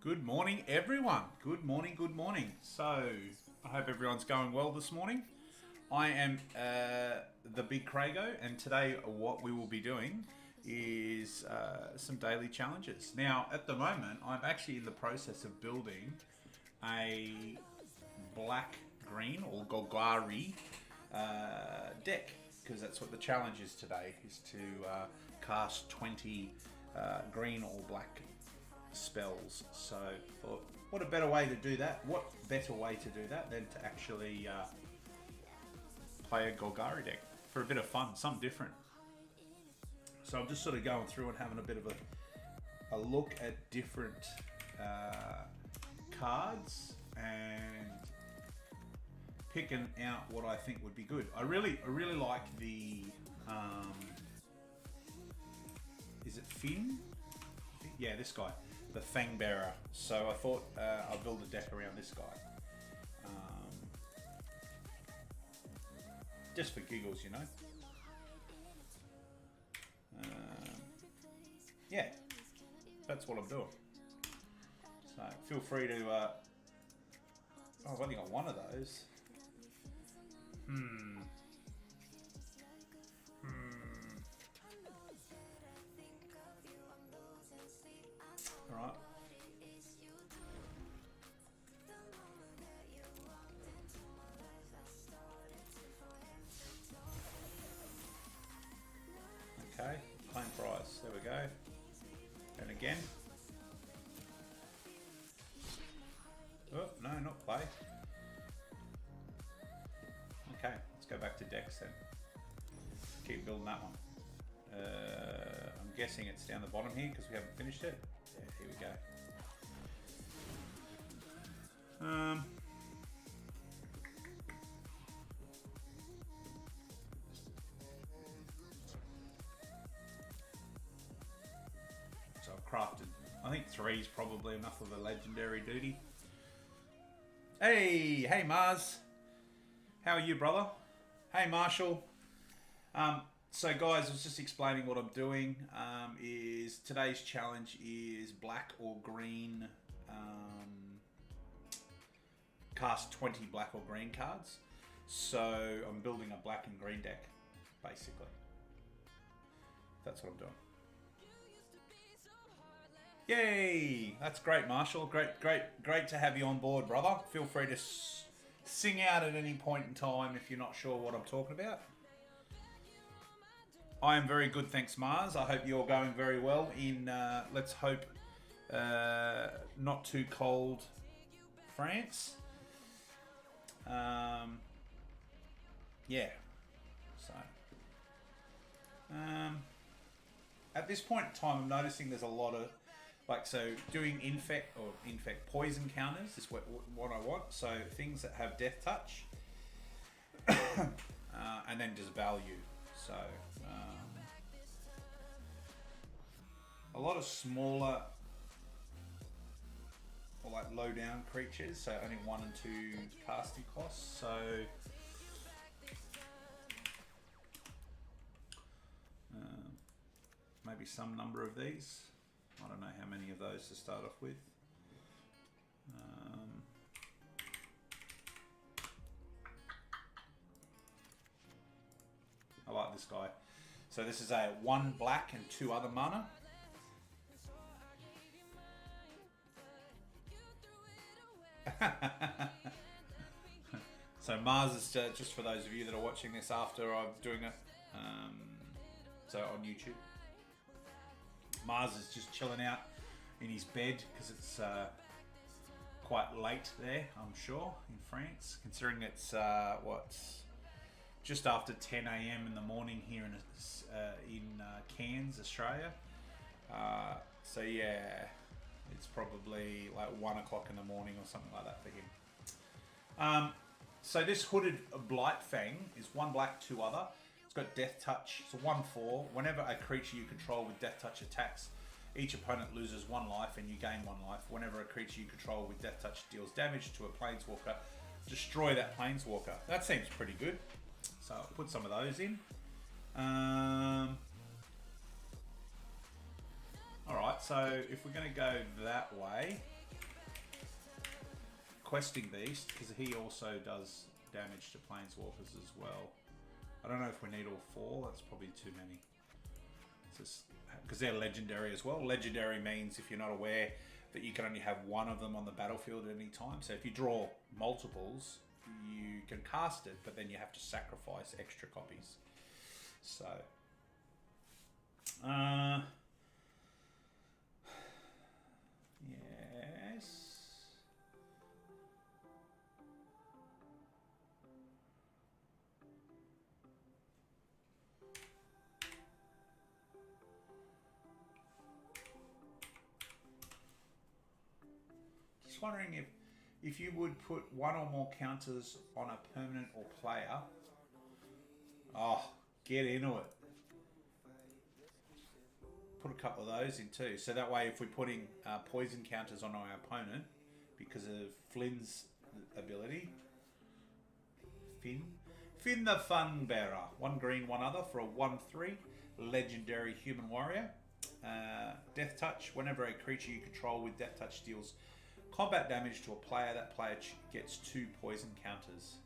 Good morning, everyone. Good morning, good morning. So, I hope everyone's going well this morning. I am the BigCraigO, and today what we will be doing is some daily challenges. Now, at the moment, I'm actually in the process of building a black-green or Golgari deck, because that's what the challenge is today, is to cast 20 green or black spells. So thought, what a better way to do that? What better way to do that than to actually play a Golgari deck for a bit of fun, something different. So I'm just sort of going through and having a bit of a look at different cards and picking out what I think would be good. I really like the is it Fynn? Yeah, this guy, the Fang Bearer. So I thought I'll build a deck around this guy. Just for giggles, you know. Yeah, that's what I'm doing. So feel free to. Oh, I've only got one of those. All right. Okay, claim price. There we go. And again. Oh, no, not play. Okay, let's go back to decks then. Keep building that one. I'm guessing it's down the bottom here because we haven't finished it. Yeah, here we go. So I've crafted, I think 3 is probably enough of a legendary duty. Hey Mars. How are you, brother? Hey Marshall. So guys, I was just explaining what I'm doing. Is today's challenge is black or green. Cast 20 black or green cards. So I'm building a black and green deck, basically. That's what I'm doing. Yay! That's great, Marshall. Great to have you on board, brother. Feel free to sing out at any point in time if you're not sure what I'm talking about. I am very good, thanks, Mars. I hope you're going very well in, let's hope, not too cold France. Yeah. So, at this point in time, I'm noticing there's a lot Like, so doing infect poison counters is what I want. So things that have death touch, and then just value. So a lot of smaller or like low down creatures. So only 1 and 2 casting costs. So maybe some number of these. I don't know how many of those to start off with. I like this guy. So this is a 1 black and 2 other mana. So Mars is just for those of you that are watching this after I'm doing it. So on YouTube. Mars is just chilling out in his bed because it's quite late there, I'm sure, in France, considering it's just after 10 a.m. in the morning here in Cairns, Australia. So yeah, it's probably like 1 o'clock in the morning or something like that for him. So this hooded Blightfang is 1 black, 2 other. It's got Death Touch. It's a 1/4. Whenever a creature you control with Death Touch attacks, each opponent loses 1 life and you gain 1 life. Whenever a creature you control with Death Touch deals damage to a Planeswalker, destroy that Planeswalker. That seems pretty good. So I'll put some of those in. Alright, so if we're going to go that way, Questing Beast, because he also does damage to Planeswalkers as well. I don't know if we need all 4, that's probably too many. Because they're legendary as well. Legendary means, if you're not aware, that you can only have 1 of them on the battlefield at any time. So if you draw multiples, you can cast it, but then you have to sacrifice extra copies. So, yes. Just wondering if you would put 1 or more counters on a permanent or player. Oh, get into it. Put a couple of those in too. So that way if we're putting poison counters on our opponent because of Flynn's ability. Fynn the Fun Bearer. 1 green, 1 other for a 1/3. Legendary human warrior. Death Touch. Whenever a creature you control with Death Touch deals combat damage to a player, that player gets 2 poison counters.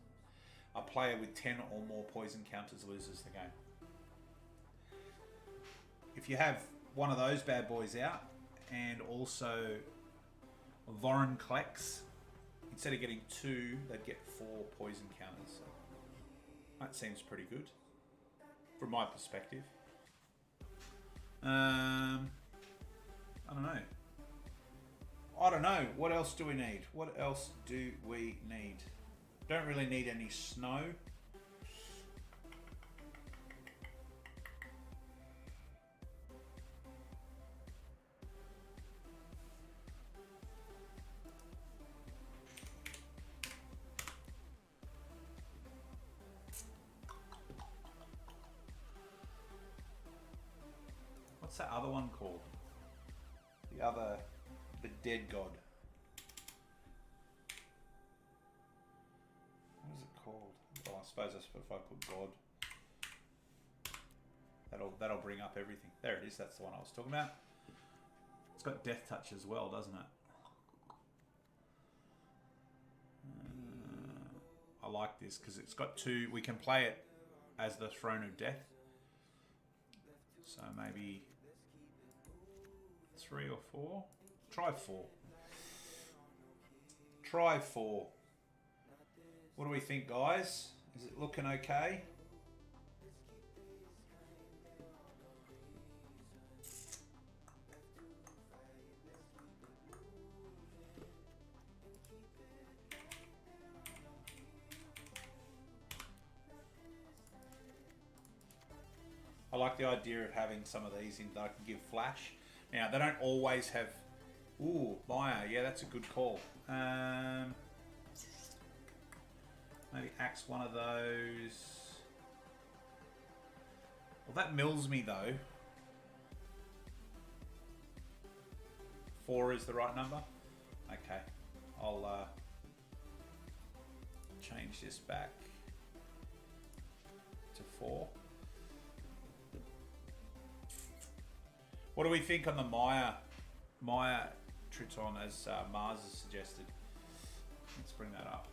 A player with 10 or more poison counters loses the game. If you have one of those bad boys out, and also Vorin Klex, instead of getting 2, they'd get 4 poison counters. So that seems pretty good, from my perspective. I don't know. What else do we need? What else do we need? Don't really need any snow. What's that other one called? The Dead God. What is it called? Oh, I suppose if I put God, that'll bring up everything. There it is. That's the one I was talking about. It's got Death Touch as well, doesn't it? I like this because it's got 2. We can play it as the Throne of Death. So maybe 3 or 4. Try 4. Try 4. What do we think, guys? Is it looking okay? I like the idea of having some of these in that I can give flash. Now, they don't always have Ooh, Maya. Yeah, that's a good call. Maybe axe one of those. Well, that mills me though. 4 is the right number. Okay, I'll change this back to 4. What do we think on the Maya Triton as Mars has suggested? Let's bring that up.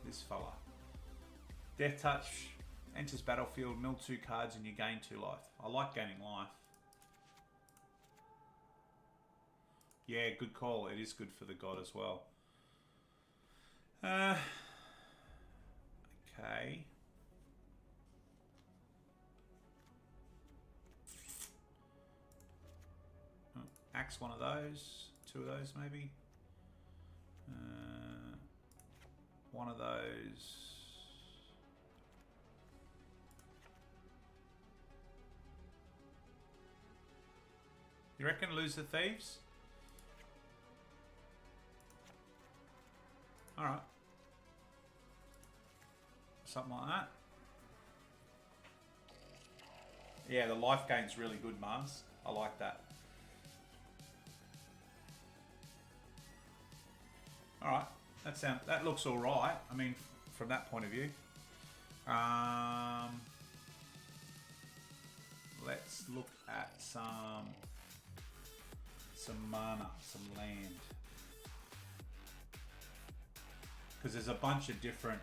This fella. Death Touch, enters battlefield, mill 2 cards and you gain 2 life. I like gaining life. Yeah, good call. It is good for the god as well. Okay. Axe one of those. 2 of those maybe. One of those. You reckon lose the thieves? Alright. Something like that. Yeah, the life gain's really good, Mars. I like that. Alright. That looks alright. I mean, from that point of view. Let's look at some mana, some land. Because there's a bunch of different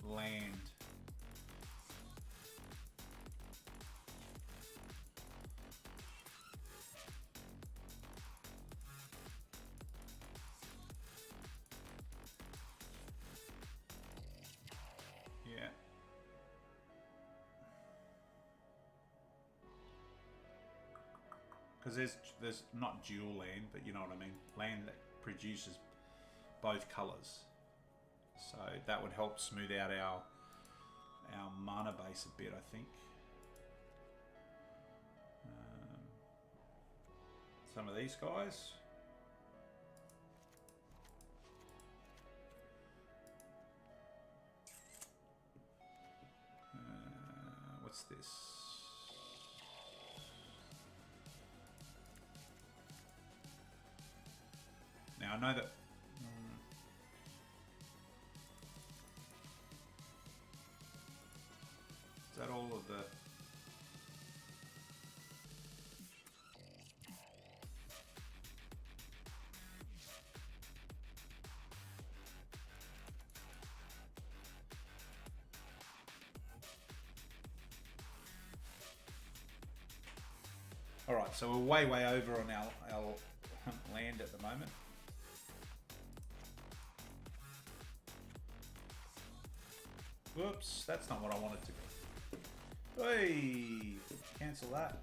land. Yeah. Because there's not dual land, but you know what I mean. Land that produces both colours. So that would help smooth out our mana base a bit, I think. Some of these guys. What's this? Now I know that. Is that all of the? All right, so we're way over on our land at the moment. Whoops, that's not what I wanted to do. Hey, cancel that.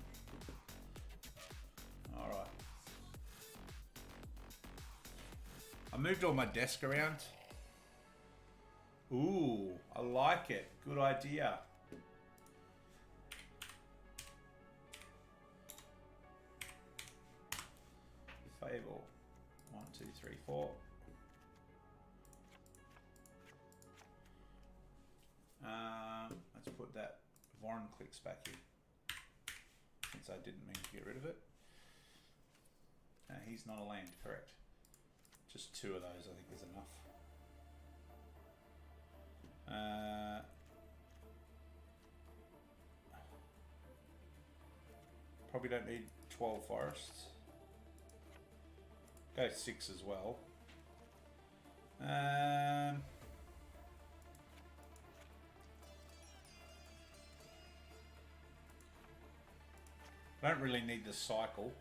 All right. I moved all my desk around. Ooh, I like it. Good idea. Fable. 1, 2, 3, 4. Let's put that Warren clicks back in, since I didn't mean to get rid of it. He's not a land, correct. Just 2 of those I think is enough. Probably don't need 12 forests. Go 6 as well. I don't really need the cycle.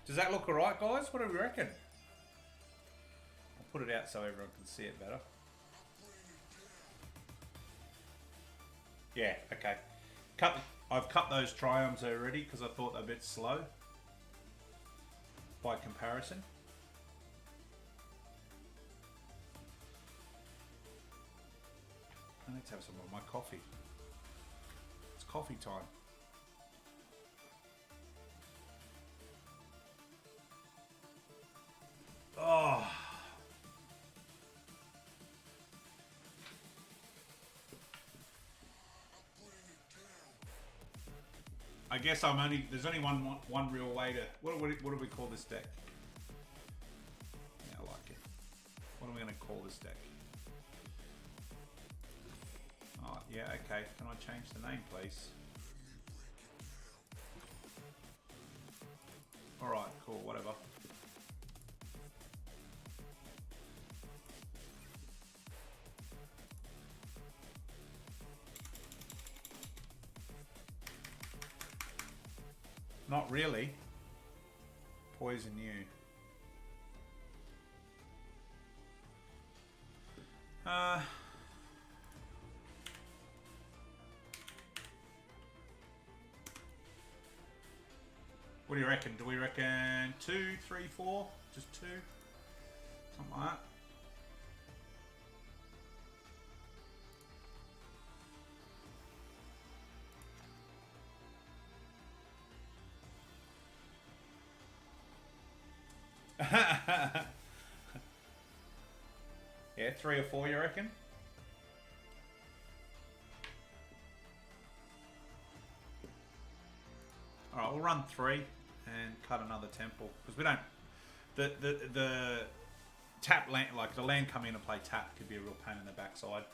Does that look alright, guys? What do we reckon? I'll put it out so everyone can see it better. Yeah, okay. I I've cut those triumphs already because I thought they're a bit slow by comparison. I need to have some of my coffee. It's coffee time. Oh. I guess there's only one real way to, what do we call this deck? Yeah, I like it. What are we going to call this deck? Oh, yeah, okay. Can I change the name, please? Alright, cool, whatever. Not really. Poison you. What do you reckon? Do we reckon 2, 3, 4? Just 2? Something like that? Yeah, 3 or 4, you reckon? Alright, we'll run 3 and cut another temple. Because we don't... The tap land, like the land coming in and play tap could be a real pain in the backside.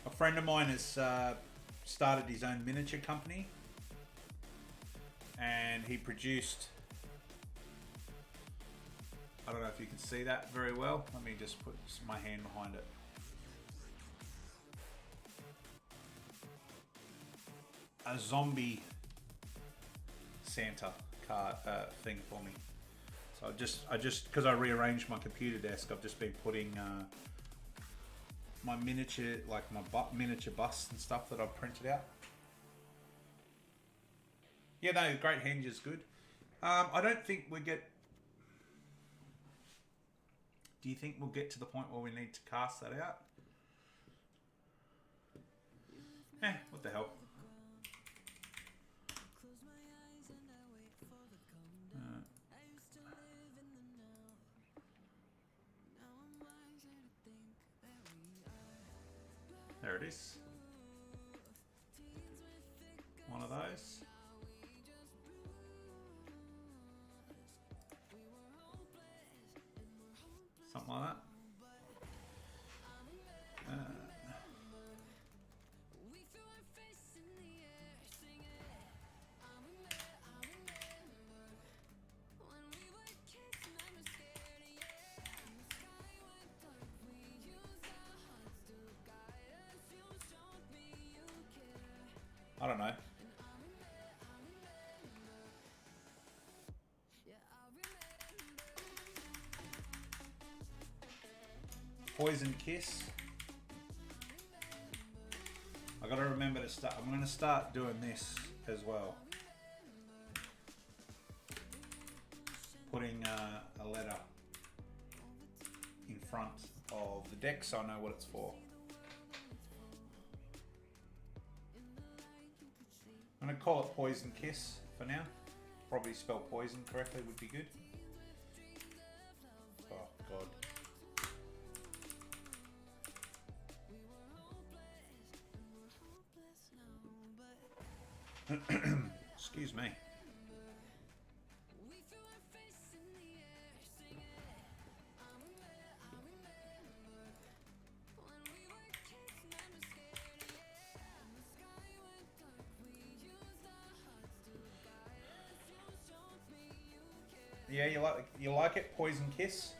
A friend of mine has started his own miniature company, and he produced, I don't know if you can see that very well, let me just put my hand behind it. A zombie Santa card thing for me. So I just because I rearranged my computer desk, I've just been putting my miniature, like my miniature busts and stuff that I've printed out. Yeah, no, Great Henge is good. I don't think we get... Do you think we'll get to the point where we need to cast that out? What the hell? There it is. One of those. Something like that. I don't know. Poison Kiss. I gotta remember to start. I'm gonna start doing this as well. Putting a letter in front of the deck so I know what it's for. I'm gonna call it Poison Kiss for now. Probably spell poison correctly would be good. Oh god. Excuse me. Yeah, you like it, Poison Kiss.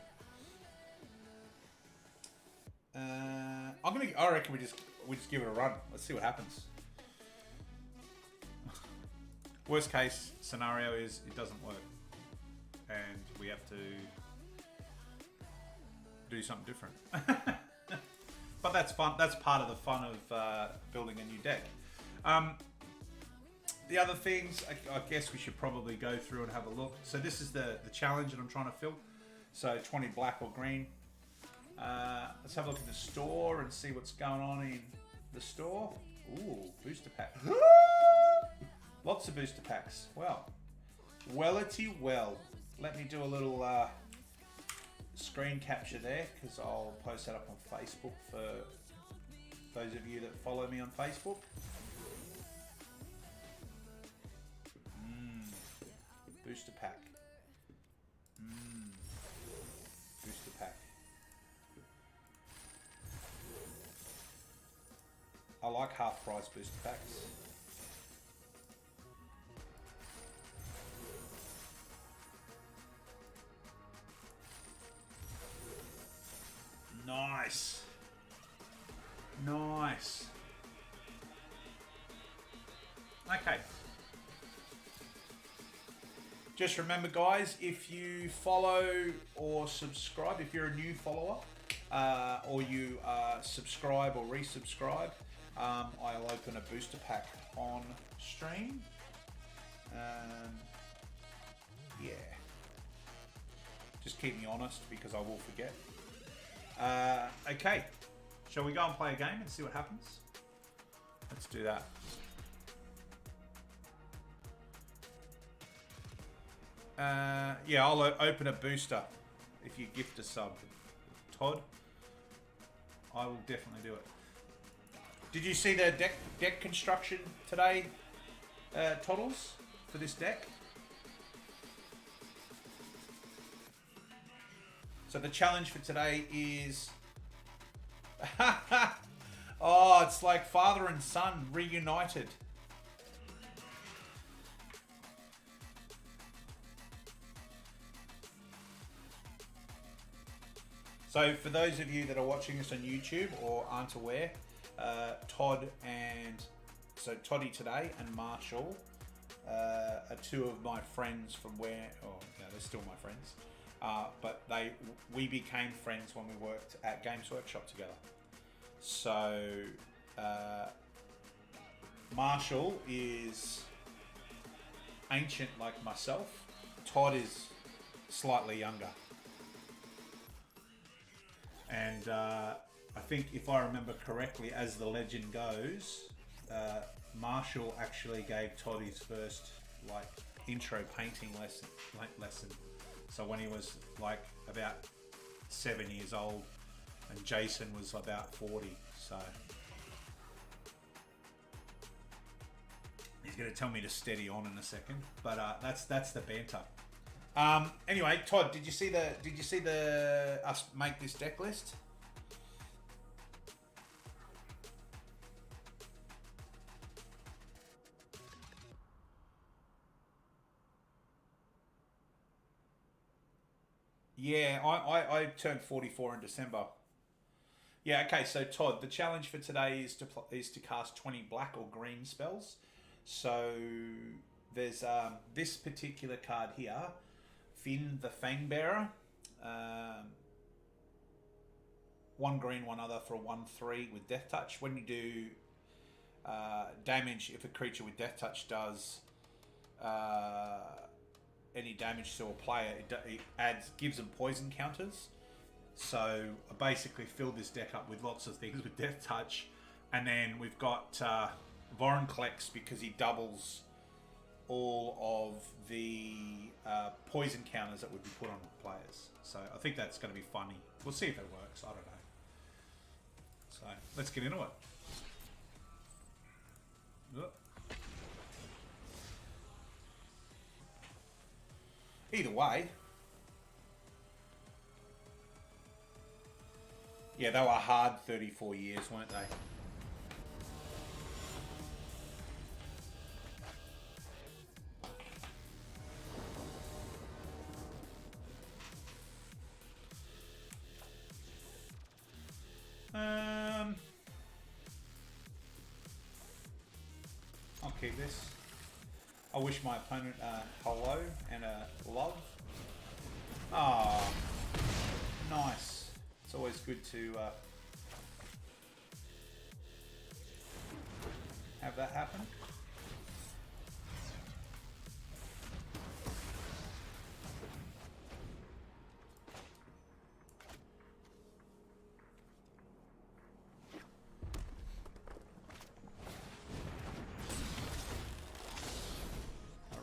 I reckon we just give it a run. Let's see what happens. Worst case scenario is it doesn't work, and we have to do something different. But that's fun. That's part of the fun of building a new deck. The other things, I guess we should probably go through and have a look. So this is the challenge that I'm trying to fill. So 20 black or green. Let's have a look in the store and see what's going on in the store. Ooh, booster pack. Lots of booster packs. Wow. Wellity well. Let me do a little screen capture there, because I'll post that up on Facebook for those of you that follow me on Facebook. Booster pack. Booster pack. I like half price booster packs. Nice. Nice. Okay. Just remember, guys, if you follow or subscribe, if you're a new follower, or you subscribe or resubscribe, I'll open a booster pack on stream. Yeah. Just keep me honest, because I will forget. Okay. Shall we go and play a game and see what happens? Let's do that. Yeah, I'll open a booster if you gift a sub. Todd, I will definitely do it. Did you see the deck construction today, Toddles, for this deck? So the challenge for today is... oh, it's like father and son reunited. So for those of you that are watching this on YouTube or aren't aware, Todd and... So Toddy today and Marshall are two of my friends from where... Oh, no, they're still my friends. But we became friends when we worked at Games Workshop together. So Marshall is ancient like myself. Todd is slightly younger. And I think, if I remember correctly, as the legend goes, Marshall actually gave Todd his first intro painting lesson. So when he was about 7 years old, and Jason was about 40. So he's going to tell me to steady on in a second, but that's the banter. Anyway, Todd, did you see the us make this deck list? Yeah, I turned 44 in December. Yeah, okay, so Todd, the challenge for today is to cast 20 black or green spells. So there's this particular card here, Fynn the Fangbearer. One green, one other for a 1/3 with Death Touch. When you do damage, if a creature with Death Touch does any damage to a player, it gives them poison counters. So I basically filled this deck up with lots of things with Death Touch, and then we've got Vorinclex, because he doubles all of the poison counters that would be put on players. So I think that's going to be funny. We'll see if it works. I don't know. So let's get into it. Either way, yeah, they were hard 34 years, weren't they? I'll keep this. I wish my opponent a hello and a love. Ah, nice. It's always good to have that happen.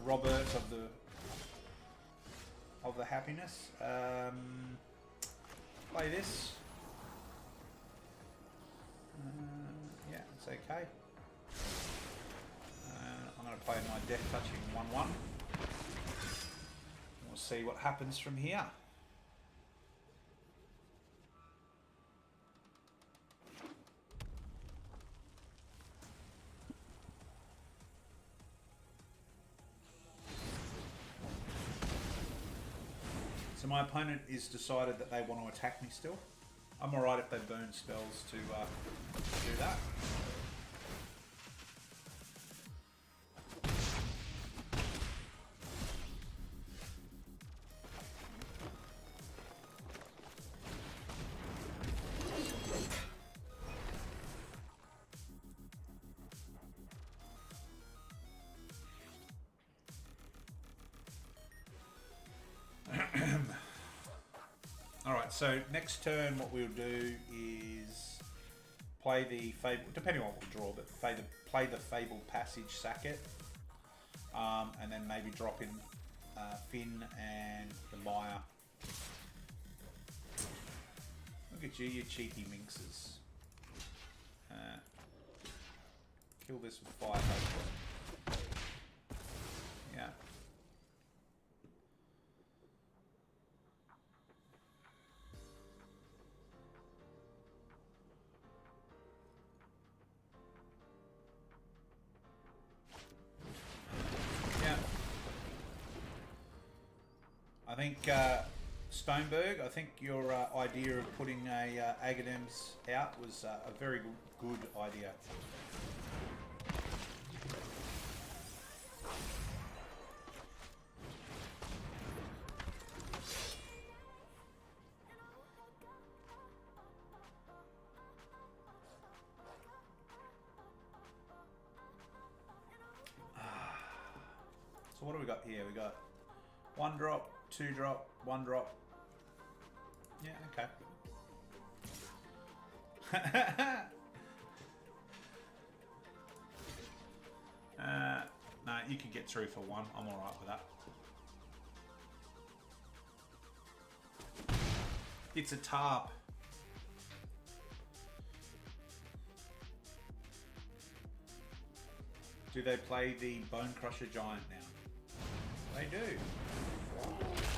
Robert of the happiness. Play this. Yeah, it's okay. I'm going to play my death touching 1/1. We'll see what happens from here. So my opponent is decided that they want to attack me still. I'm alright if they burn spells to do that. Alright, so next turn what we'll do is play the Fable, depending on what we draw, but play the Fabled Passage, sack it, and then maybe drop in Fynn and the Maya. Look at you, you cheeky minxes. Kill this with fire, hopefully. Yeah. I think Stoneberg, I think your idea of putting a Agadems out was a very good idea. So what do we got here? We got 1 drop, 2 drop, 1 drop. Yeah, okay. Nah, you can get through for 1. I'm alright with that. It's a tarp. Do they play the Bone Crusher Giant now? They do.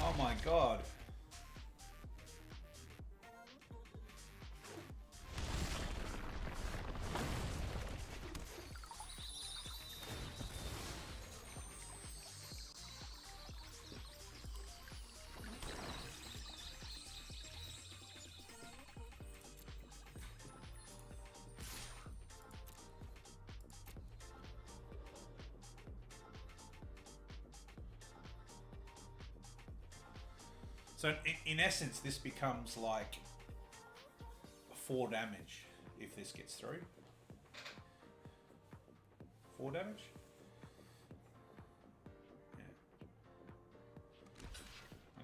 Oh my god. So in essence, this becomes like 4 damage if this gets through. 4 damage? Yeah.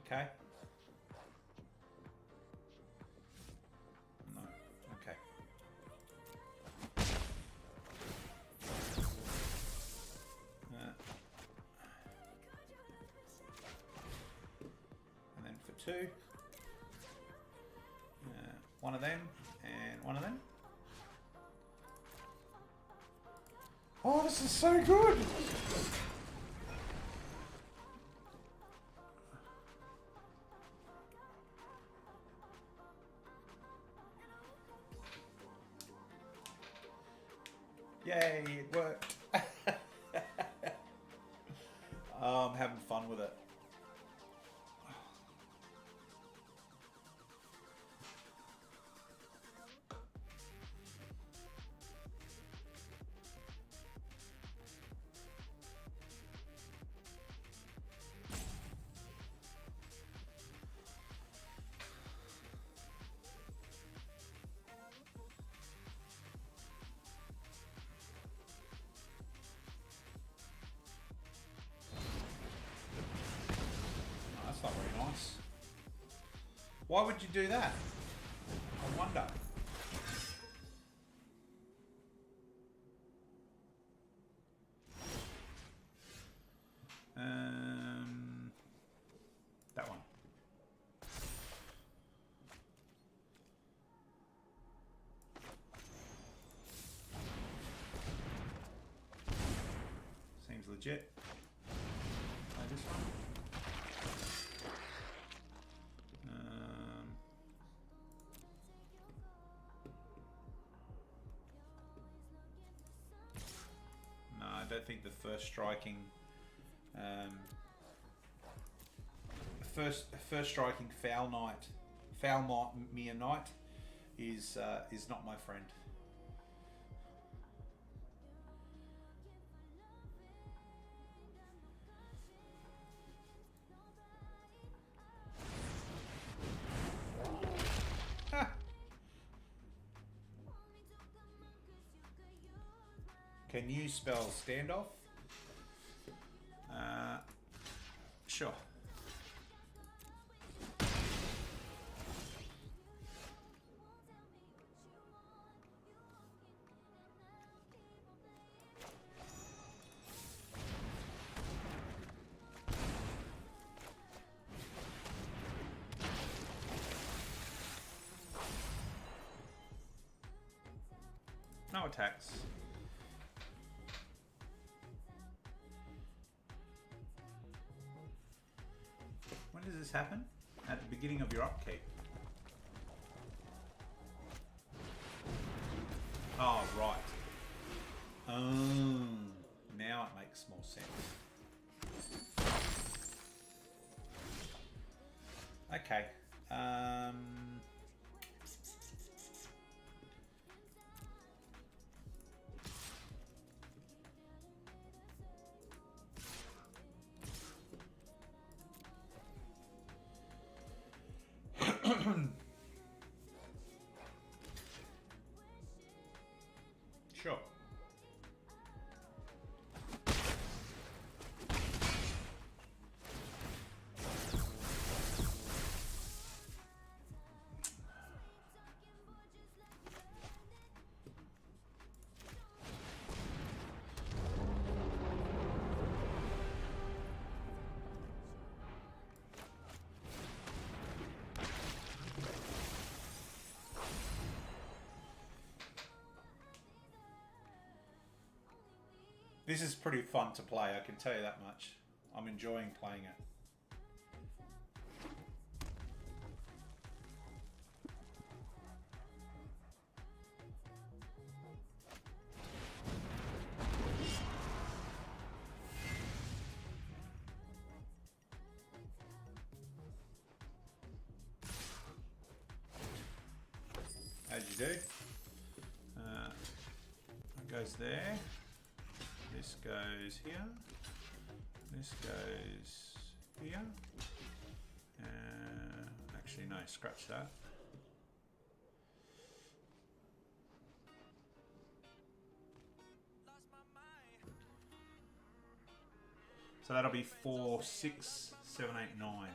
Okay. No. Okay. And then for 2. 1 of them and 1 of them. Oh, this is so good! Yay, it worked! I'm having fun with it. Why would you do that? I wonder. That one. Seems legit. Try this one. No, I don't think the first striking. First striking foul mere knight is not my friend. Can you spell standoff? Sure. No attacks. When does this happen? At the beginning of your upkeep. Oh, right. Now it makes more sense. Okay. Sure. This is pretty fun to play, I can tell you that much. I'm enjoying playing it. As you do. It goes there. This goes here. This goes here. Actually, no, scratch that. So that'll be 4, 6, 7, 8, 9.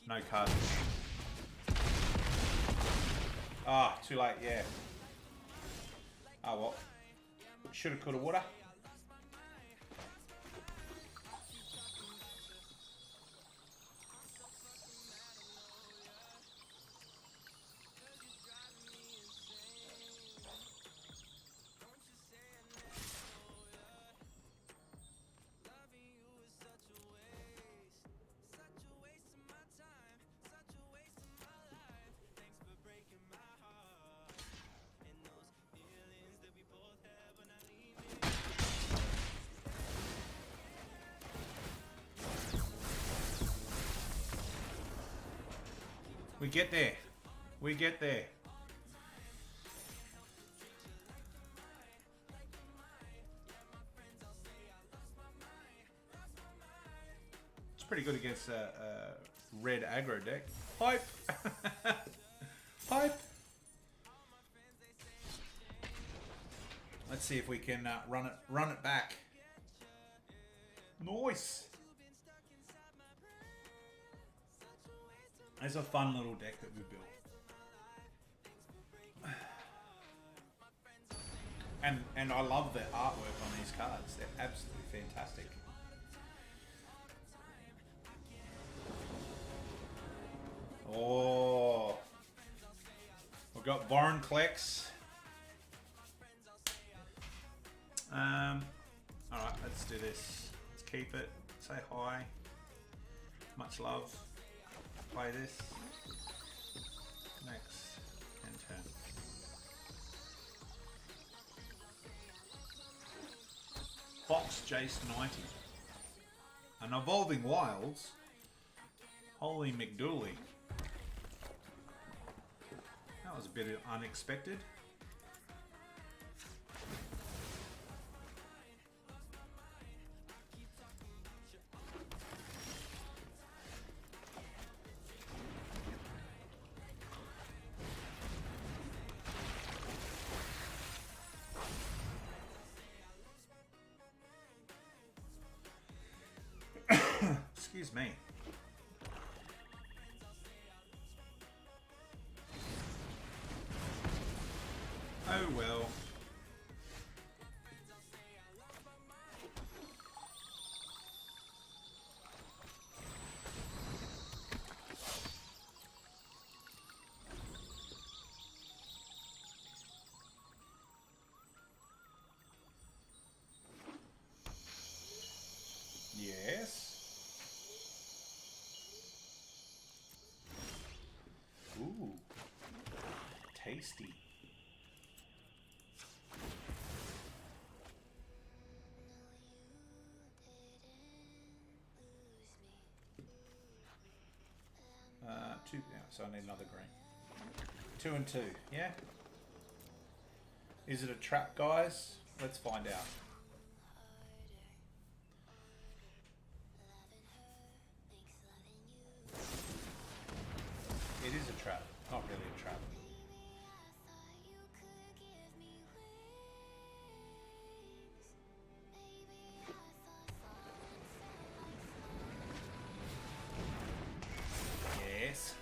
No cards. Ah, too late, yeah. Oh well. Shoulda, coulda, woulda. We get there. We get there. It's pretty good against a red aggro deck. Hype! Hype! Let's see if we can run it back. Nice! It's a fun little deck that we built. And I love the artwork on these cards. They're absolutely fantastic. Oh, we've got Warren Klex. All right, let's do this. Let's keep it. Say hi. Much love. Play this. Next. And turn. Fox Jace 90. An Evolving Wilds. Holy McDooley. That was a bit unexpected. Excuse me. Oh well. Yes. Ooh. Tasty. Two. Yeah, so I need another green. 2 and 2. Yeah. Is it a trap, guys? Let's find out. It is a trap. Not really a trap. Yes.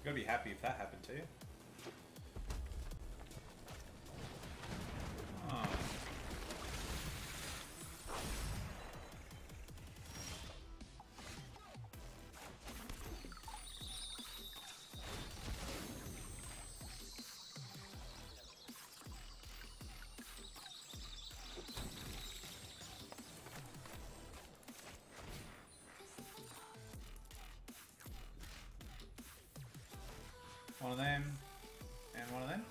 You're gonna be happy if that happened to you. Oh. One of them, and one of them.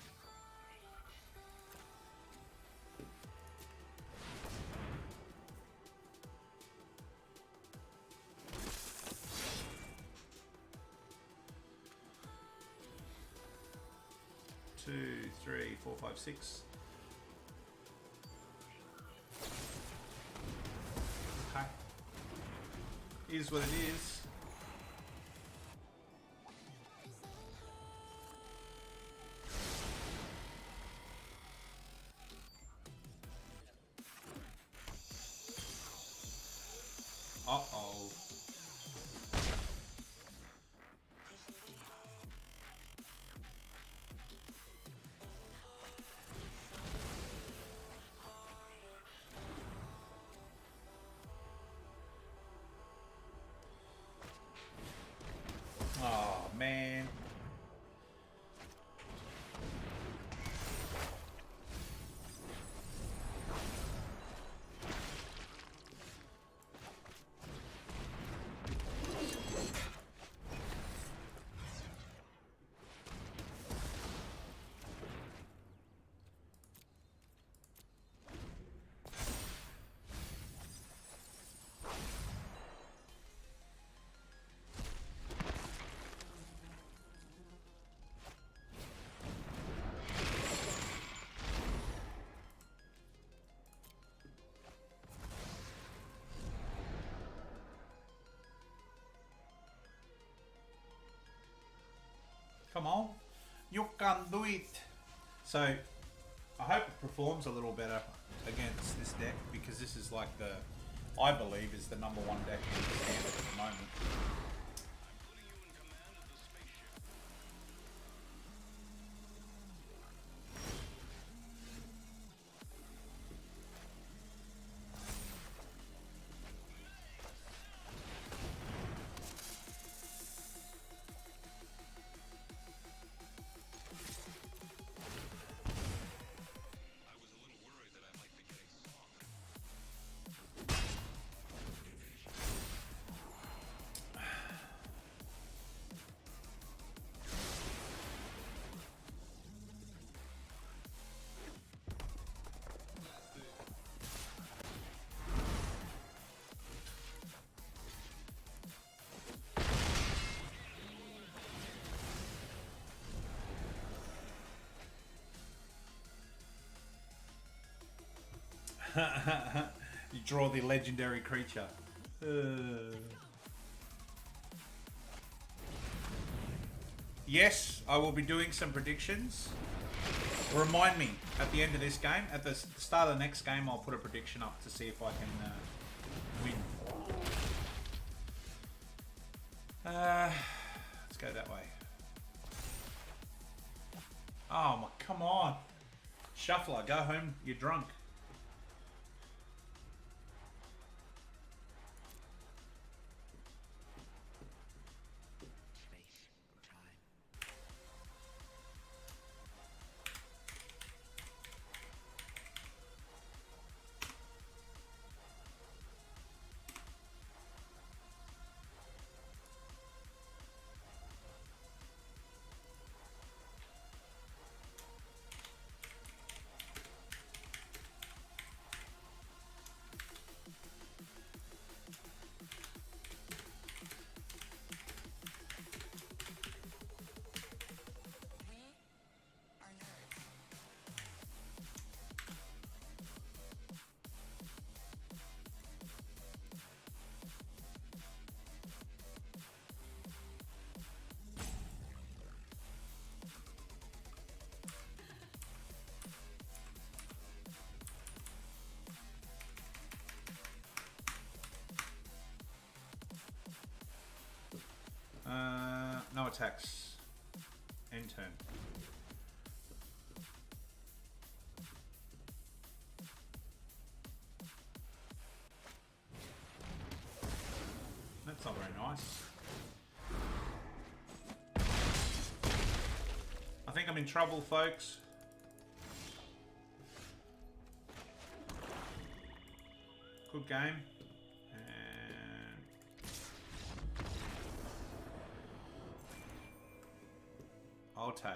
Two, three, four, five, six. Okay. Is what it is. Uh-oh. Come on. You can do it. So, I hope it performs a little better against this deck, because this is like the, I believe, is the #1 deck in the standard at the moment. You draw the legendary creature. Yes, I will be doing some predictions. Remind me at the end of this game. At the start of the next game, I'll put a prediction up to see if I can win. Let's go that way. Oh, my, come on. Shuffler, go home. You're drunk. No attacks. End turn. That's not very nice. I think I'm in trouble, folks. Good game. I'll take.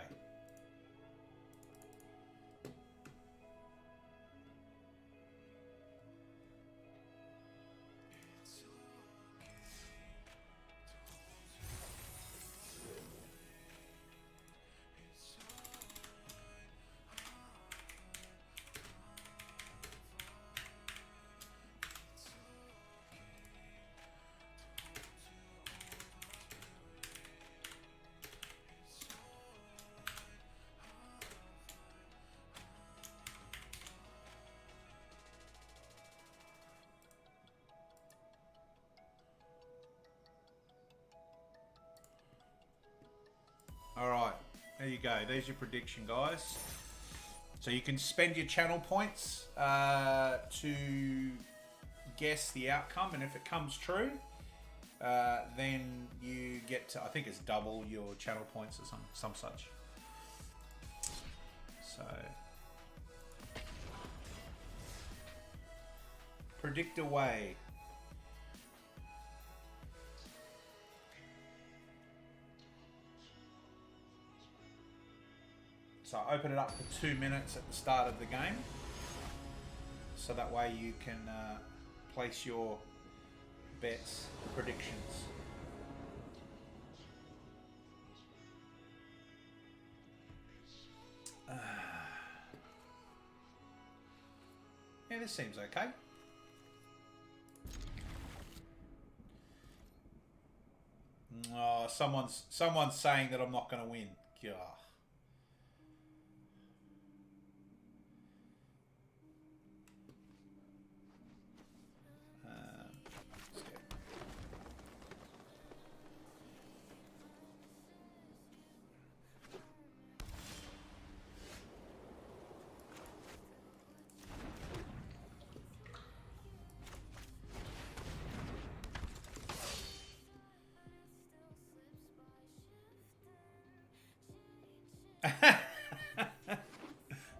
Alright, there you go. There's your prediction, guys. So you can spend your channel points to guess the outcome, and if it comes true, then you get to, I think it's double your channel points or some such. So, predict away. So I open it up for 2 minutes at the start of the game, so that way you can place your bets, predictions. Yeah, this seems okay. Oh, someone's saying that I'm not going to win. Yeah.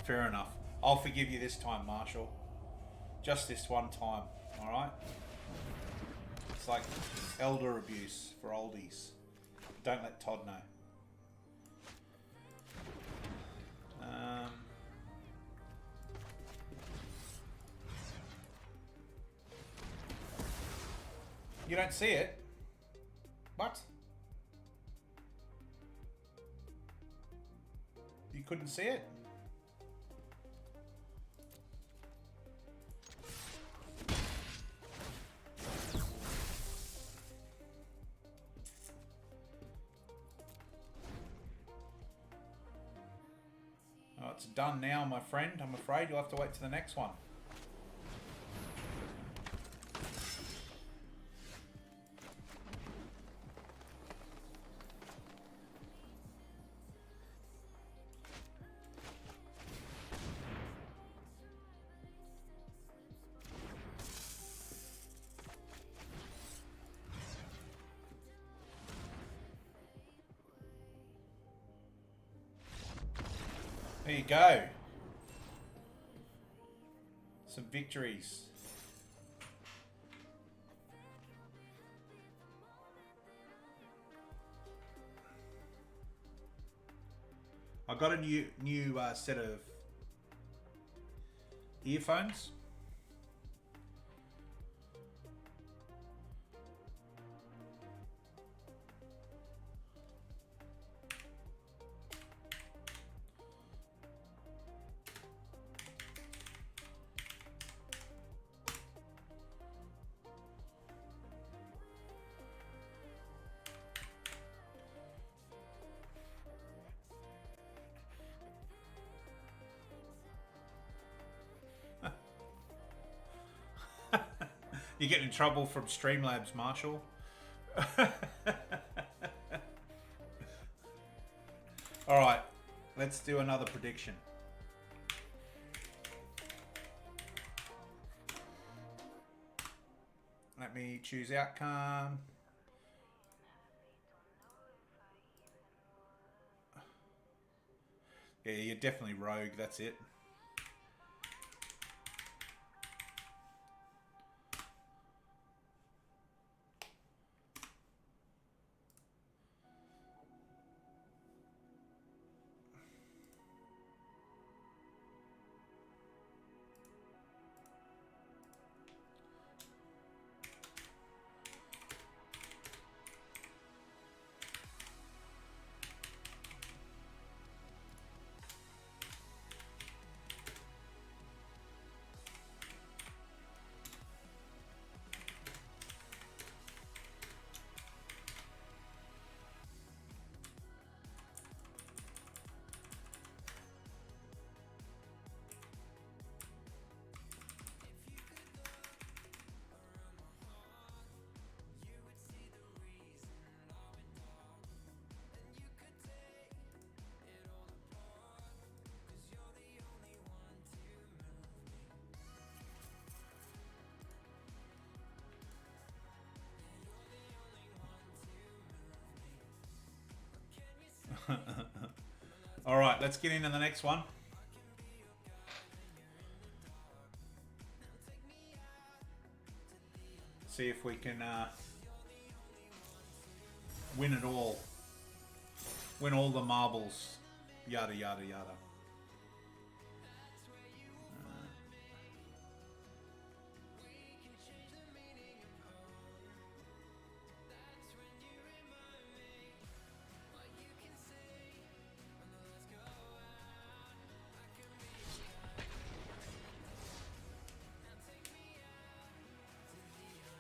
Fair enough. I'll forgive you this time, Marshall. Just this one time, alright? It's like elder abuse for oldies. Don't let Todd know. You don't see it? What? You couldn't see it? Oh, it's done now, my friend. I'm afraid you'll have to wait to the next one. There you go. Some victories. I got a new set of earphones. You get in trouble from Streamlabs, Marshall. All right, let's do another prediction. Let me choose outcome. Yeah, you're definitely rogue, that's it. All right, let's get into the next one. See if we can win it all. Win all the marbles. Yada, yada, yada.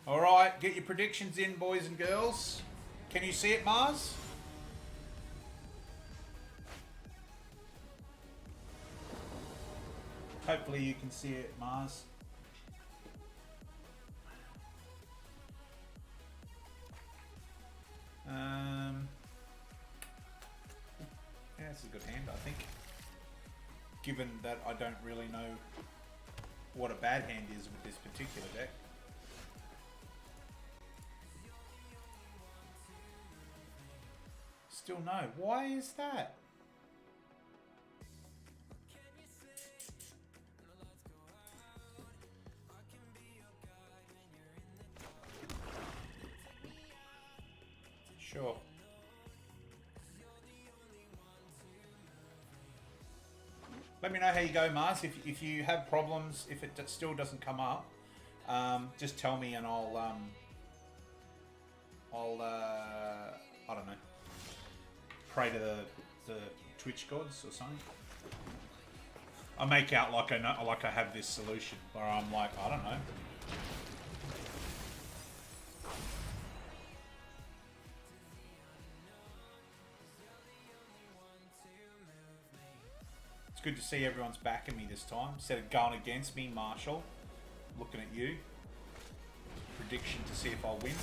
All right, get your predictions in, boys and girls. Can you see it, Mars? Hopefully you can see it, Mars. Yeah, it's a good hand, I think. Given that I don't really know what a bad hand is with this particular deck. Still no. Why is that? Sure. Let me know how you go, Mars. If you have problems, if it still doesn't come up, just tell me and I'll I don't know, pray to the Twitch gods or something. I make out like I know, like I have this solution, where I'm like, I don't know. It's good to see everyone's backing me this time. Instead of going against me, Marshall, looking at you. Prediction to see if I'll win.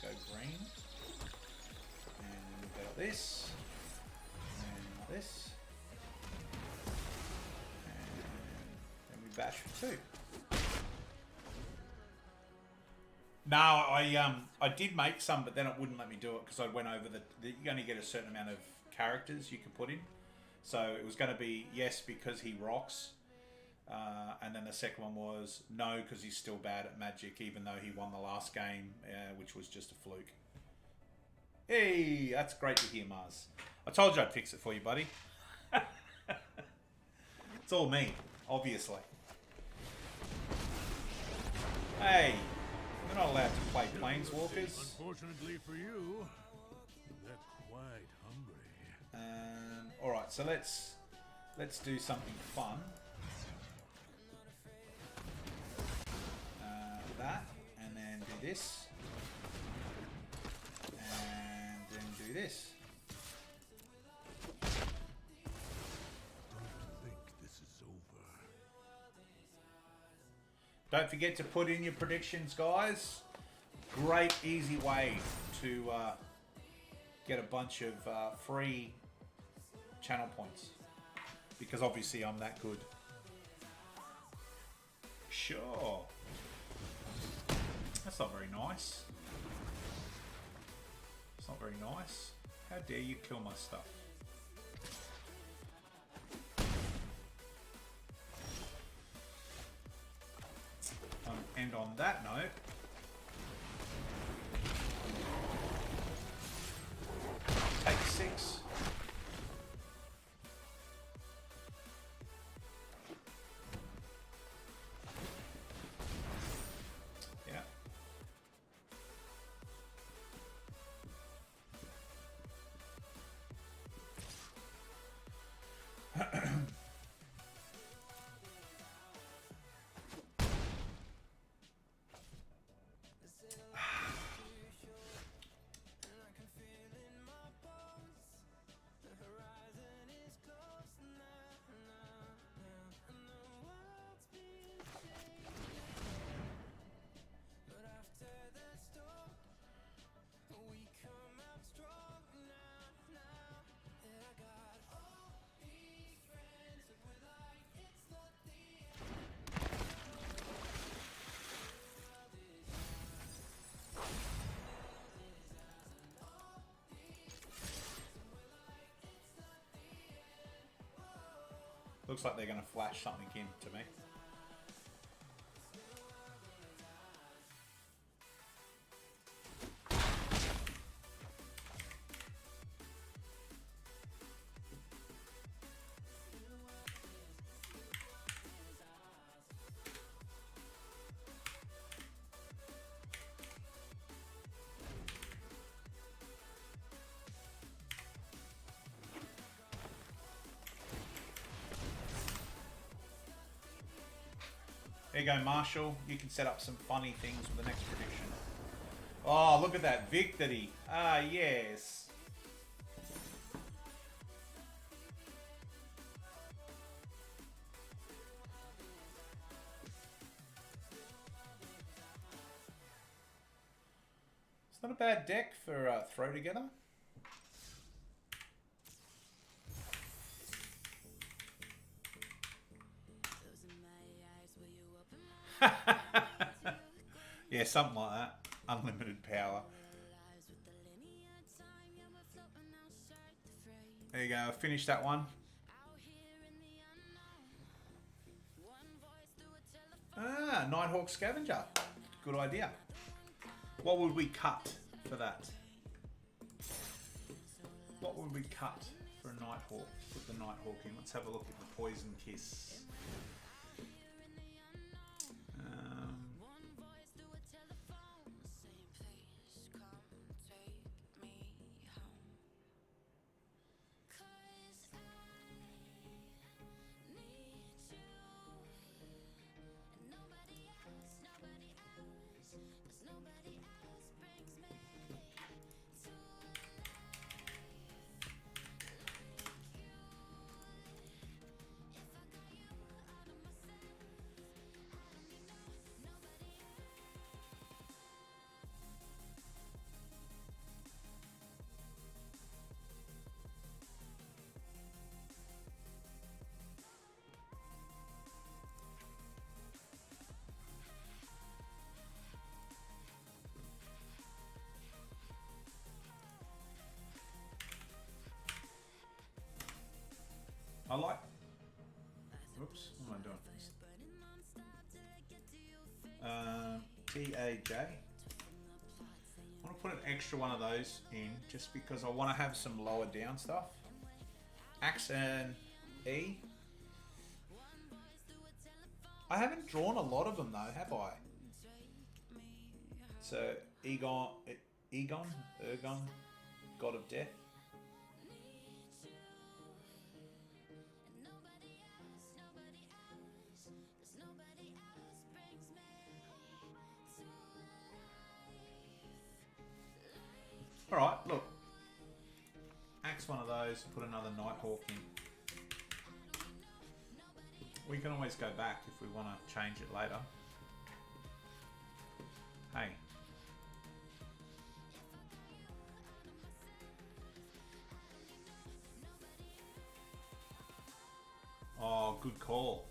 Go green. And we've got this. And like this. And we bash for 2. No, I did make some, but then it wouldn't let me do it because I went over you only get a certain amount of characters you can put in. So it was going to be yes because he rocks, and then the second one was no because he's still bad at Magic, even though he won the last game, which was just a fluke. Hey, that's great to hear, Mars. I told you I'd fix it for you, buddy. It's all me, obviously. Hey. They're not allowed to play Planeswalkers. Unfortunately for you, they're quite hungry. Alright, so let's do something fun. That, and then do this. And then do this. Don't think this is over. Don't forget to put in your predictions, guys. Great, easy way to get a bunch of free channel points. Because obviously I'm that good. Sure. That's not very nice. It's not very nice. How dare you kill my stuff? And on that note, take 6. Yeah. Looks like they're going to flash something in to me. There you go, Marshall. You can set up some funny things for the next prediction. Oh, look at that victory. Ah, yes. It's not a bad deck for throw together. Yeah, something like that. Unlimited power. There you go. Finish that one. Ah, Nighthawk Scavenger. Good idea. What would we cut for that? What would we cut for a Nighthawk? Put the Nighthawk in. Let's have a look at the Poison Kiss. I like. Oops, what am I doing? TAJ. I want to put an extra one of those in just because I want to have some lower down stuff. Axe and E. I haven't drawn a lot of them though, have I? So Ergon, God of Death. Alright, look. Axe one of those, put another Nighthawk in. We can always go back if we want to change it later. Hey. Oh, good call.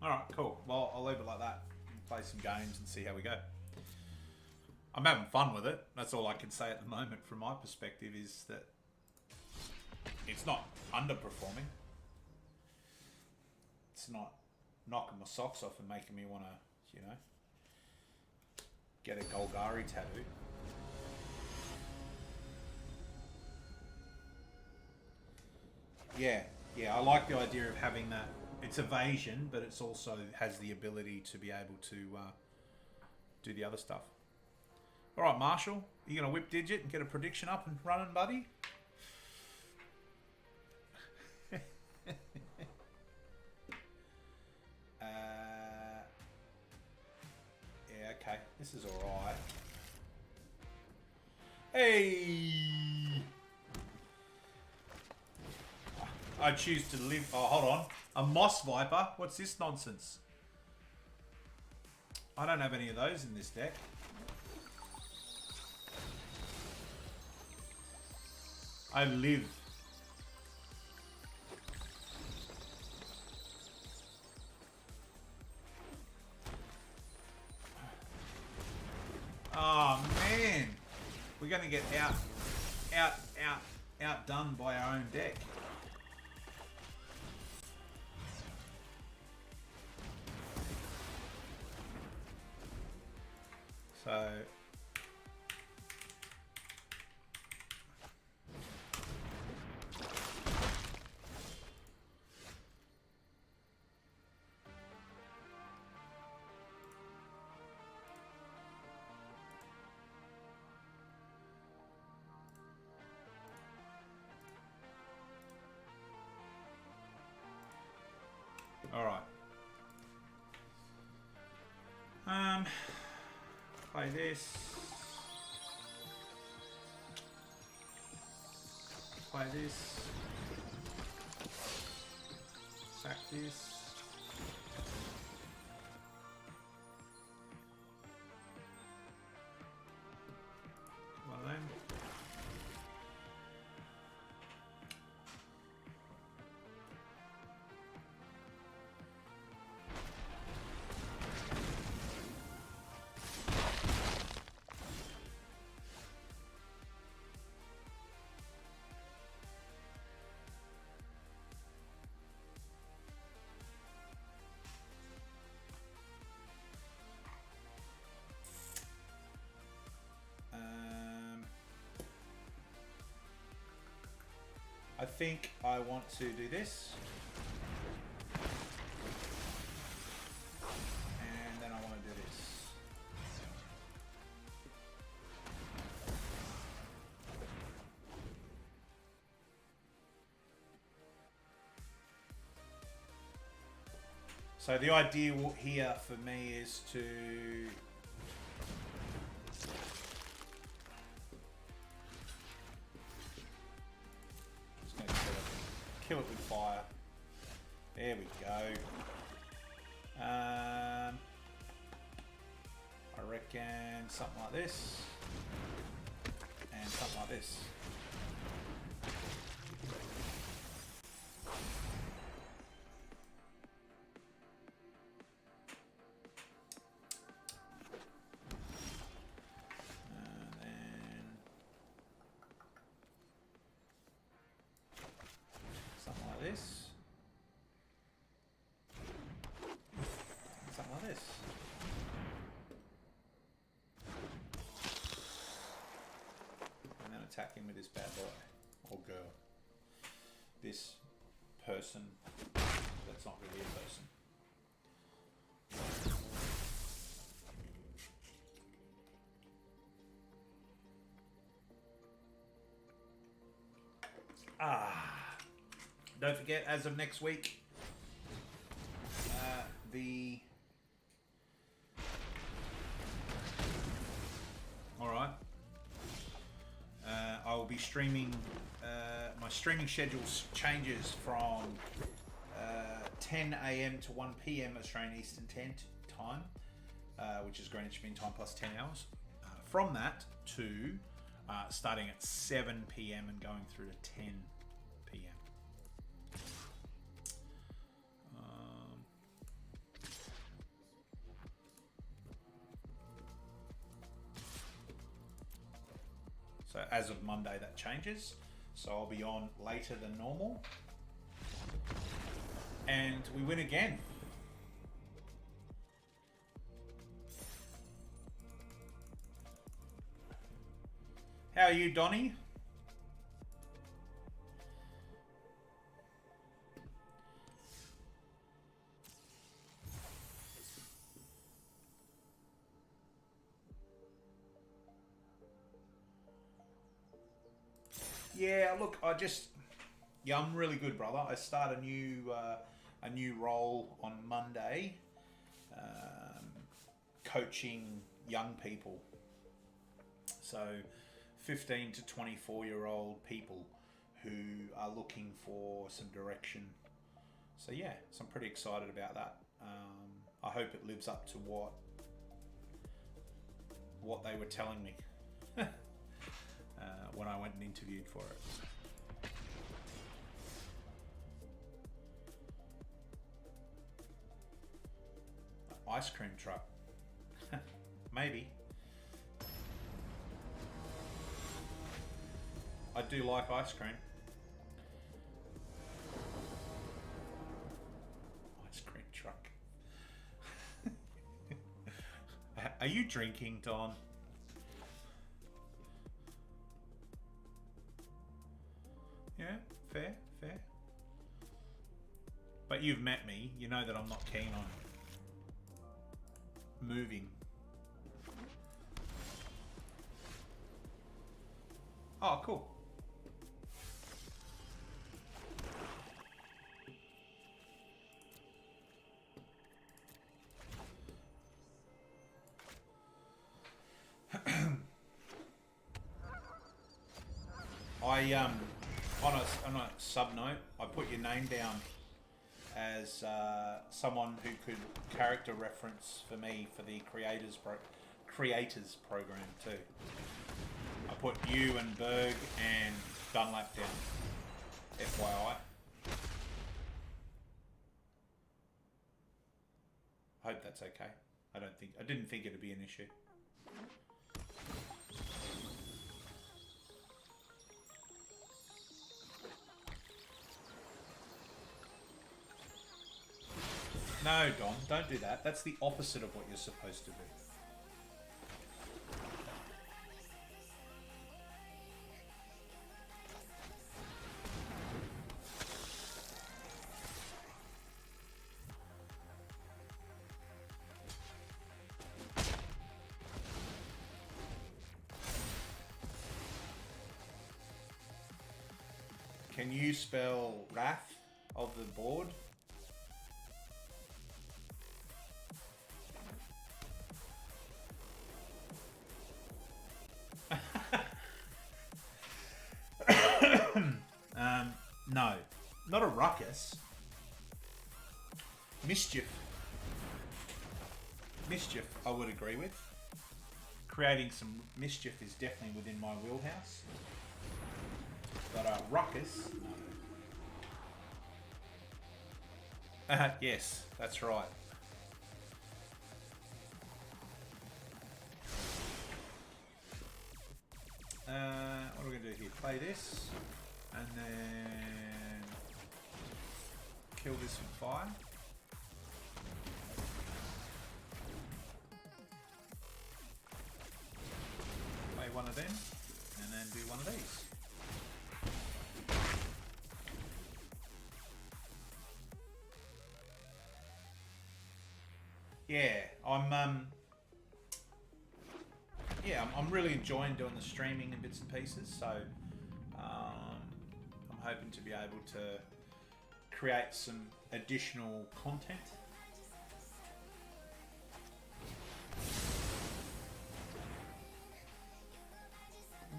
Alright, cool. Well, I'll leave it like that. Play some games and see how we go. I'm having fun with it. That's all I can say at the moment from my perspective is that it's not underperforming. It's not knocking my socks off and making me want to, you know, get a Golgari tattoo. Yeah, I like the idea of having that. It's evasion, but it's also has the ability to be able to do the other stuff. All right, Marshall, are you going to whip digit and get a prediction up and running, buddy? Yeah, okay. This is all right. Hey! I choose to live... Oh, hold on. A Moss Viper? What's this nonsense? I don't have any of those in this deck. I live. Oh, man. We're going to get outdone by our own deck. So all right. Play this. Play this. Sack this. One of them. I think I want to do this. And then I want to do this. So the idea here for me is to kill it with fire. There we go. I reckon something like this. And something like this. Attacking with this bad boy or girl. This person that's not really a person. Don't forget, as of next week, I will be streaming. My streaming schedule changes from 10 a.m. to 1 p.m. Australian Eastern Time, which is Greenwich Mean Time plus 10 hours. From that to starting at 7 p.m. and going through to 10 p.m. So as of Monday that changes. So I'll be on later than normal. And we win again. How are you, Donnie? Yeah, look, I'm really good, brother. I start a new role on Monday, coaching young people. So 15 to 24-year-old people who are looking for some direction. So yeah, so I'm pretty excited about that. I hope it lives up to what they were telling me when I went and interviewed for it. Ice cream truck. Maybe. I do like ice cream. Ice cream truck. Are you drinking, Don? Yeah, fair, fair. But you've met me. You know that I'm not keen on moving. Oh, cool. On a sub note, I put your name down as someone who could character reference for me for the creators program too. I put you and Berg and Dunlap down. FYI. I hope that's okay. I didn't think it'd be an issue. No, Don, don't do that. That's the opposite of what you're supposed to do. Can you spell wrath of the board? No, not a ruckus. Mischief, I would agree with. Creating some mischief is definitely within my wheelhouse. But ruckus, no. Yes, that's right. What are we going to do here? Play this, and then kill this with fire. Play one of them, and then do one of these. Yeah, I'm really enjoying doing the streaming and bits and pieces. So I'm hoping to be able to create some additional content.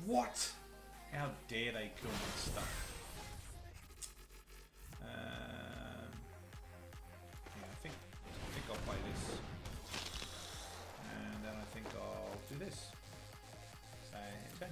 What? How dare they kill my stuff? Yeah, I think I'll play this, and then I think I'll do this. Say okay.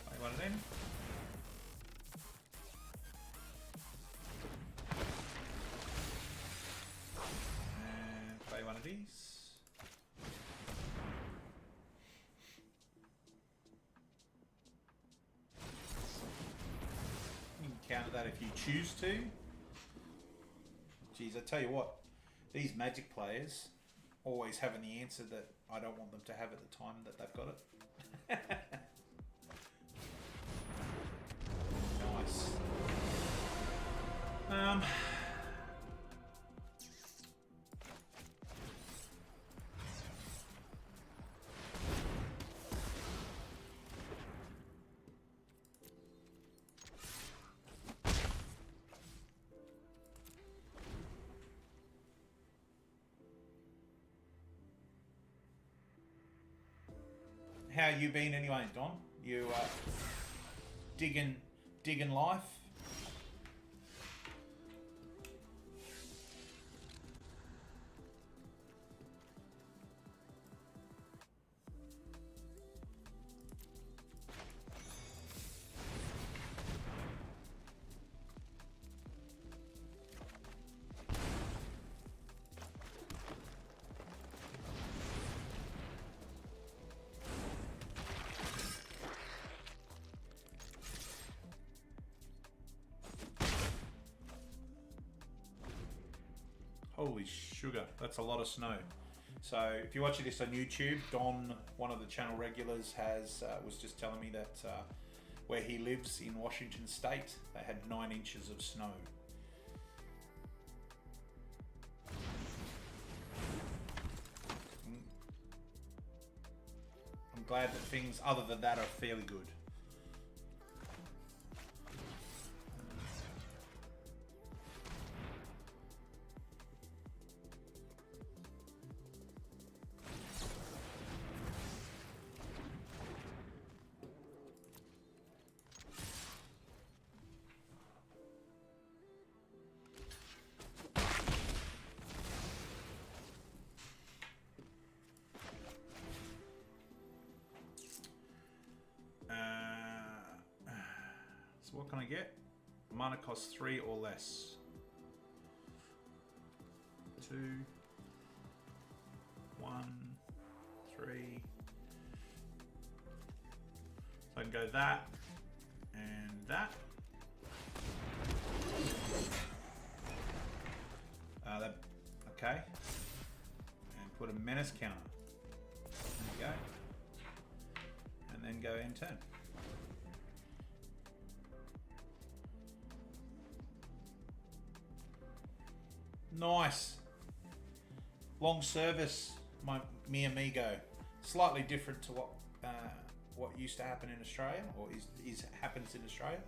Play one of them. One of these. You can counter that if you choose to. Geez, I tell you what, these Magic players always having the answer that I don't want them to have at the time that they've got it. Nice. How you been anyway, Don? You digging life? Holy sugar, that's a lot of snow. So if you're watching this on YouTube, Don, one of the channel regulars, was just telling me that where he lives in Washington State, they had 9 inches of snow. I'm glad that things other than that are fairly good. So what can I get? Mana costs 3 or less. 2, 1, 3. So I can go that and that. Okay. And put a menace counter. There we go. And then go end turn. Nice. Long service, mi amigo. Slightly different to what used to happen in Australia, or happens in Australia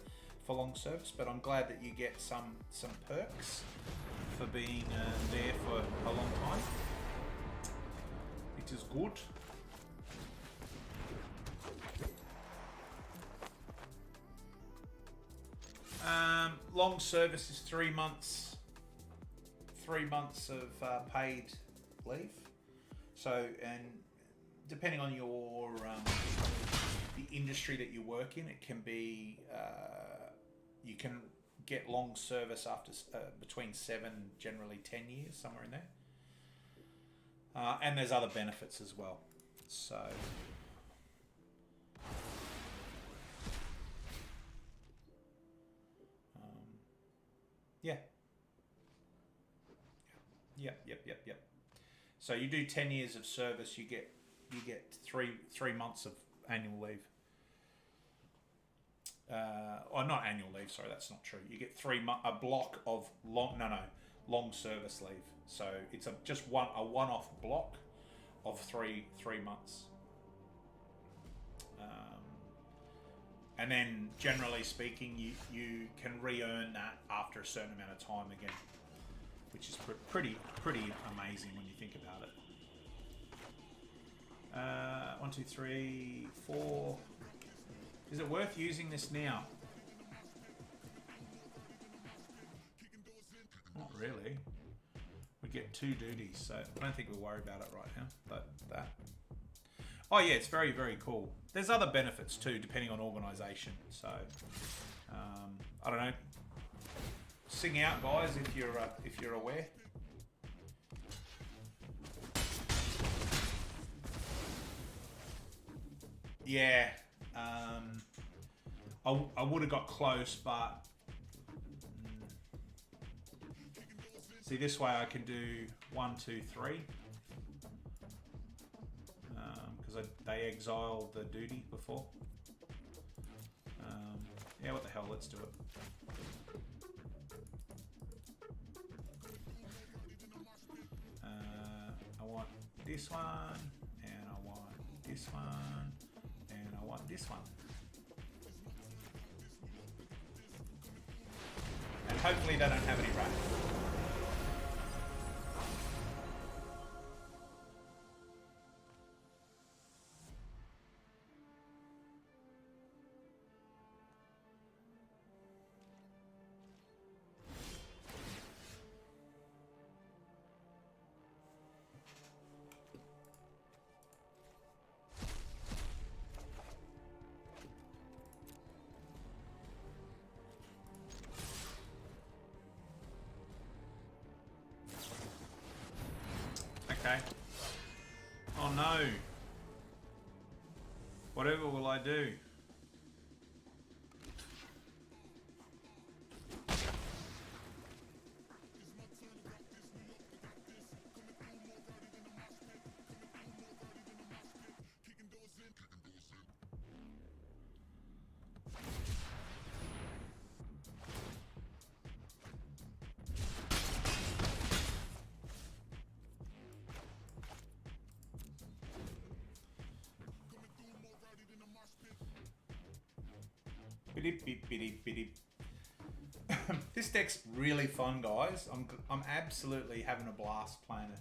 for long service. But I'm glad that you get some perks for being there for a long time. It is good. Long service is 3 months. 3 months of paid leave. So, and depending on your the industry that you work in, it can be you can get long service after between 7, generally 10 years, somewhere in there. And there's other benefits as well. So. Yeah. Yep. So you do 10 years of service, you get 3 months of annual leave. Or not annual leave, sorry, that's not true. You get a block of long service leave. So it's just a one-off block of three months. And then generally speaking, you can re-earn that after a certain amount of time again, which is pretty amazing when you think about it. 1, 2, 3, 4. Is it worth using this now? Not really. We get 2 duties, so I don't think we'll worry about it right now. But that. Oh yeah, it's very, very cool. There's other benefits too, depending on organisation. So I don't know. Sing out, guys, if you're aware. Yeah, I would have got close, but see, this way I can do 1, 2, 3 because they exiled the duty before. Yeah, what the hell? Let's do it. I want this one, and I want this one, and I want this one. And hopefully they don't have any rats. Okay. Oh no. Whatever will I do? Bidip, bidip, bidip, bidip. This deck's really fun, guys. I'm absolutely having a blast playing it.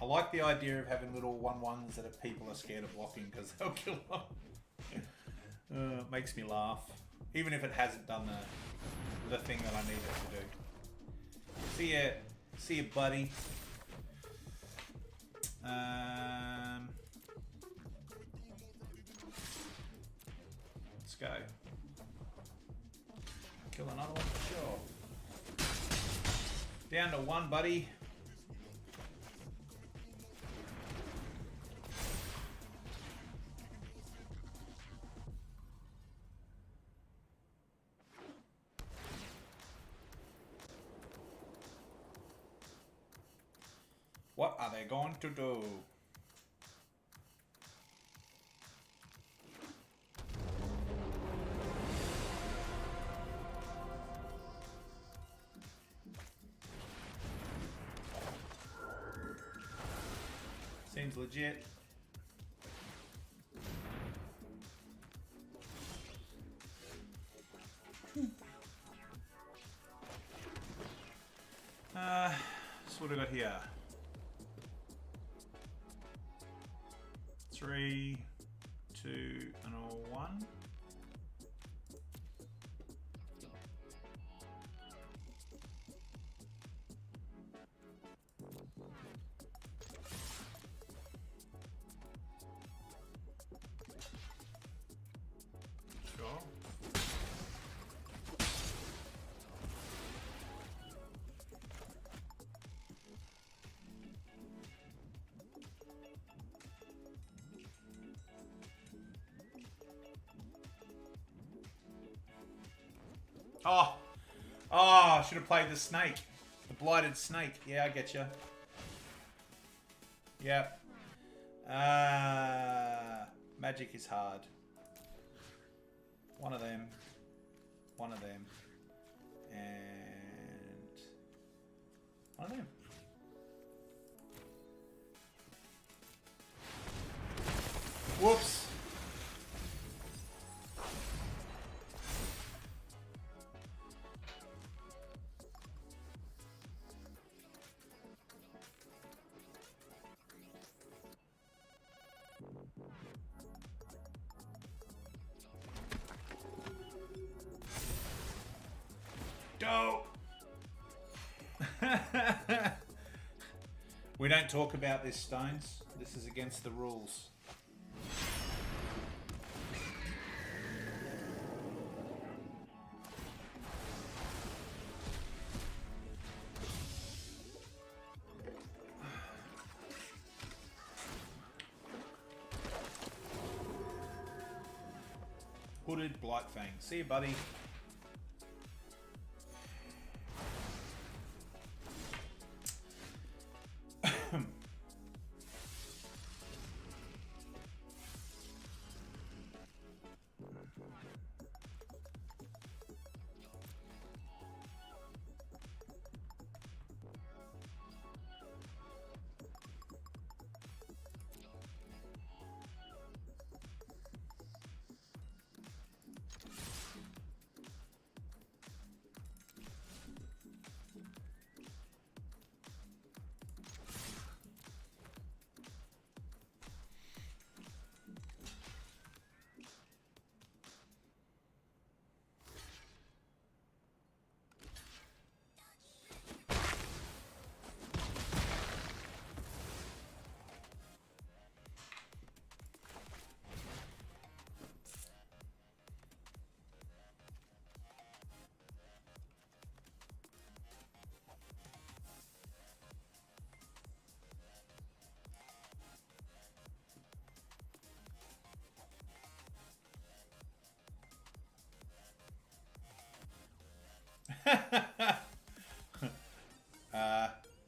I like the idea of having little 1/1s that people are scared of blocking because they'll kill them. It makes me laugh, even if it hasn't done the thing that I need it to do. See ya, buddy. Let's go. Kill another one, sure. Down to 1, buddy. What are they going to do? Seems legit. So what do I got here? 3, 2, and a 1. Sure. Oh, I should have played the snake. The blighted snake. Yeah, I get you. Yep. Magic is hard. One of them. One of them. And one of them. Whoops. Dope. We don't talk about this, Stones. This is against the rules. Hooded Blightfang. See you, buddy.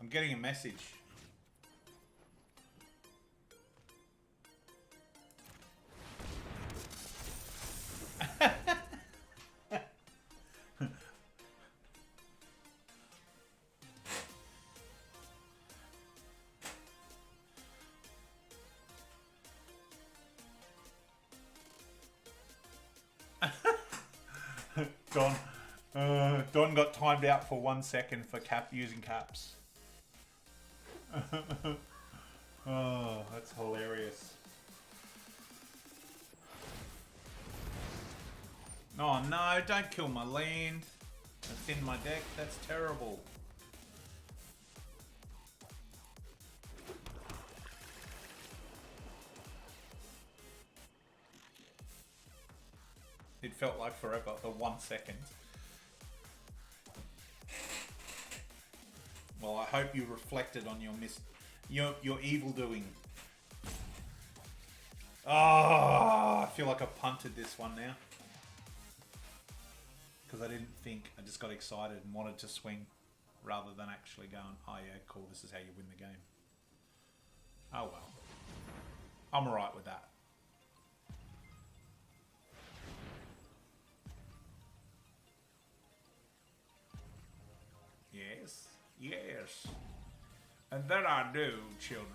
I'm getting a message. Don got timed out for 1 second for using caps. Oh, that's hilarious. Oh no, don't kill my land. That's in my deck, that's terrible. It felt like forever, the 1 second. Well, I hope you reflected on your evil doing. Oh, I feel like I punted this one now. Because I didn't think, I just got excited and wanted to swing rather than actually going, oh yeah, cool, this is how you win the game. Oh well. I'm alright with that. Yes, yes. And that I do, children.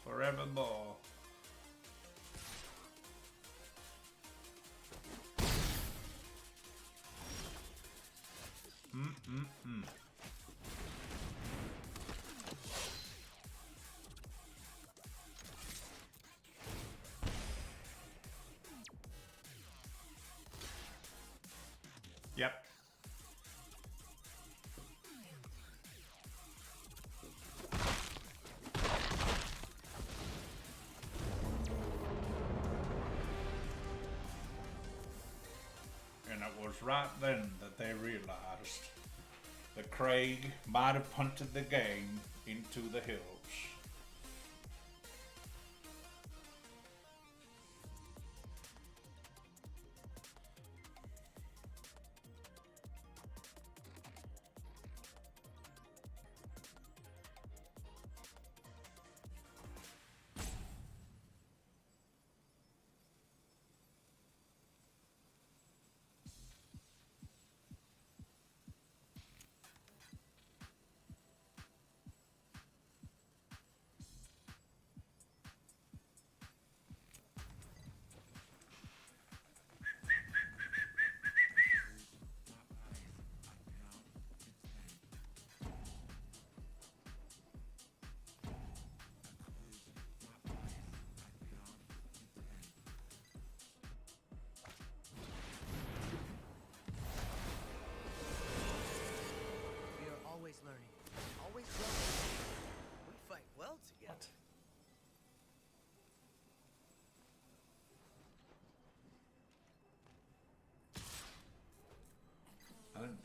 Forevermore. Yep. And it was right then that they realized that Craig might have punted the game into the hills.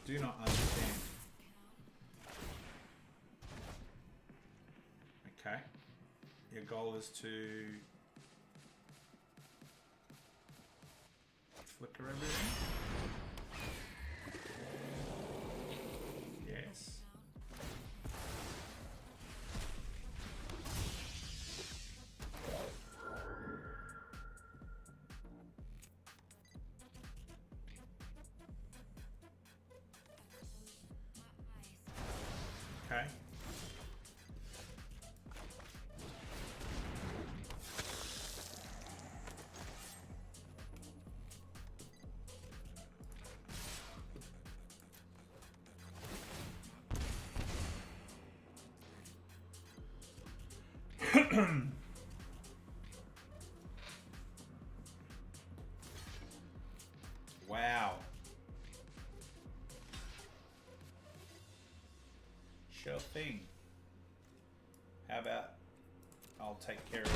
Do not understand. Okay. Your goal is to flicker everything. Yes. Okay. Wow. Sure thing. How about I'll take care of it.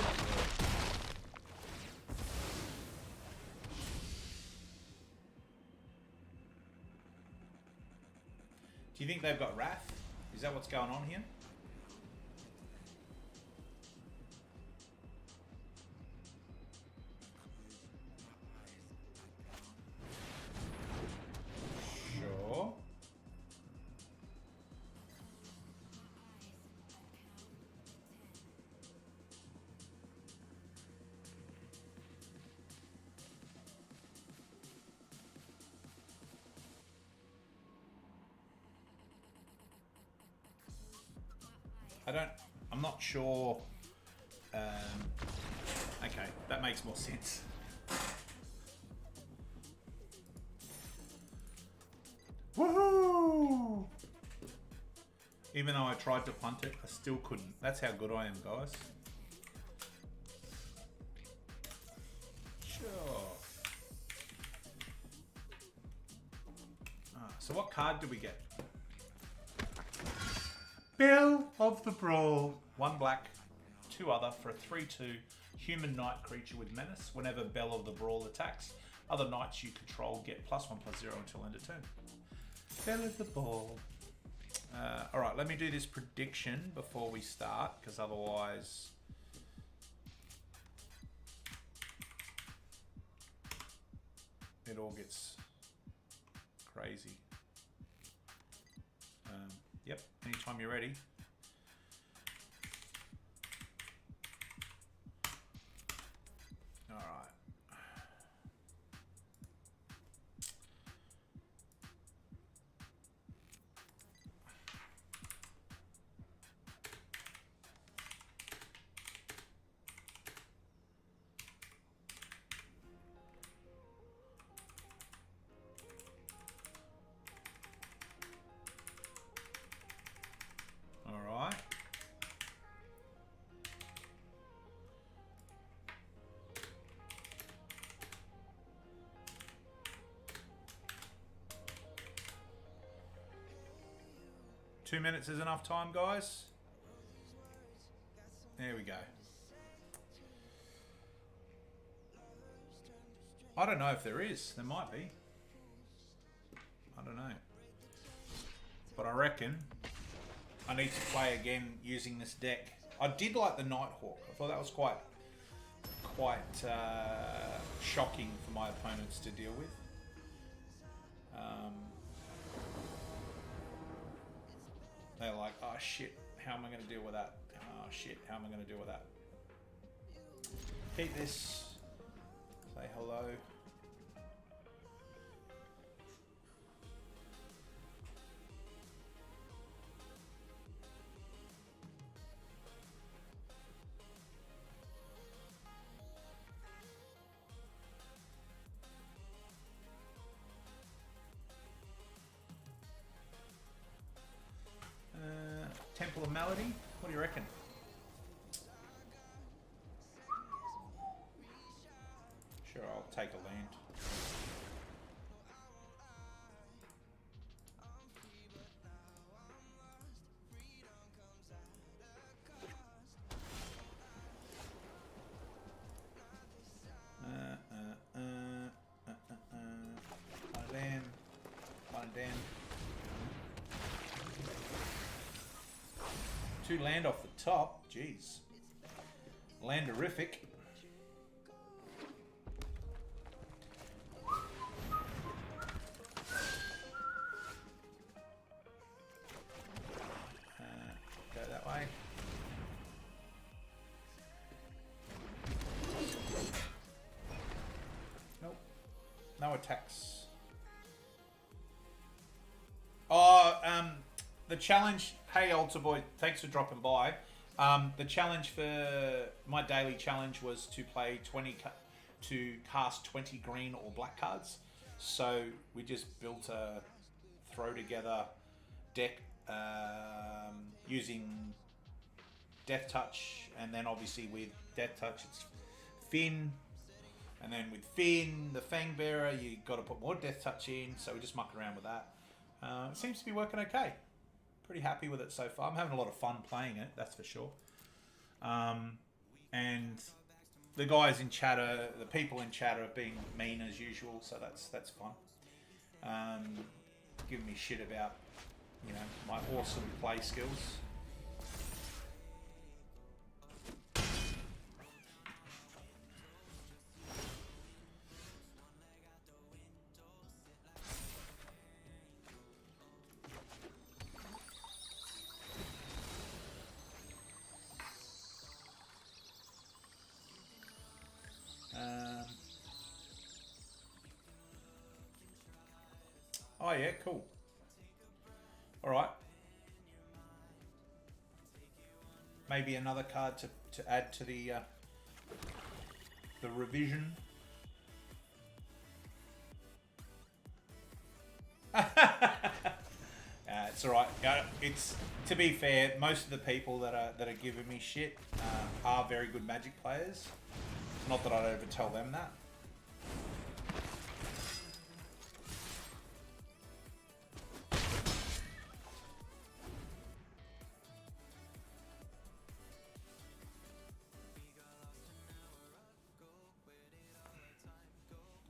Do you think they've got Wrath? Is that what's going on here? Sure. I'm not sure. Okay, that makes more sense. Even though I tried to punt it, I still couldn't. That's how good I am, guys. Sure. So what card do we get? Bell of the Brawl. 1 black, 2 other for a 3/2 human knight creature with menace. Whenever Bell of the Brawl attacks, other knights you control get +1/+0 until end of turn. Bell of the Brawl. Alright, let me do this prediction before we start, because otherwise... it all gets crazy. Yep, anytime you're ready. Alright. Alright. Two minutes is enough time, guys. There we go. I don't know if there is. There might be. I don't know. But I reckon I need to play again using this deck. I did like the Nighthawk. I thought that was quite shocking for my opponents to deal with. They're like, oh shit, how am I going to deal with that? Oh shit, how am I going to deal with that? Keep this. Say hello. Temple of Melody, what do you reckon? Sure, I'll take a land. Two land off the top, jeez. Landerific. Go that way. Nope. No attacks. Oh, the challenge. Hey, Altar Boy, thanks for dropping by. The challenge for my daily challenge was to play to cast 20 green or black cards. So we just built a throw together deck using Death Touch, and then obviously with Death Touch it's Fynn, and then with Fynn, the Fangbearer, you got to put more Death Touch in. So we just mucked around with that. It seems to be working okay. Pretty happy with it so far. I'm having a lot of fun playing it, that's for sure. And the guys in chat the people in chat are being mean as usual, so that's fun. Giving me shit about, you know, my awesome play skills. Oh yeah, cool. All right. Maybe another card to add to the revision. That's all right. It's, to be fair, most of the people that are giving me shit are very good Magic players. Not that I'd ever tell them that.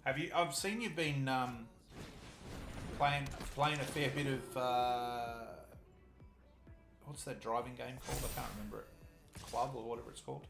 Have you? I've seen you've been playing a fair bit of what's that driving game called? I can't remember it. Club or whatever it's called.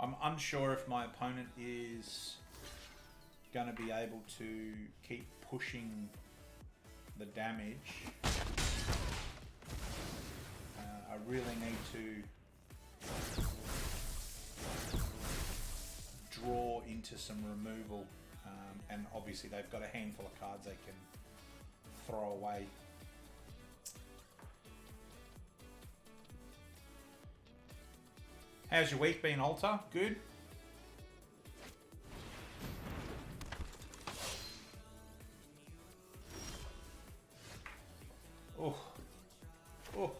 I'm unsure if my opponent is going to be able to keep pushing the damage. I really need to draw into some removal, and obviously they've got a handful of cards they can throw away. How's your week been, Alter? Good? Oh. Oh.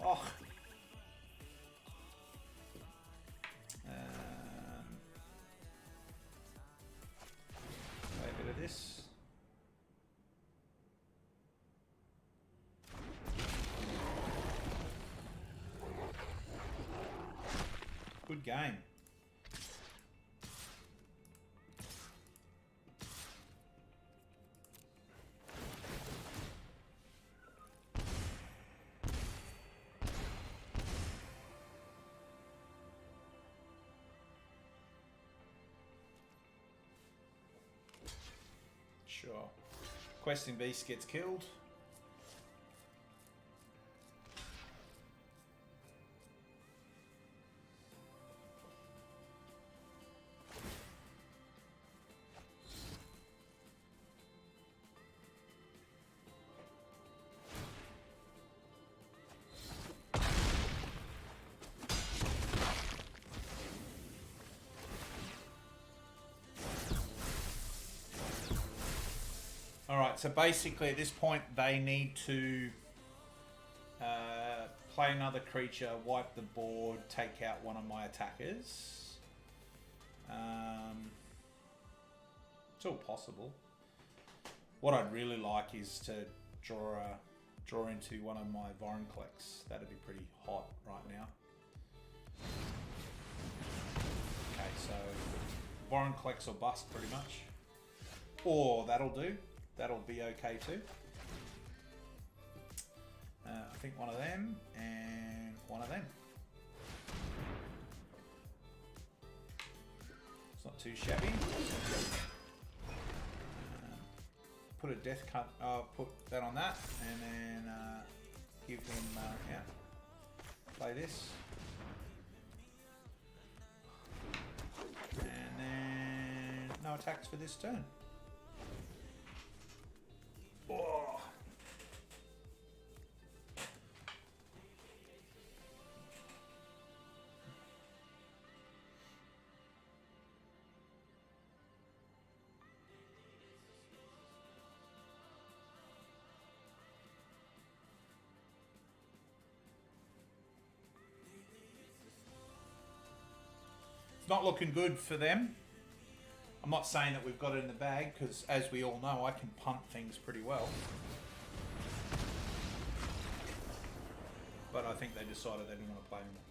Oh. Play a bit of this. Good game. Sure. Questing Beast gets killed. Alright, so basically at this point they need to play another creature, wipe the board, take out one of my attackers. It's all possible. What I'd really like is to draw into one of my Vorinclex. That'd be pretty hot right now. Okay, so Vorinclex or bust pretty much. Or that'll do. That'll be okay too. I think one of them and one of them. It's not too shabby. Put a death cut. Put that on that, and then give him. Yeah. Play this, and then no attacks for this turn. Oh. It's not looking good for them. I'm not saying that we've got it in the bag, because as we all know, I can punt things pretty well. But I think they decided they didn't want to play anymore.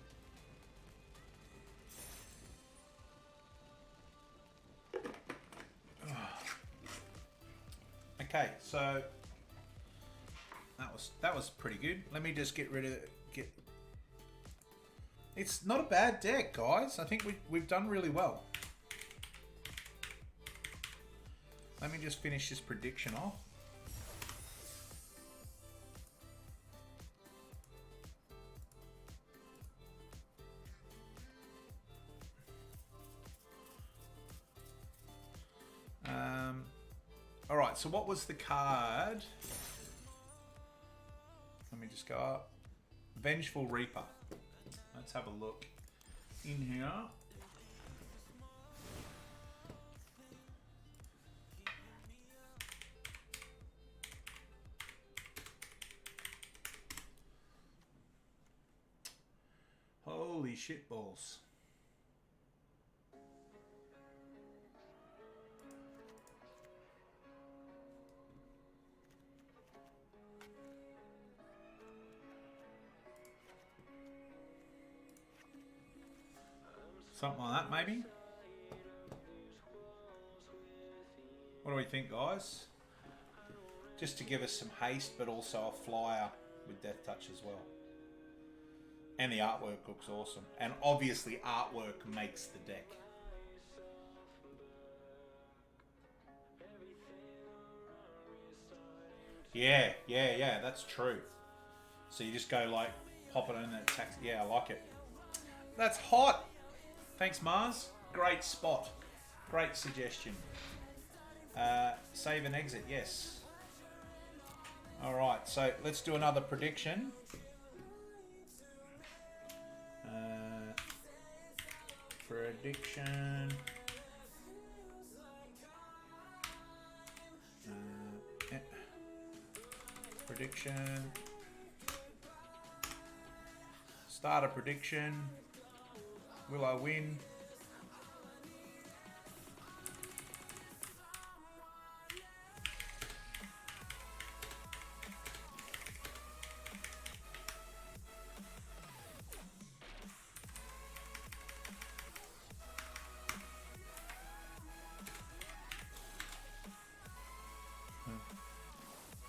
Okay, so that was pretty good. Let me just get rid of It's not a bad deck, guys. I think we've done really well. Let me just finish this prediction off. All right, so what was the card? Let me just go up. Vengeful Reaper. Let's have a look in here. Holy shit balls. Something like that, maybe. What do we think, guys? Just to give us some haste, but also a flyer with Death Touch as well. And the artwork looks awesome. And obviously, artwork makes the deck. Yeah, that's true. So you just go like, pop it in and attack. Yeah, I like it. That's hot. Thanks, Mars. Great spot. Great suggestion. Save and exit, yes. Alright, so let's do another prediction. Prediction. Yeah. Prediction. Start a prediction. Will I win?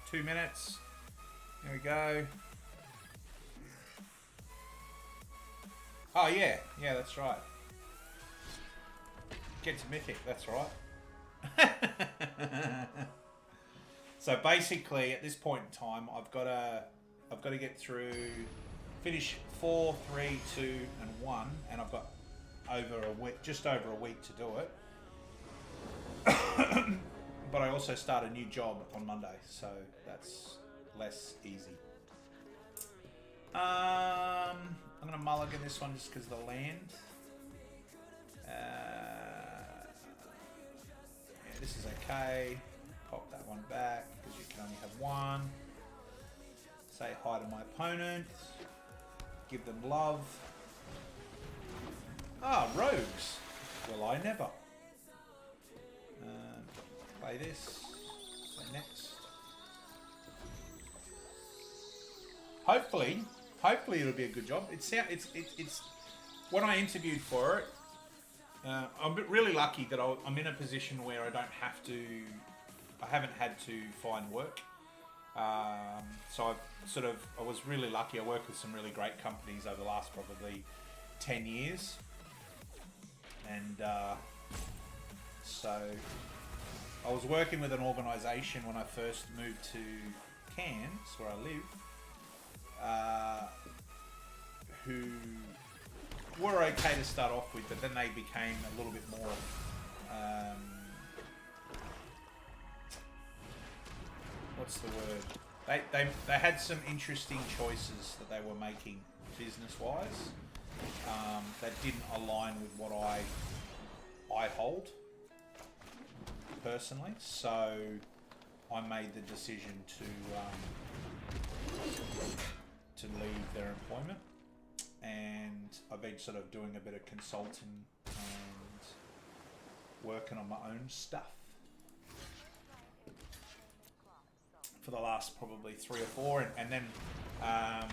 Two minutes. There we go. Oh yeah, that's right. Get to Mythic, that's right. So basically, at this point in time, I've got to get through, finish 4, 3, 2, and 1, and I've got just over a week to do it. But I also start a new job on Monday, so that's less easy. I'm going to mulligan this one just because of the land. Yeah, this is okay. Pop that one back because you can only have one. Say hi to my opponent. Give them love. Ah, rogues. Well, I never. Play this. So next. Hopefully it'll be a good job. It's when I interviewed for it. I'm really lucky that I'm in a position where I haven't had to find work. So I was really lucky. I worked with some really great companies over the last probably 10 years. And so I was working with an organisation when I first moved to Cairns, where I live, who were okay to start off with, but then they became a little bit more what's the word? They had some interesting choices that they were making business-wise that didn't align with what I hold personally. So I made the decision to leave their employment, and I've been sort of doing a bit of consulting and working on my own stuff for the last probably 3 or 4, and then I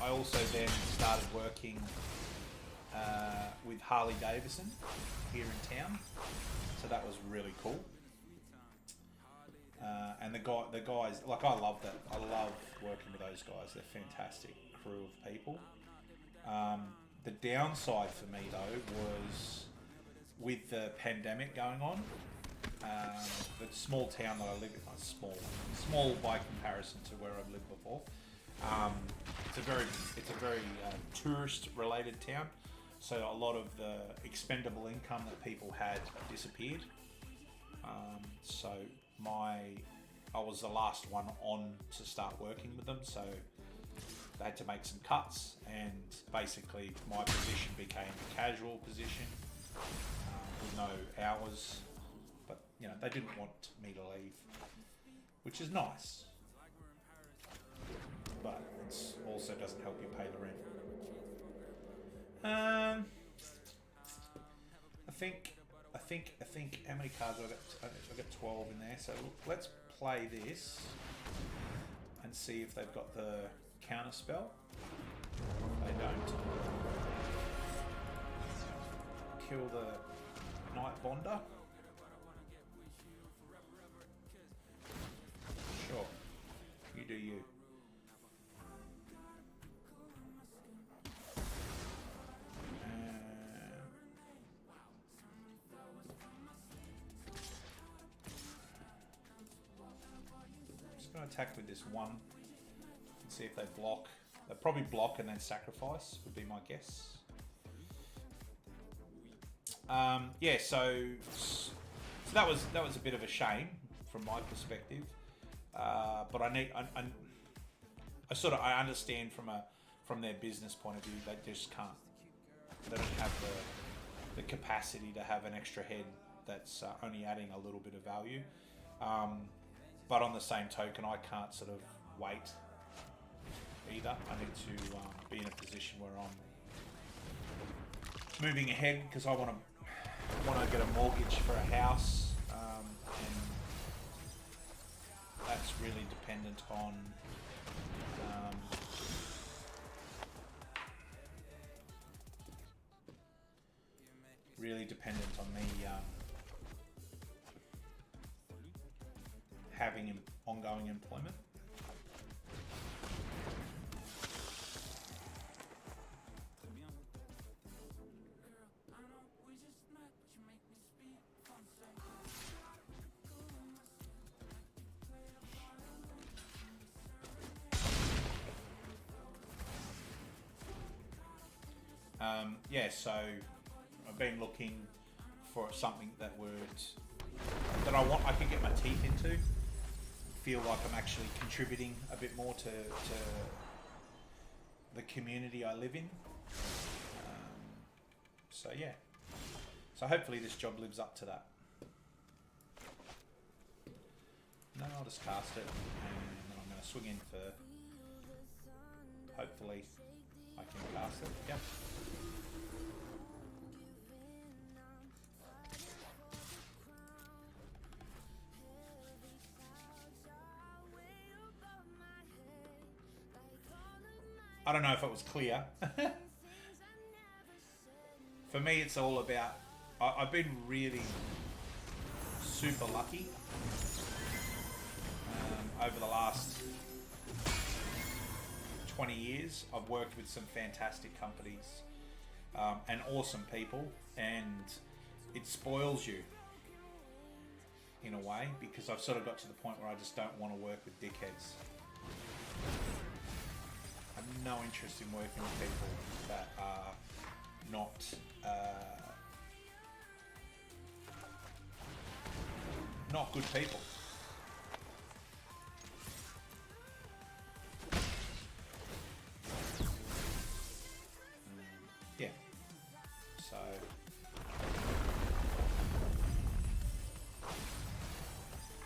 also then started working with Harley Davidson here in town, so that was really cool. And the guys, like, I love that. I love working with those guys. They're fantastic, crew of people. The downside for me though was with the pandemic going on, the small town that I live in, small by comparison to where I've lived before. It's a very tourist related town, so a lot of the expendable income that people had disappeared. So I was the last one on to start working with them, so they had to make some cuts, and basically my position became a casual position with no hours. But you know, they didn't want me to leave, which is nice, but it also doesn't help you pay the rent. I think how many cards I got 12 in there, so let's play this and see if they've got the counter spell. They don't. Kill the Night Bonder. Sure, you do you. Attack with this one and see if they block. They'll probably block and then sacrifice would be my guess. Yeah, so that was a bit of a shame from my perspective, but I understand from their business point of view. They just can't. They don't have the capacity to have an extra head that's only adding a little bit of value. But on the same token, I can't sort of wait either. I need to be in a position where I'm moving ahead, because I want to get a mortgage for a house, and that's really dependent on me having ongoing employment. Yeah, so I've been looking for something that I could get my teeth into. Feel like I'm actually contributing a bit more to the community I live in. So yeah, so hopefully this job lives up to that. No, I'll just cast it, and then I'm going to swing in for, hopefully I can cast it. Yep. I don't know if it was clear. For me, it's all about, I've been really super lucky over the last 20 years. I've worked with some fantastic companies and awesome people, and it spoils you in a way, because I've sort of got to the point where I just don't want to work with dickheads. I have no interest in working with people that are not good people. Yeah. So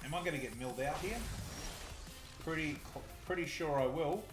am I going to get milled out here? Pretty sure I will.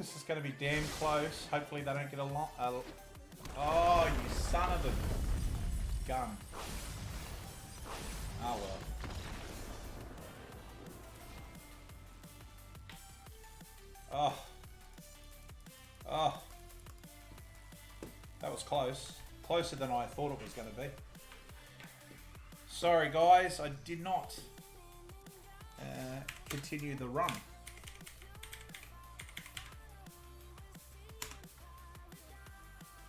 This is going to be damn close. Hopefully they don't get a lot. Oh, you son of a gun. Oh well. Oh. Oh. That was close. Closer than I thought it was going to be. Sorry guys, I did not continue the run.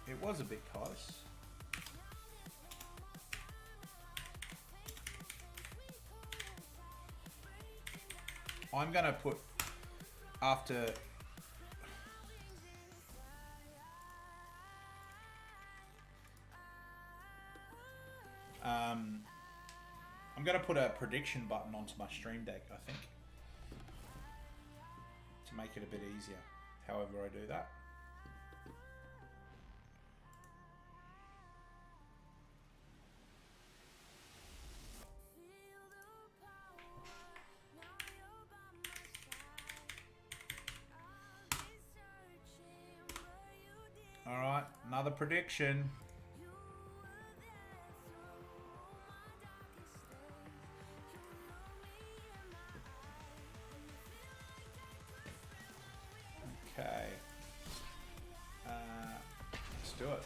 It was a bit close. I'm going to put after I'm going to put a prediction button onto my stream deck, I think, to make it a bit easier, however I do that. All right, another prediction. Okay. Let's do it.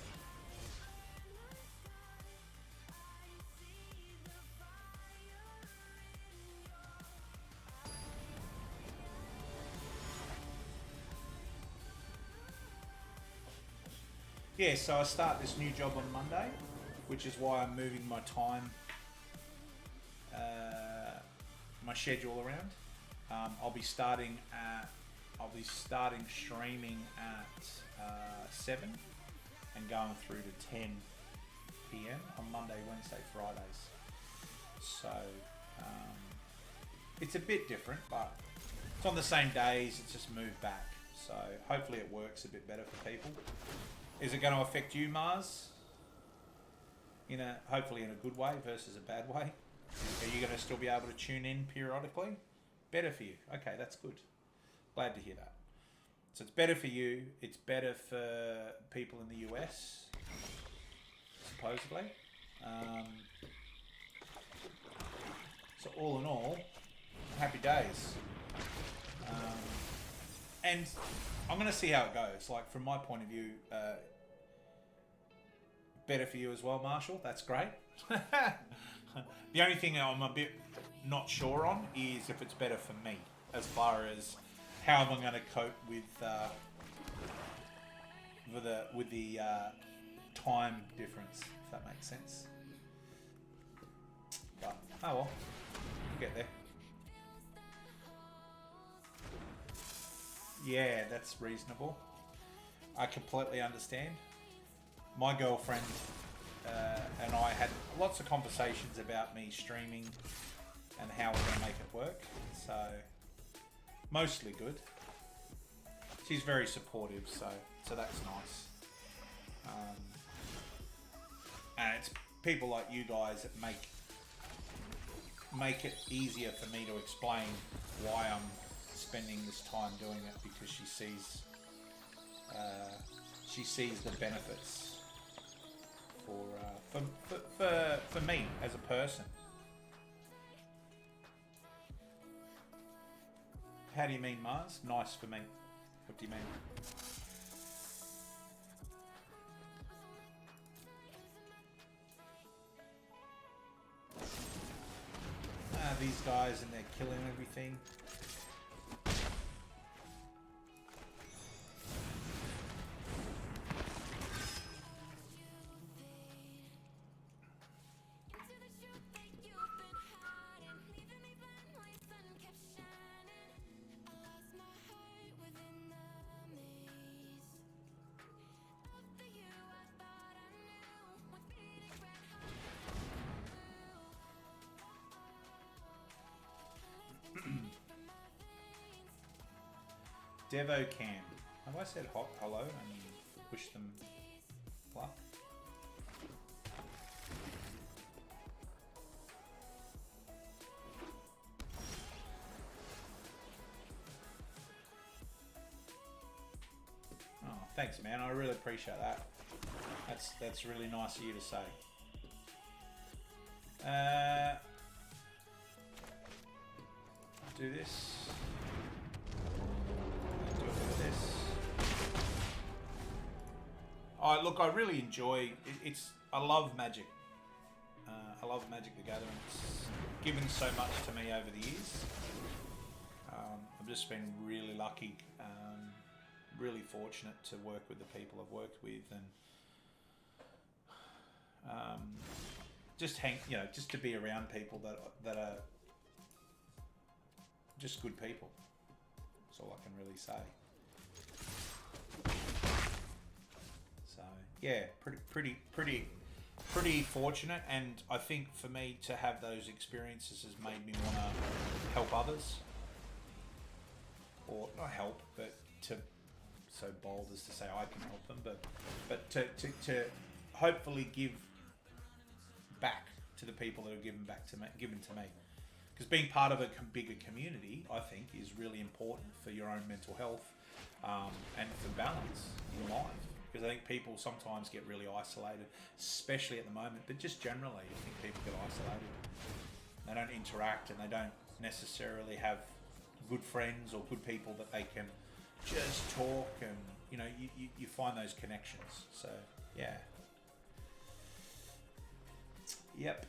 Yeah, so I start this new job on Monday, which is why I'm moving my time, my schedule around. I'll be starting streaming at 7 and going through to 10 p.m. on Monday, Wednesday, Fridays. So it's a bit different, but it's on the same days. It's just moved back. So hopefully it works a bit better for people. Is it going to affect you, Mars? Hopefully in a good way versus a bad way. Are you going to still be able to tune in periodically? Better for you. Okay, that's good. Glad to hear that. So it's better for you. It's better for people in the US, supposedly. So all in all, happy days. And I'm going to see how it goes. Like, from my point of view, better for you as well, Marshall. That's great. The only thing I'm a bit not sure on is if it's better for me, as far as how am I going to cope with the time difference, if that makes sense. But oh well, we'll get there. Yeah, that's reasonable. I completely understand. My girlfriend and I had lots of conversations about me streaming and how we're going to make it work. So, mostly good. She's very supportive, so that's nice. And it's people like you guys that make it easier for me to explain why I'm spending this time doing it, because she sees the benefits for me as a person. How do you mean, Mars? Nice for me. What do you mean? These guys, and they're killing everything. Devo Cam. Have I said hello and wish them luck? Thanks, man. I really appreciate that. That's really nice of you to say. Do this. Do a bit of this. Look, I really enjoy it. I love Magic. I love Magic the Gathering. It's given so much to me over the years. I've just been really lucky, really fortunate to work with the people I've worked with, and just to be around people that are just good people. That's all I can really say. So yeah, pretty fortunate, and I think for me to have those experiences has made me want to help others, or not help, but to, so bold as to say I can help them, but to hopefully give back to the people that have given to me. Because being part of a bigger community, I think, is really important for your own mental health, and for balance in life. Because I think people sometimes get really isolated, especially at the moment, but just generally, I think people get isolated. They don't interact, and they don't necessarily have good friends or good people that they can just talk, and you find those connections. So yeah. Yep.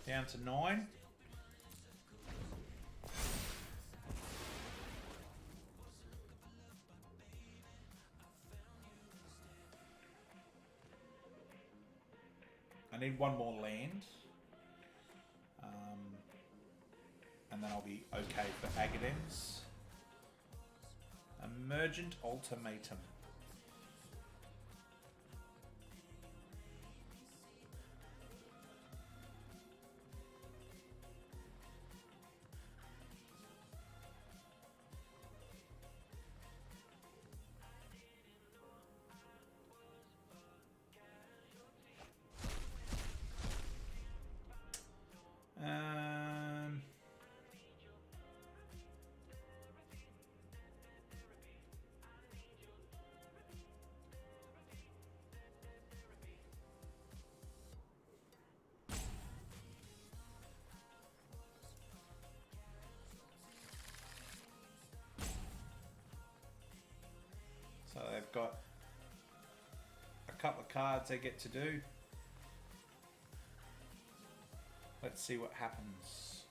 Down to 9. I need one more land, and then I'll be okay for Agadens. Emergent Ultimatum. So they've got a couple of cards they get to do. Let's see what happens.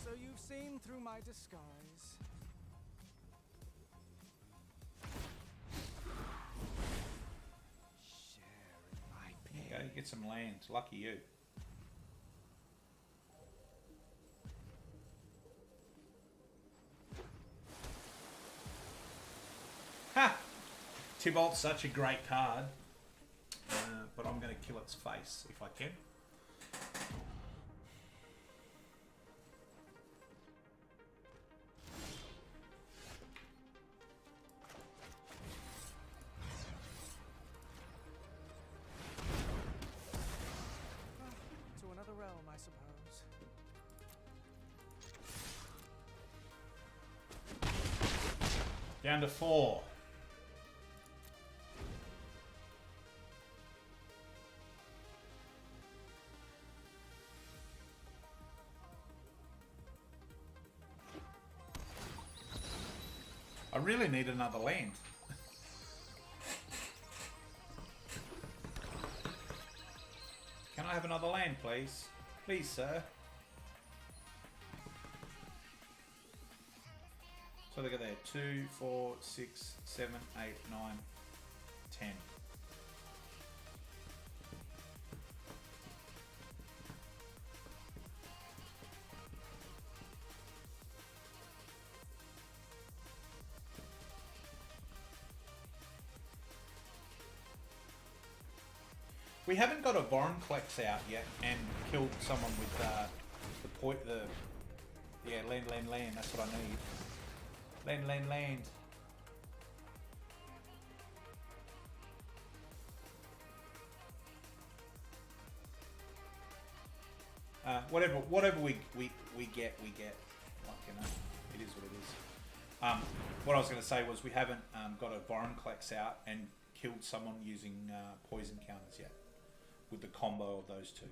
So you've seen through my disguise. Go get some land. Lucky you. Ha! Tybalt's such a great card, but I'm going to kill its face if I can. To another realm, I suppose. Down to 4. I really need another land. Can I have another land, please? Please, sir. So look at there. 2, 4, 6, 7, 8, 9, 10. We haven't got a Vorinclex out yet and killed someone with yeah, land. That's what I need. Land. Whatever we get, we get. Like, you know, it is what it is. What I was going to say was we haven't got a Vorinclex out and killed someone using poison counters yet, with the combo of those two,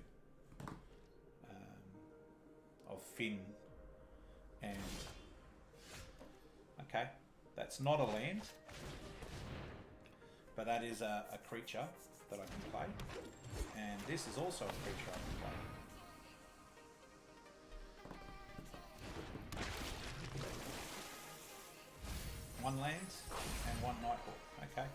of Fynn and okay, that's not a land, but that is a creature that I can play, and this is also a creature I can play. One land and one Nighthawk. Okay.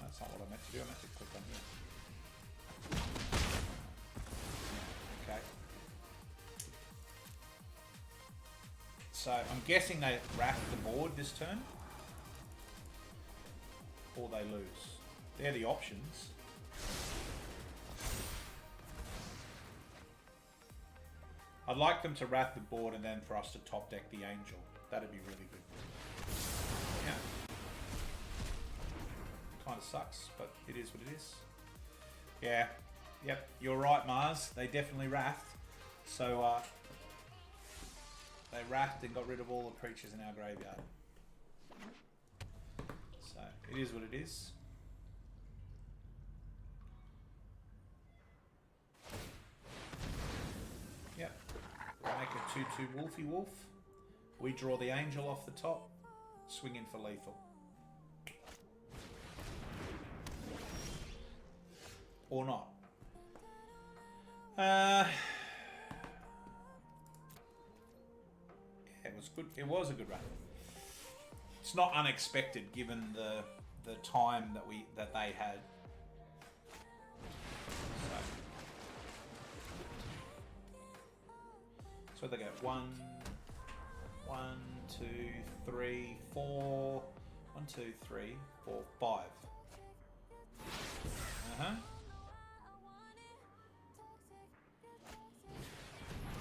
That's not what I meant to do. I meant to click on here. Okay. So I'm guessing they wrap the board this turn, or they lose. They're the options. I'd like them to wrap the board and then for us to top deck the Angel. That'd be really good. Yeah. Kind of sucks, but it is what it is. Yeah. Yep. You're right, Mars. They definitely wrapped. So, they wrapped and got rid of all the creatures in our graveyard. So, it is what it is. Yep. Make a 2/2 Wolfy Wolf. We draw the Angel off the top. Swing in for lethal. Or not. Yeah, it was good. It was a good run. It's not unexpected given the time that they had. So they go 1, 2, 3, 4. 1, 2, 3, 4, 5.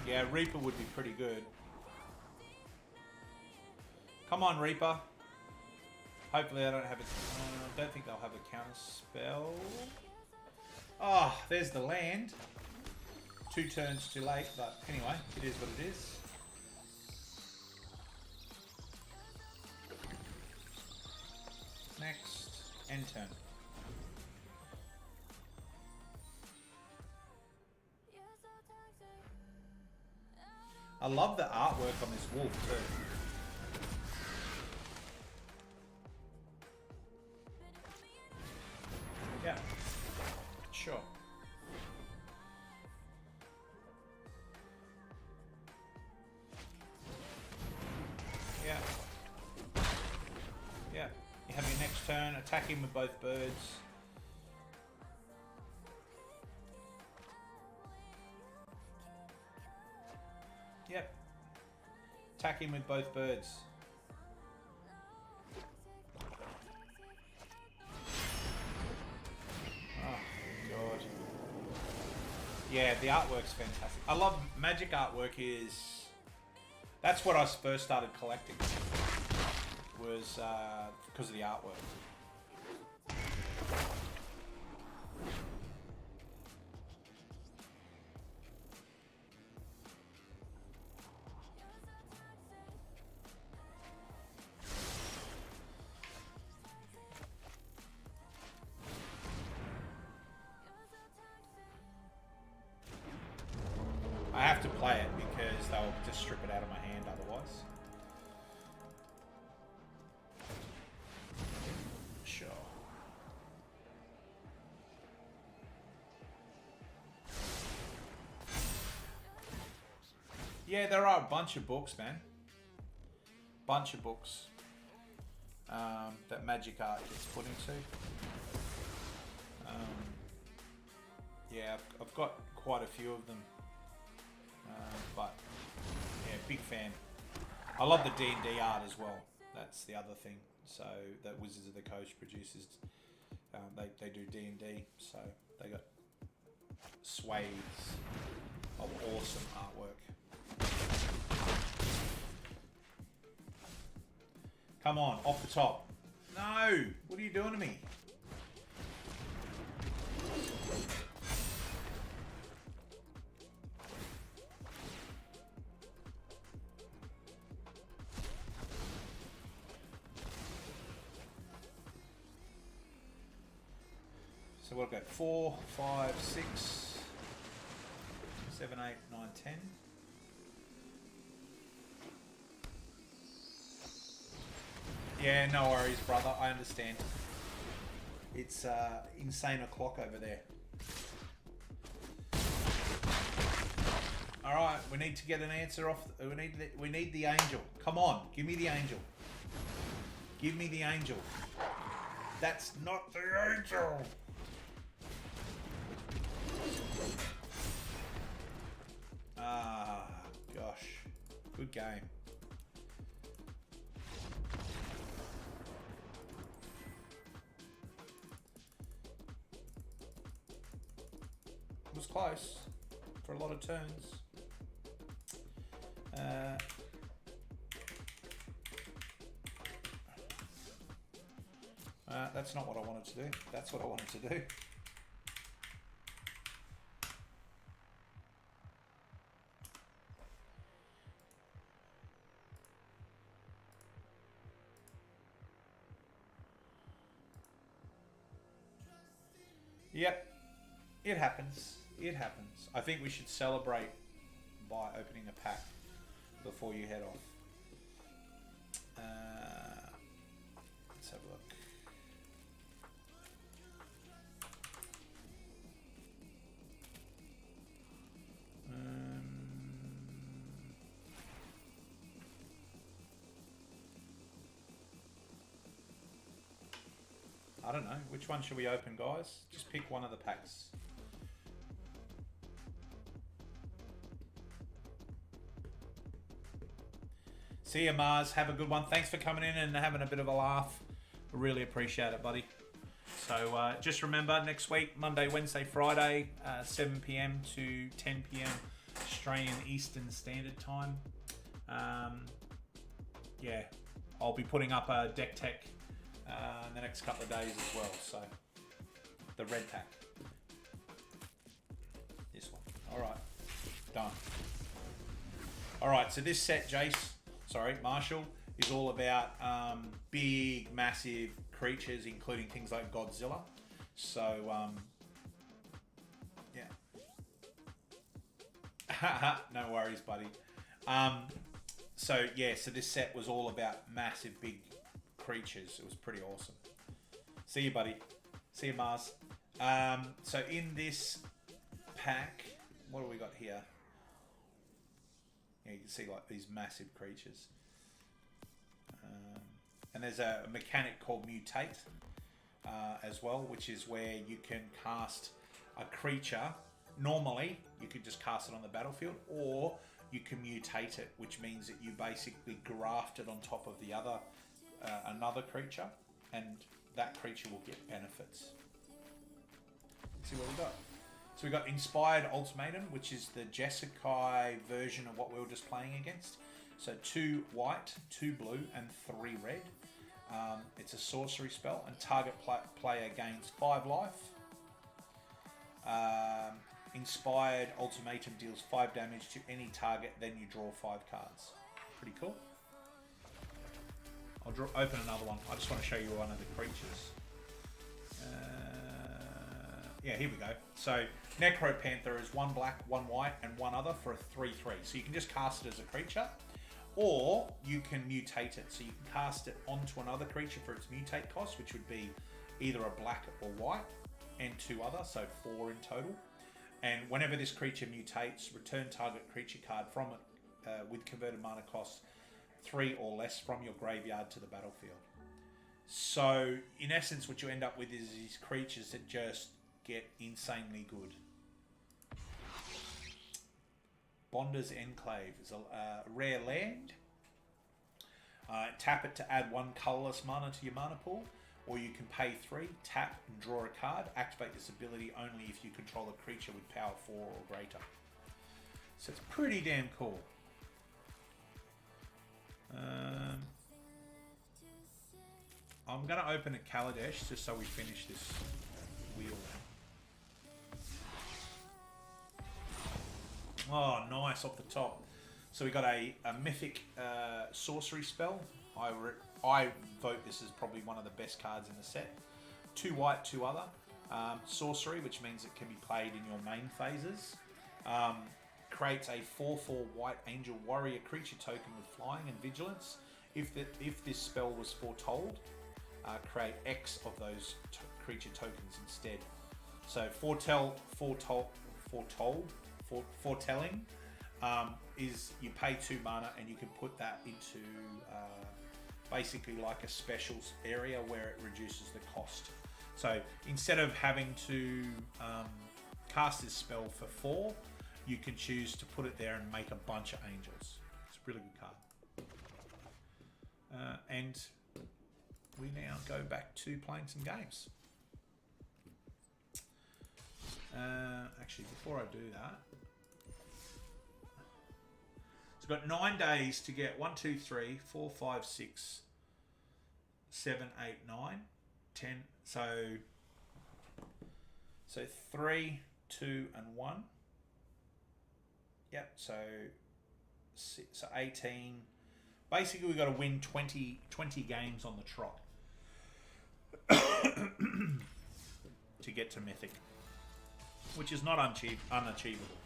Yeah, Reaper would be pretty good. Come on, Reaper. Hopefully I don't have I don't think they'll have a counter spell. Ah, oh, there's the land. 2 turns too late, but anyway, it is what it is. Next, end turn. I love the artwork on this wolf too. Yeah, sure. Yeah. Yeah. You have your next turn, attack him with both birds. Yep. Attack him with both birds. Oh, God. Yeah, the artwork's fantastic. I love Magic artwork is... That's what I first started collecting. Was because of the artwork. I have to play it because they'll just strip it out of my hand otherwise. Sure. Yeah, there are a bunch of books, man. Bunch of books that Magic Art gets put into. Yeah, I've got quite a few of them. But yeah, big fan. I love the D&D art as well. That's the other thing. So that Wizards of the Coast produces, they do D&D. So they got swathes of awesome artwork. Come on, off the top. No! What are you doing to me? So we'll go 4, 5, 6, 7, 8, 9, 10. Yeah, no worries, brother. I understand. It's insane o'clock over there. All right, we need to get an answer off. We need the angel. Come on, give me the angel. Give me the angel. That's not the angel. Ah, gosh. Good game. It was close for a lot of turns. That's not what I wanted to do. That's what I wanted to do. Yep, it happens. It happens. I think we should celebrate by opening a pack before you head off. Let's have a look. I don't know. Which one should we open, guys? Just pick one of the packs. See you, Mars. Have a good one. Thanks for coming in and having a bit of a laugh. I really appreciate it, buddy. So just remember, next week, Monday, Wednesday, Friday, 7 p.m. to 10 p.m. Australian Eastern Standard Time. Yeah, I'll be putting up a deck tech in the next couple of days as well. So the red pack, this one. All right, done. All right, so this set, Marshall, is all about big, massive creatures, including things like Godzilla. So yeah. No worries, buddy. So this set was all about massive, big creatures. It was pretty awesome. See you, buddy. See you, Mars. So in this pack, what do we got here? Yeah, you can see like these massive creatures. And there's a mechanic called Mutate as well, which is where you can cast a creature. Normally, you could just cast it on the battlefield, or you can mutate it, which means that you basically graft it on top of the other another creature, and that creature will get benefits. Let's see what we got. So we got Inspired Ultimatum, which is the Jeskai version of what we were just playing against. So 2 white, 2 blue, and 3 red. It's a sorcery spell, and target player gains 5 life. Inspired Ultimatum deals 5 damage to any target, then you draw 5 cards. Pretty cool. I'll open another one. I just want to show you one of the creatures. Yeah, here we go. So Necropanther is 1 black, 1 white, and 1 other for a 3/3. So you can just cast it as a creature, or you can mutate it. So you can cast it onto another creature for its mutate cost, which would be either a black or white, and 2 other, so 4 in total. And whenever this creature mutates, return target creature card from it with converted mana costs 3 or less from your graveyard to the battlefield. So, in essence, what you end up with is these creatures that just get insanely good. Bonder's Enclave is a rare land. Tap it to add 1 colourless mana to your mana pool, or you can pay 3, tap and draw a card. Activate this ability only if you control a creature with power 4 or greater. So it's pretty damn cool. I'm going to open at Kaladesh just so we finish this wheel. Oh, nice, off the top. So we got a Mythic sorcery spell. I vote this is probably one of the best cards in the set. 2 white, 2 other. Sorcery, which means it can be played in your main phases. Creates a 4/4 white angel warrior creature token with flying and vigilance. If this spell was foretold, create X of those creature tokens instead. So foretelling is you pay 2 mana and you can put that into basically like a specials area where it reduces the cost. So instead of having to cast this spell for 4, you can choose to put it there and make a bunch of angels. It's a really good card. And we now go back to playing some games. Actually, before I do that, so I've got 9 days to get 1, 2, 3, 4, 5, 6, 7, 8, 9, 10. So 3, 2, and 1. Yep. So 18. Basically, we've got to win 20 games on the trot to get to Mythic, which is not unachievable.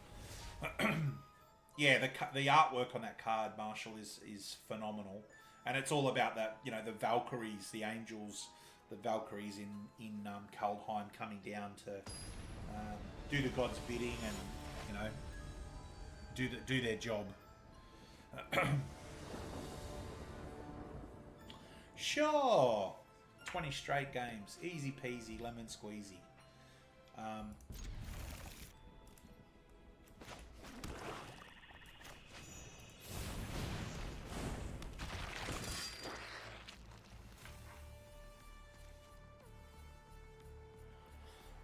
Yeah, the artwork on that card, Marshall, is phenomenal, and it's all about that. You know, the Valkyries, the angels, the Valkyries in Kaldheim coming down to do the gods' bidding and, you know, do their job. Sure, 20 straight games, easy peasy, lemon squeezy.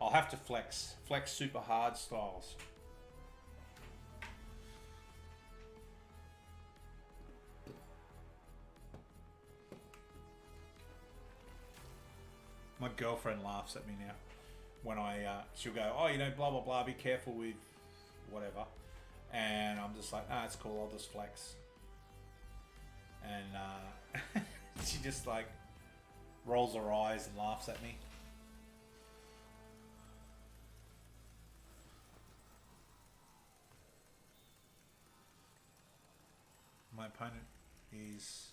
I'll have to flex super hard styles. My girlfriend laughs at me now when she'll go, oh, you know, blah, blah, blah, be careful with whatever. And I'm just like, nah, it's cool, I'll just flex. And she just like rolls her eyes and laughs at me. My opponent is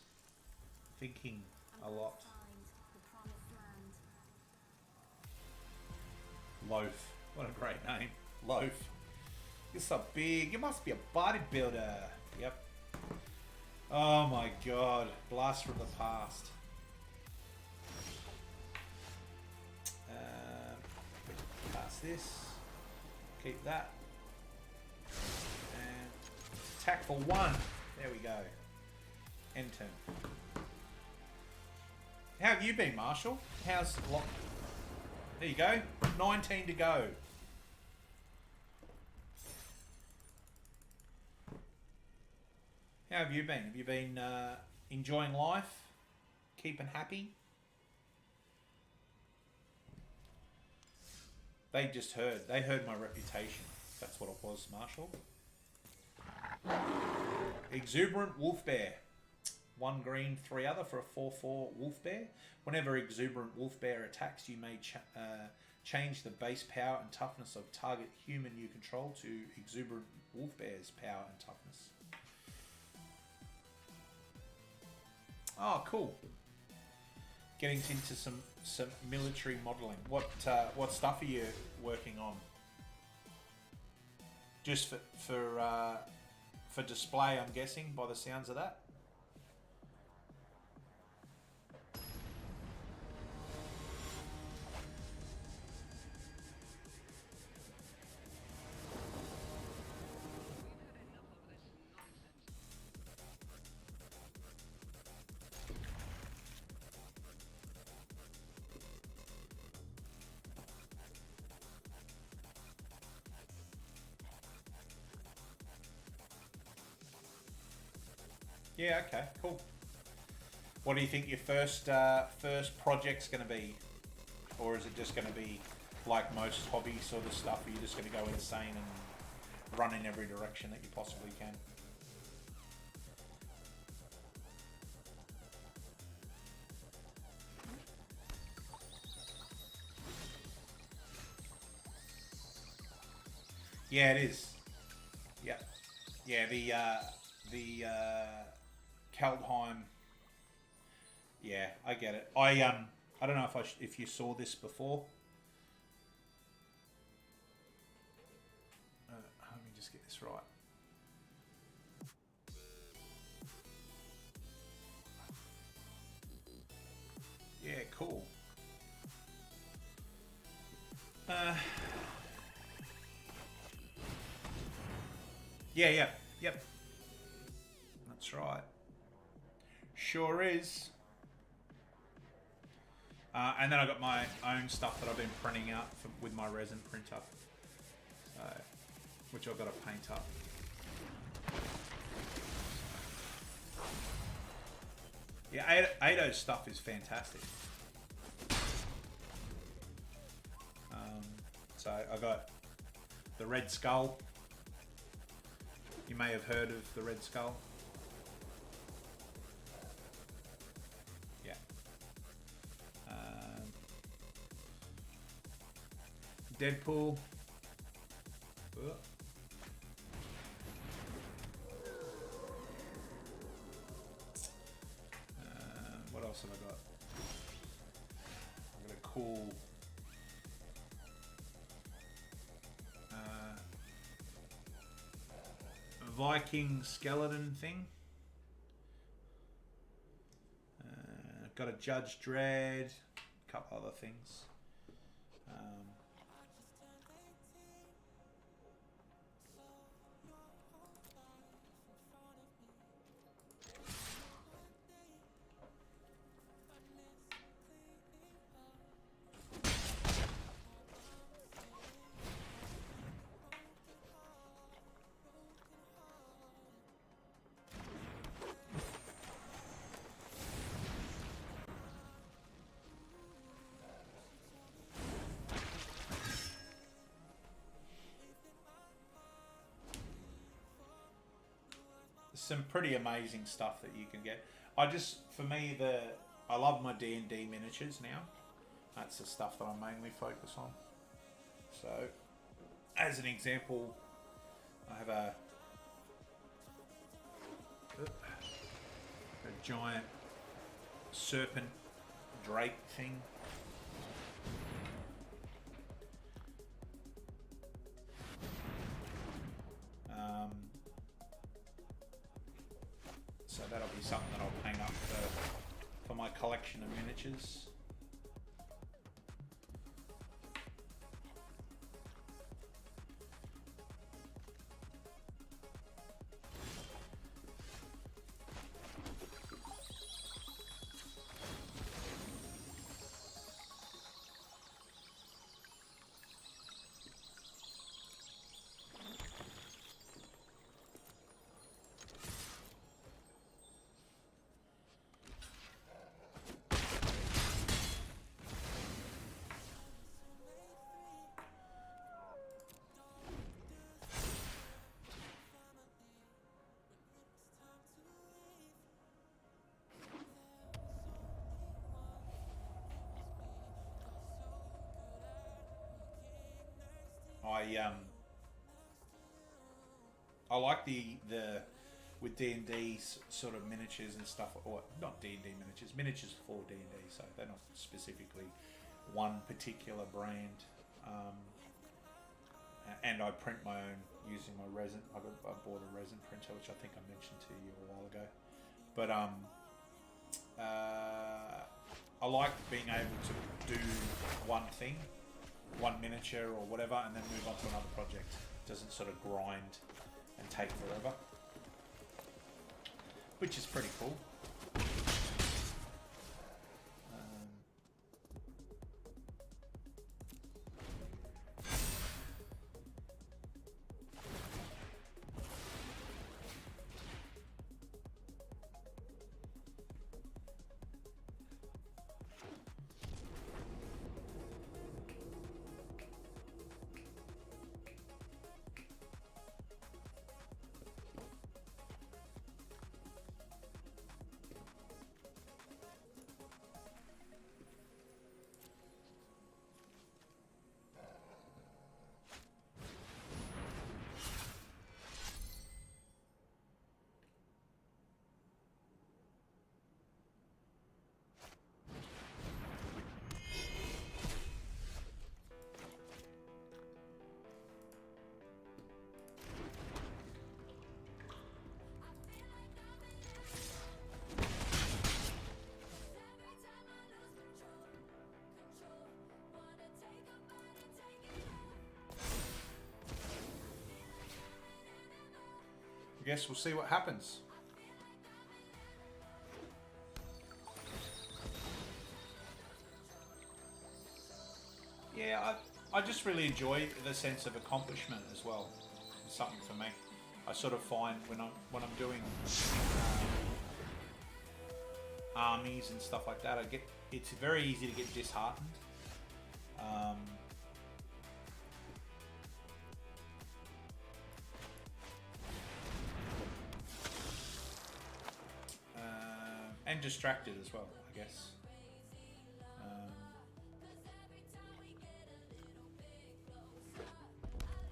thinking a lot. Loaf. What a great name. Loaf. You're so big. You must be a bodybuilder. Yep. Oh my god. Blast from the past. Pass this. Keep that. And attack for 1. There we go. End turn. How have you been, Marshall? How's lock? There you go. 19 to go. How have you been? Have you been enjoying life? Keeping happy? They heard my reputation. That's what it was, Marshall. Exuberant Wolf Bear. 1 green, 3 other for a 4/4 Wolf Bear. Whenever Exuberant Wolf Bear attacks, you may change the base power and toughness of target human you control to Exuberant Wolf Bear's power and toughness. Oh, cool. Getting into some military modelling. What stuff are you working on? Just for for display, I'm guessing, by the sounds of that. Yeah, okay, cool. What do you think your first project's going to be? Or is it just going to be like most hobby sort of stuff? Are you just going to go insane and run in every direction that you possibly can? Yeah, it is. Yeah. Yeah, the Kaldheim. Yeah, I get it. I don't know if you saw this before. Let me just get this right. Yeah, cool. Yeah, yep. That's right. Sure is. And then I got my own stuff that I've been printing out with my resin printer, which I've got to paint up. Yeah, AEST stuff is fantastic. So I got the Red Skull. You may have heard of the Red Skull. Yeah. Deadpool. What else have I got? I've got a cool Viking skeleton thing. Got a Judge Dredd, a couple other things. Some pretty amazing stuff that you can get. For me, I love my D&D miniatures now. That's the stuff that I mainly focus on. So, as an example, I have a giant serpent drake thing. So that'll be something that I'll hang up for my collection of miniatures. I like the with D&D sort of miniatures and stuff, or not D&D miniatures for D&D, so they're not specifically one particular brand. and I print my own using my resin. I bought a resin printer, which I think I mentioned to you a while ago. But I like being able to do one thing, one miniature or whatever, and then move on to another project. It doesn't sort of grind and take forever, which is pretty cool. Guess we'll see what happens. Yeah, I just really enjoy the sense of accomplishment as well. It's something for me. I sort of find when I'm doing armies and stuff like that, it's very easy to get disheartened. And distracted as well, I guess.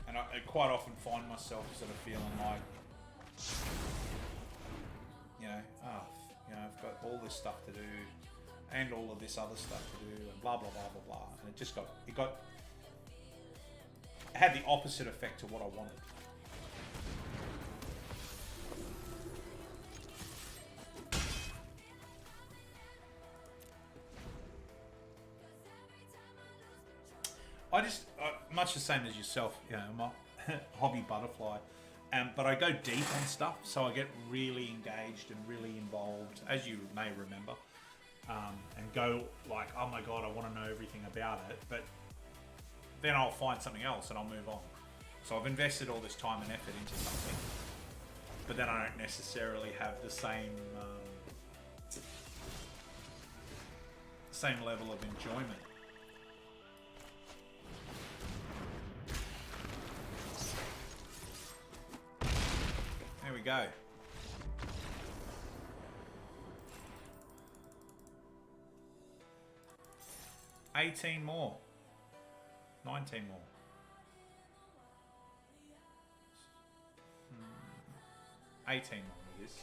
And I quite often find myself sort of feeling like, I've got all this stuff to do, and all of this other stuff to do, and blah blah blah blah blah, and it had the opposite effect to what I wanted. Much the same as yourself, I'm a hobby butterfly, but I go deep on stuff, so I get really engaged and really involved, as you may remember, and go like, oh my god, I want to know everything about it, but then I'll find something else and I'll move on. So I've invested all this time and effort into something, but then I don't necessarily have the same level of enjoyment. There we go. $18 more. 19 more. 18 more of this.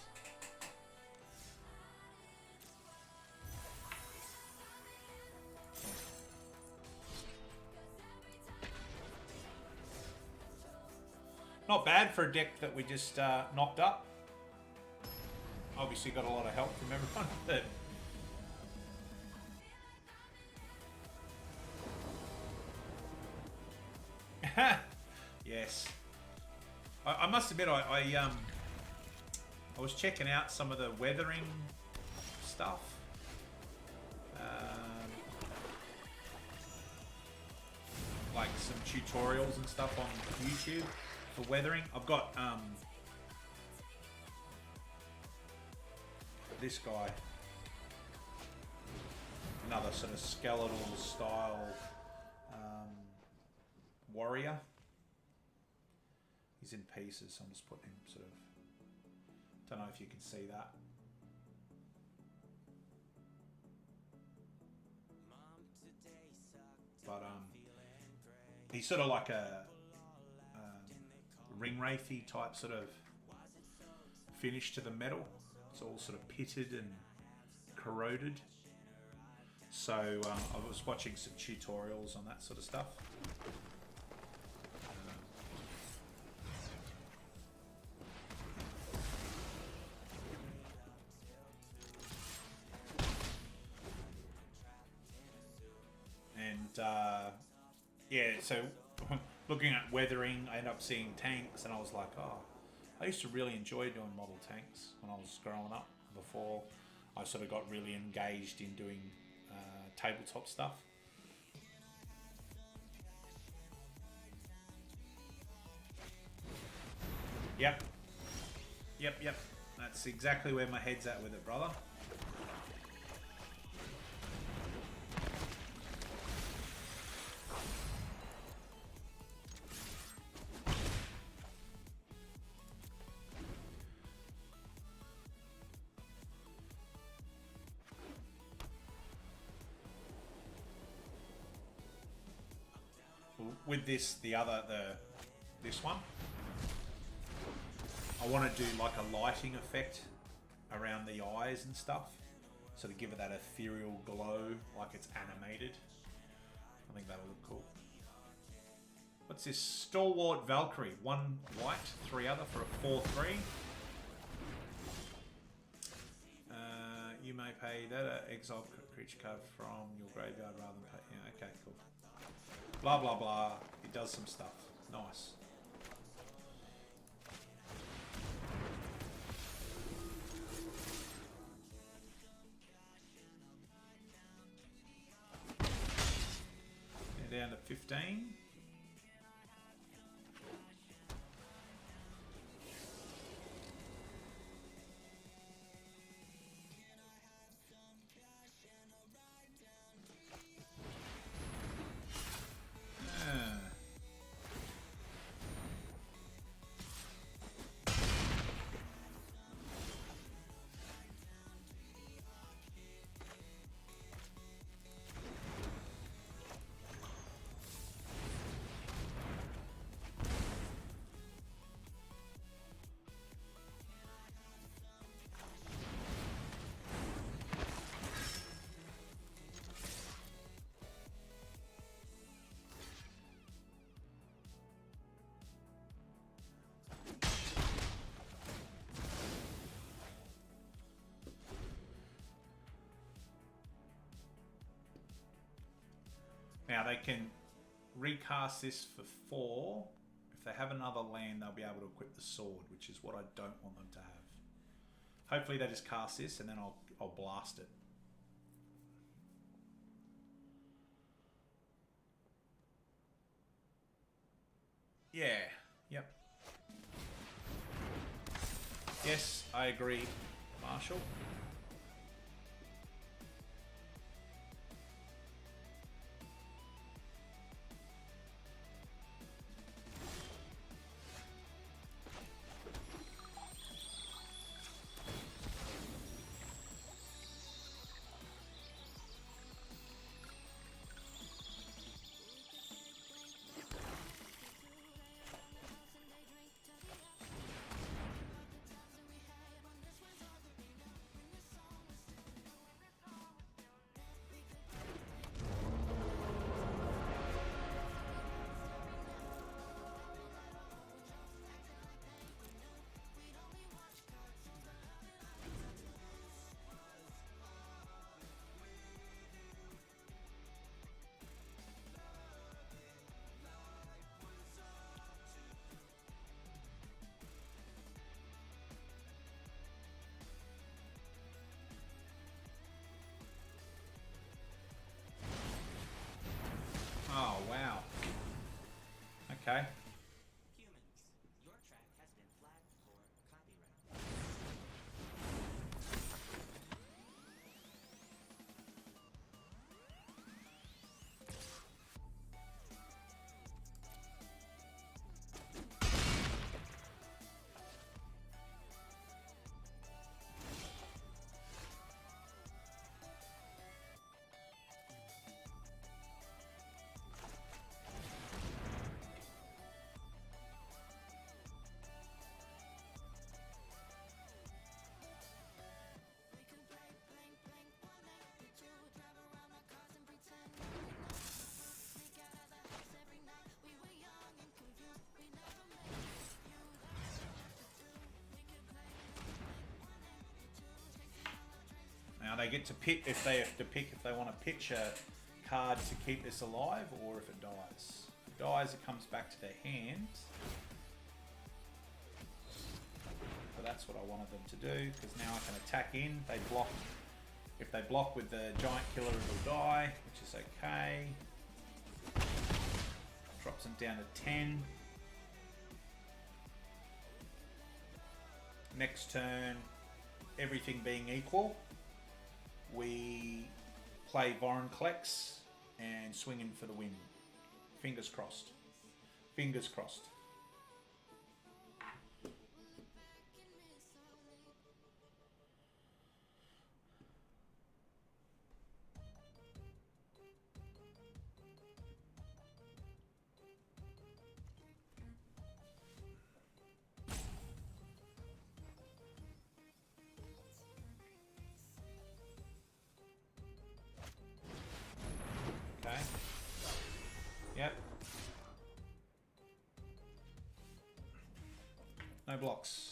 Not bad for a deck that we just knocked up. Obviously got a lot of help from everyone, but yes. I must admit, I was checking out some of the weathering stuff. Like some tutorials and stuff on YouTube for weathering. I've got this guy, another sort of skeletal style warrior. He's in pieces, so I'm just putting him sort of, don't know if you can see that. But he's sort of like a ring wraithy type sort of finish to the metal. It's all sort of pitted and corroded. So I was watching some tutorials on that sort of stuff. yeah, so looking at weathering, I ended up seeing tanks, and I was like, oh, I used to really enjoy doing model tanks when I was growing up. Before I sort of got really engaged in doing tabletop stuff. Yep. That's exactly where my head's at with it, brother. With this, this one, I want to do like a lighting effect around the eyes and stuff, so to give it that ethereal glow, like it's animated. I think that would look cool. What's this? Stalwart Valkyrie, 1 white, 3 other for a 4/3. You may pay that exile creature card from your graveyard rather than pay. Yeah, okay, cool. Blah blah blah. It does some stuff. Nice. Down to 15. Now they can recast this for 4. If they have another land, they'll be able to equip the sword, which is what I don't want them to have. Hopefully they just cast this and then I'll blast it. Yeah, yep. Yes, I agree, Marshall. Oh, wow. Okay. Humans, your track has been flagged for copyright. Now they get to pick if they want to pitch a card to keep this alive or if it dies. dies, it comes back to their hand. So that's what I wanted them to do, because now I can attack in. They block. If they block with the giant killer, it'll die, which is okay. Drops them down to 10. Next turn, everything being equal, we play Vorinclex and swing in for the win. Fingers crossed. Fingers crossed. Okay. Yep. No blocks.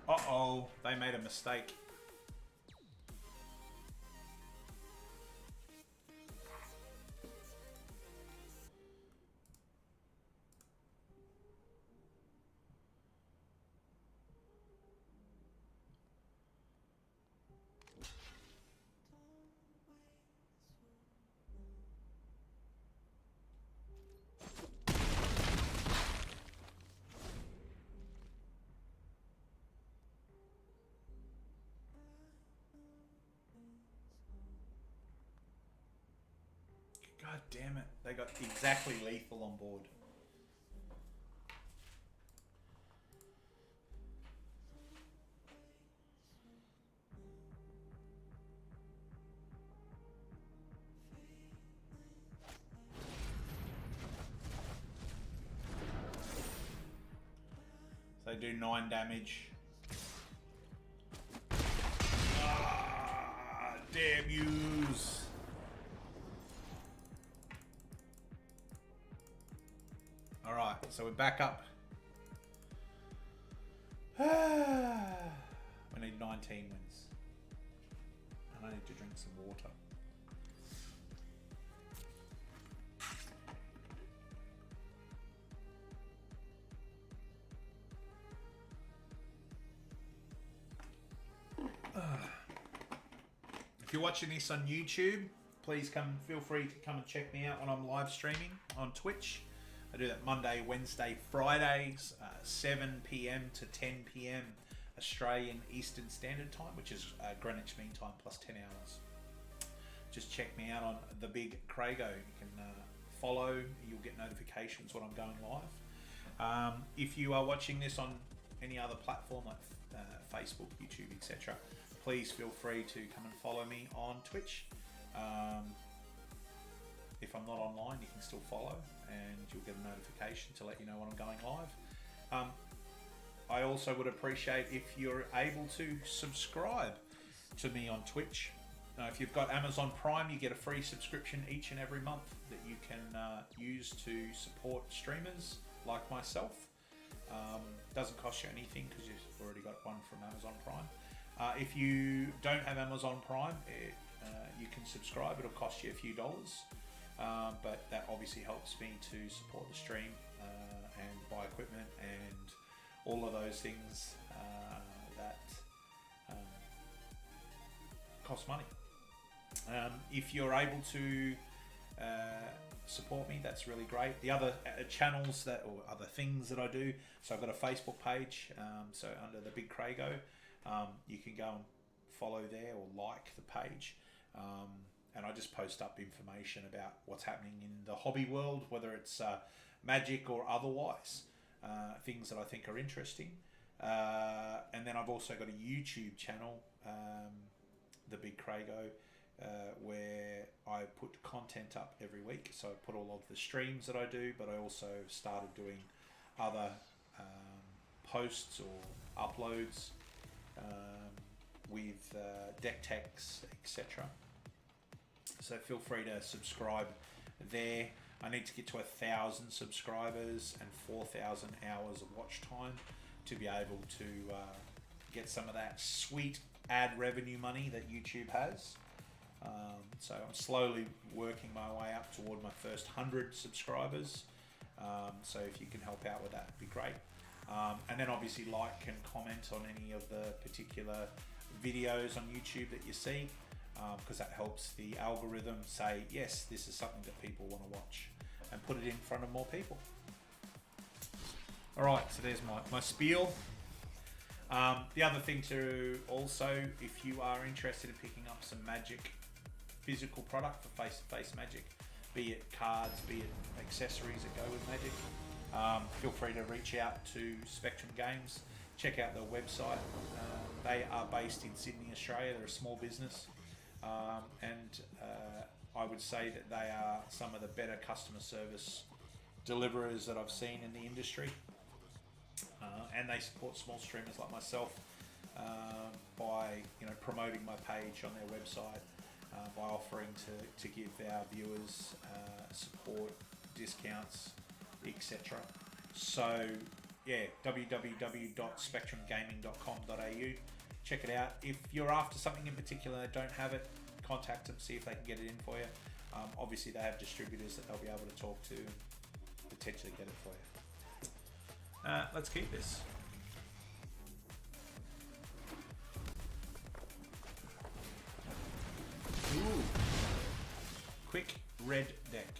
Uh-oh, they made a mistake. God damn it. They got exactly lethal on board. So they do 9 damage. Ah, damn yous. Alright, so we're back up. We need 19 wins. And I need to drink some water. If you're watching this on YouTube, please feel free to come and check me out when I'm live streaming on Twitch. I do that Monday, Wednesday, Fridays, 7 p.m. to 10 p.m. Australian Eastern Standard Time, which is Greenwich Mean Time plus 10 hours. Just check me out on the BigCraigO. You can follow, you'll get notifications when I'm going live. If you are watching this on any other platform like Facebook, YouTube, etc., please feel free to come and follow me on Twitch. If I'm not online, you can still follow and you'll get a notification to let you know when I'm going live. I also would appreciate if you're able to subscribe to me on Twitch. If you've got Amazon Prime, you get a free subscription each and every month that you can use to support streamers like myself. Doesn't cost you anything because you've already got one from Amazon Prime. If you don't have Amazon Prime, you can subscribe. It'll cost you a few dollars. But that obviously helps me to support the stream and buy equipment and all of those things that cost money. If you're able to support me, that's really great. The other channels that, or other things that I do, so I've got a Facebook page, so under the BigCraigO, you can go and follow there or like the page, and I just post up information about what's happening in the hobby world, whether it's magic or otherwise, things that I think are interesting. And then I've also got a YouTube channel, the BigCraigO, where I put content up every week. So I put all of the streams that I do, but I also started doing other posts or uploads with deck techs, etc. So feel free to subscribe there. I need to get to 1,000 subscribers and 4,000 hours of watch time to be able to get some of that sweet ad revenue money that YouTube has. So I'm slowly working my way up toward my first 100 subscribers. So if you can help out with that, it'd be great. And then obviously like and comment on any of the particular videos on YouTube that you see, because that helps the algorithm say, yes, this is something that people want to watch, and put it in front of more people. All right, so there's my spiel. The other thing to also, if you are interested in picking up some magic physical product for face-to-face magic, be it cards, be it accessories that go with magic, feel free to reach out to Spectrum Games. Check out their website. They are based in Sydney, Australia. They're a small business, and I would say that they are some of the better customer service deliverers that I've seen in the industry. And they support small streamers like myself by promoting my page on their website, by offering to give our viewers support, discounts, etc. So yeah, www.spectrumgaming.com.au. Check it out. If you're after something in particular and don't have it, contact them, see if they can get it in for you. Obviously they have distributors that they'll be able to talk to and potentially get it for you. Let's keep this. Ooh. Quick red deck.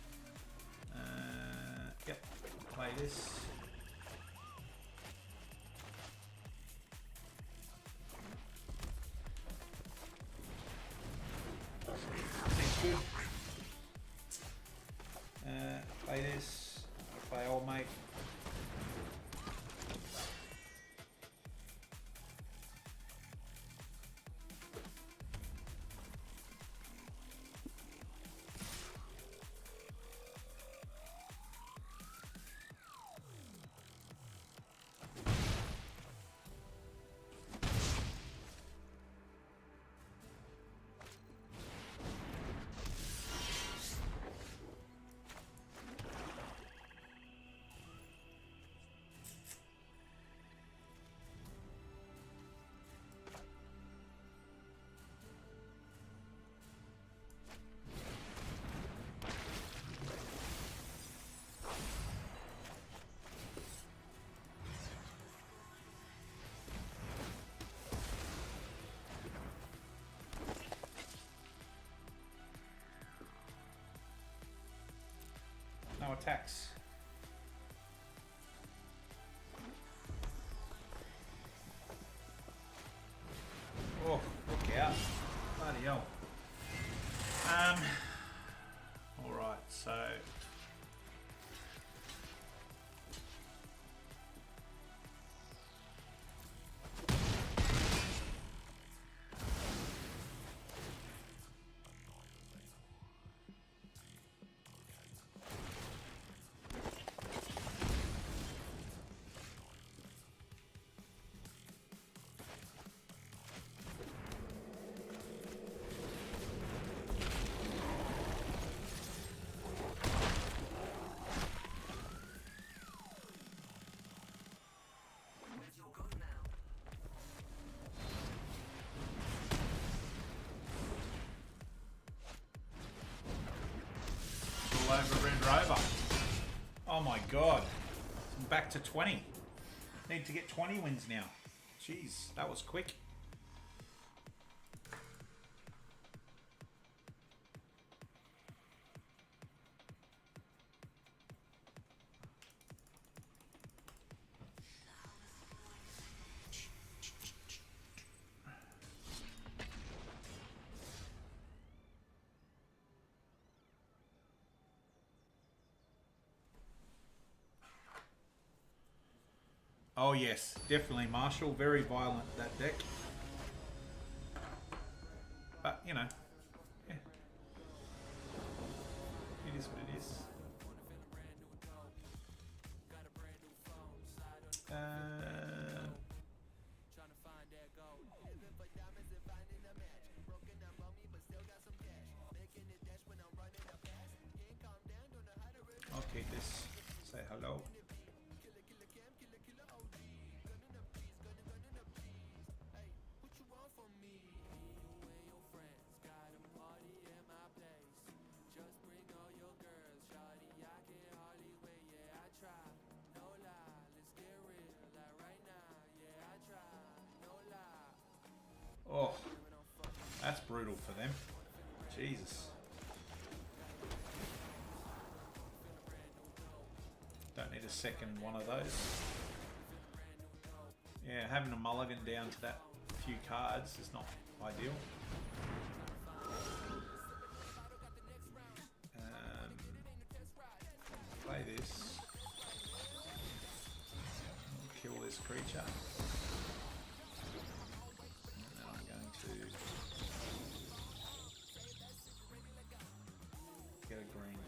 Yep, play this. Seems good. Play this. Play old mate. No attacks. Oh, look out. Bloody hell. Alright, so over Red Rover. Oh my god. I'm back to 20. Need to get 20 wins now. Jeez, that was quick. Oh yes, definitely Marshall. Very violent, that deck. But, you know, yeah. It is what it is. I'll keep this. Say hello. Oh, that's brutal for them. Jesus. Don't need a second one of those. Yeah, having a mulligan down to that few cards is not ideal. Play this. Kill this creature. And then I'm going to get a green.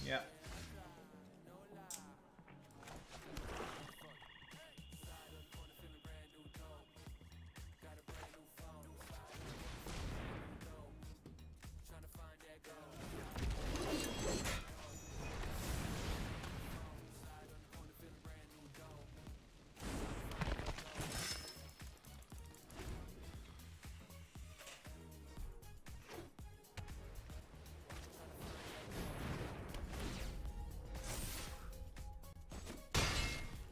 Yeah.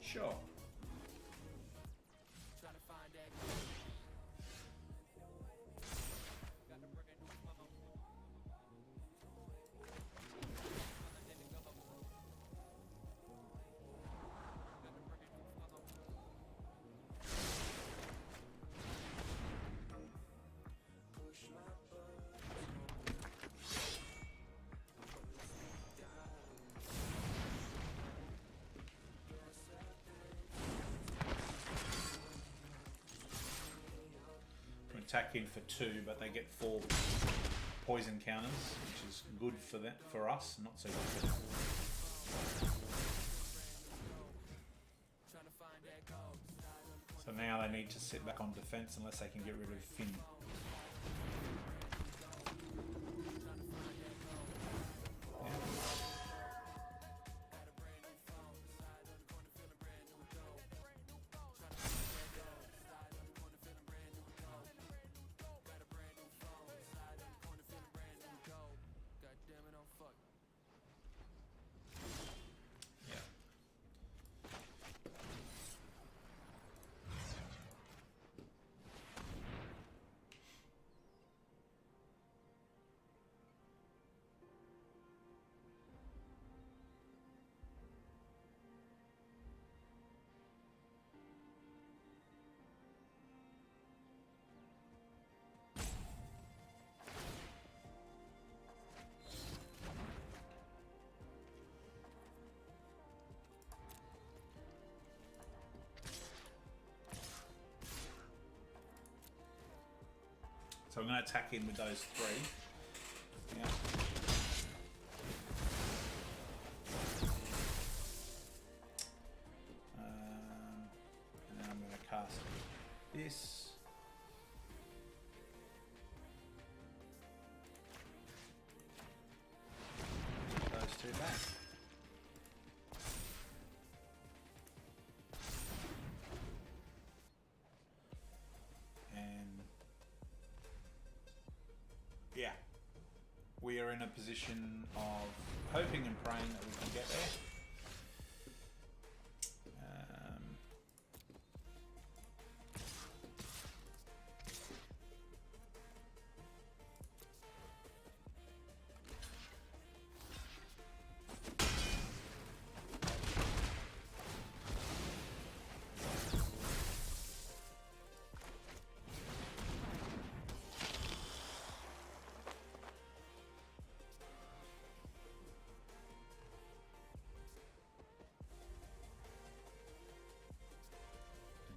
Sure. Attack in for 2, but they get 4 poison counters, which is good for them, for us, not so good for them. So now they need to sit back on defense unless they can get rid of Fynn. So I'm going to attack in with those 3. Yeah. And then I'm going to cast this. Those 2 back. Yeah, we are in a position of hoping and praying that we can get there.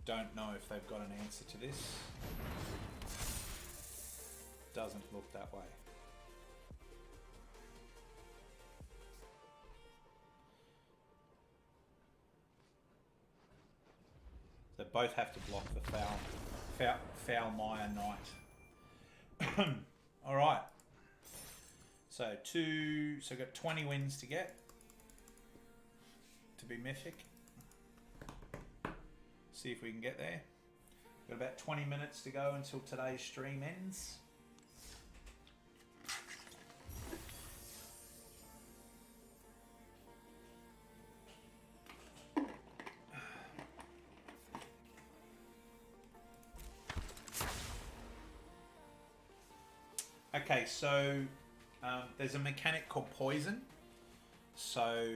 don't know if they've got an answer to this. Doesn't look that way. They both have to block the foul Mire Knight. All right. So we've got 20 wins to get to be mythic. See if we can get there. Got about 20 minutes to go until today's stream ends. Okay, so there's a mechanic called poison. So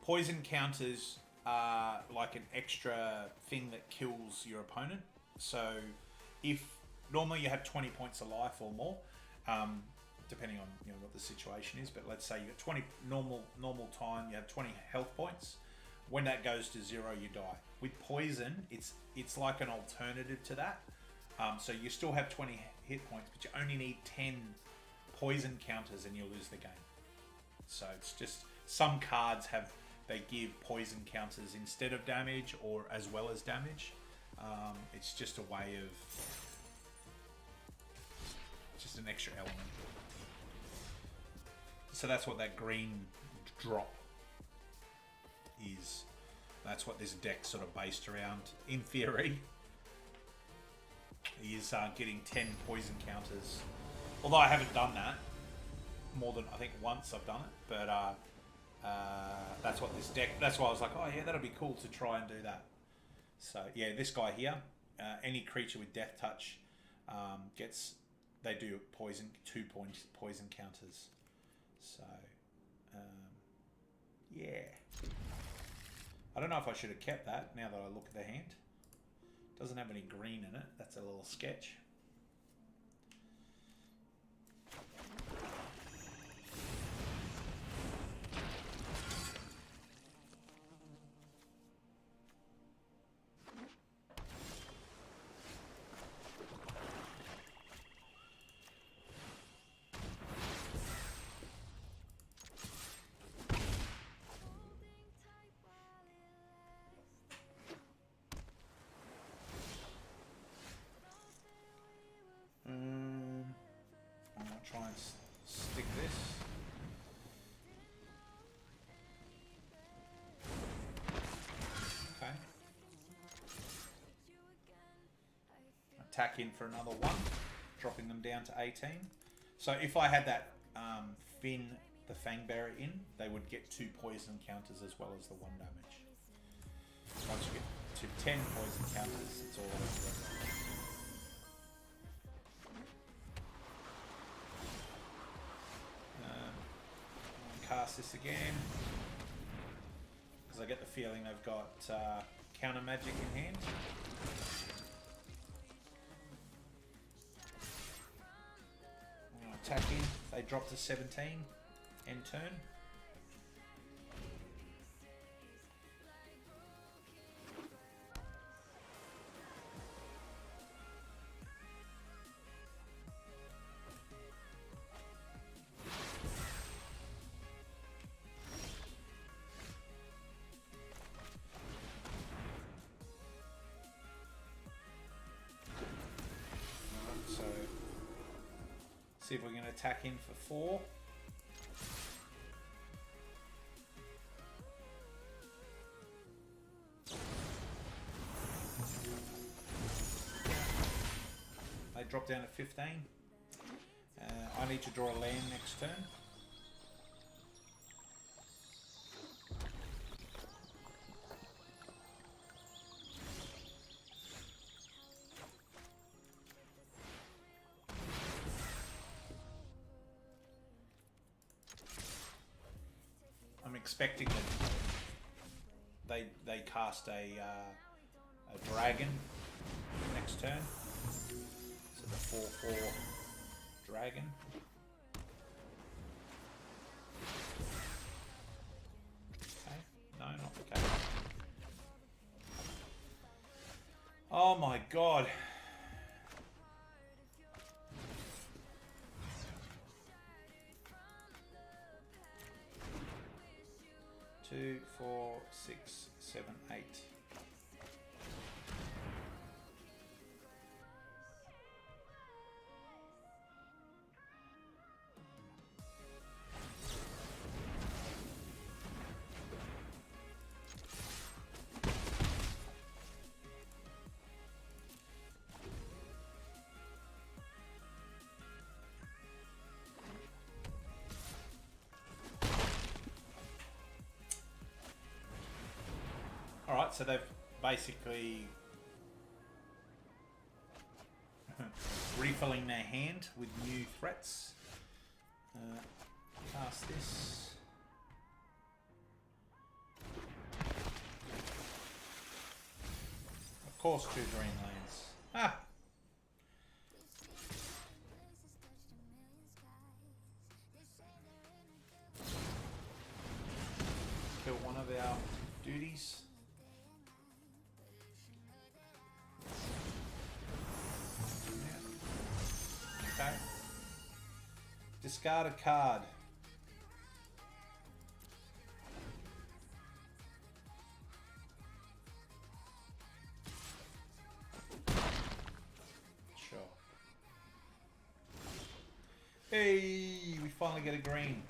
poison counters are like an extra thing that kills your opponent. So if normally you have 20 points of life or more, depending on what the situation is, but let's say you got 20 normal time, you have 20 health points. When that goes to 0, you die. With poison, it's like an alternative to that. So you still have 20 hit points, but you only need 10 poison counters and you'll lose the game. So it's just some cards they give poison counters instead of damage or as well as damage. It's just a way of just an extra element. So that's what that green drop is. That's what this deck's sort of based around in theory. Is getting 10 poison counters. Although I haven't done that more than I think once I've done it, but that's what this deck. That's why I was like, oh yeah, that'll be cool to try and do that. So yeah, this guy here, any creature with death touch they do 2 point poison counters. So yeah, I don't know if I should have kept that. Now that I look at the hand. Doesn't have any green in it. That's a little sketch. Try and stick this. Okay. Attack in for another 1, dropping them down to 18. So if I had that Fynn, the Fangbearer in, they would get 2 poison counters as well as the 1 damage. Once you get to 10 poison counters, it's all over. Cast this again because I get the feeling they've got counter magic in hand. Attack in. They drop to 17. End turn. See if we can attack in for 4. They drop down to 15. I need to draw a land next turn. Expecting that they cast a dragon next turn, so the 4/4 dragon. Okay, no, not the case. Oh my god. Two, 4, 6, 7, 8. Alright, so they've basically refilling their hand with new threats. Cast this. Of course, 2 green lands. Ah! Kill one of our duties. Okay. Discard a card. Sure. Hey, we finally get a green.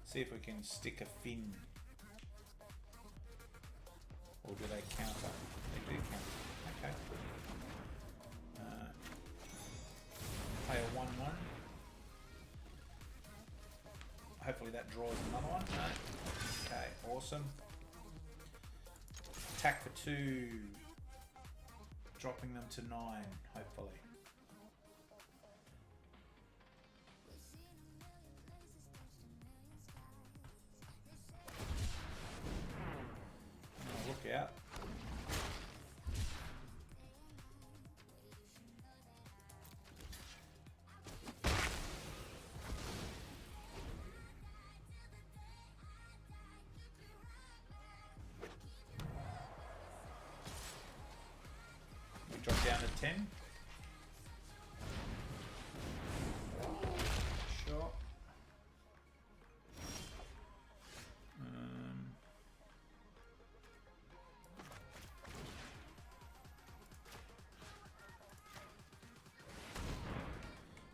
See if we can stick a Fynn. Or do they counter? They do counter. Okay. Play a 1-1. Hopefully that draws another one. No. Okay, awesome. Attack for 2. Dropping them to 9, hopefully. Look out. We drop down to 10. Sure.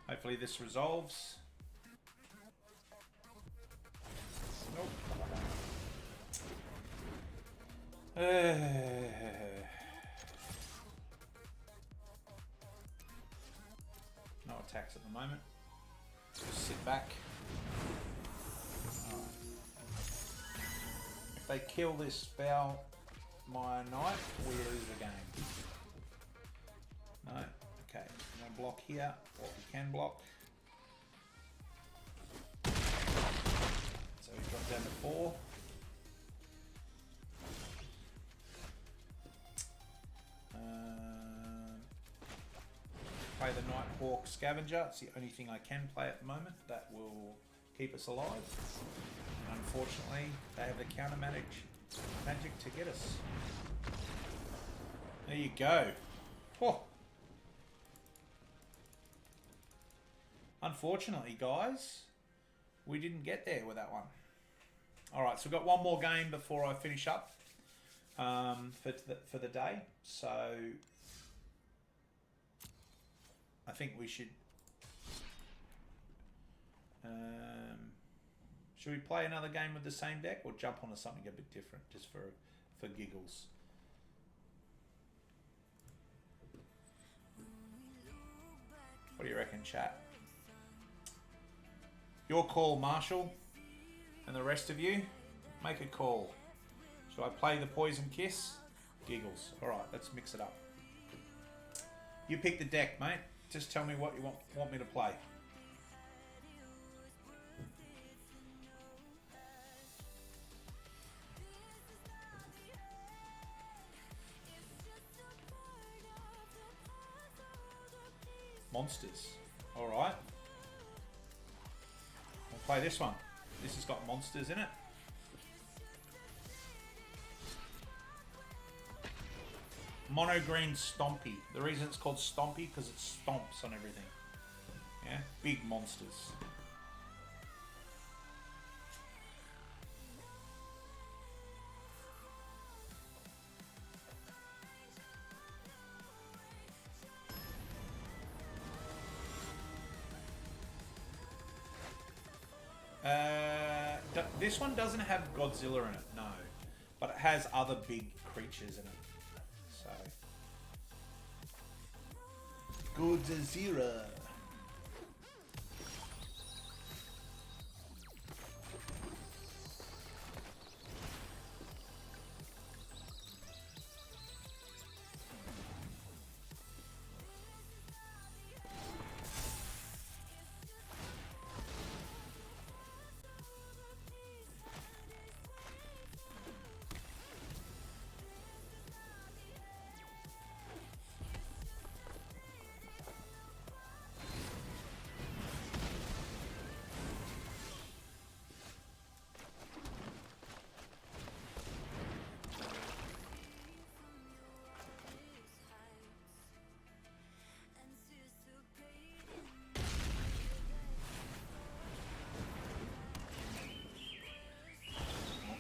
Hopefully this resolves. Nope. No attacks at the moment. Just sit back. Right. If they kill this foul my knight, we lose the game. No. Okay, I'm going to block here, what we can block. So we drop down to 4. Play the Nighthawk Scavenger. It's the only thing I can play at the moment that will keep us alive. And unfortunately, they have the counter magic to get us. There you go. Oh. Unfortunately, guys, we didn't get there with that one. Alright, so we've got one more game before I finish up for the day. So, I think we should... should we play another game with the same deck or jump onto something a bit different just for giggles? What do you reckon, chat? Your call, Marshall, and the rest of you, make a call. Should I play the Poison Kiss? Giggles. Alright, let's mix it up. You pick the deck, mate. Just tell me what you want me to play. Monsters. Alright. We'll play this one. This has got monsters in it. Mono green Stompy. The reason it's called Stompy because it stomps on everything. Yeah, big monsters. This one doesn't have Godzilla in it, no. But it has other big creatures in it. So. Godzilla.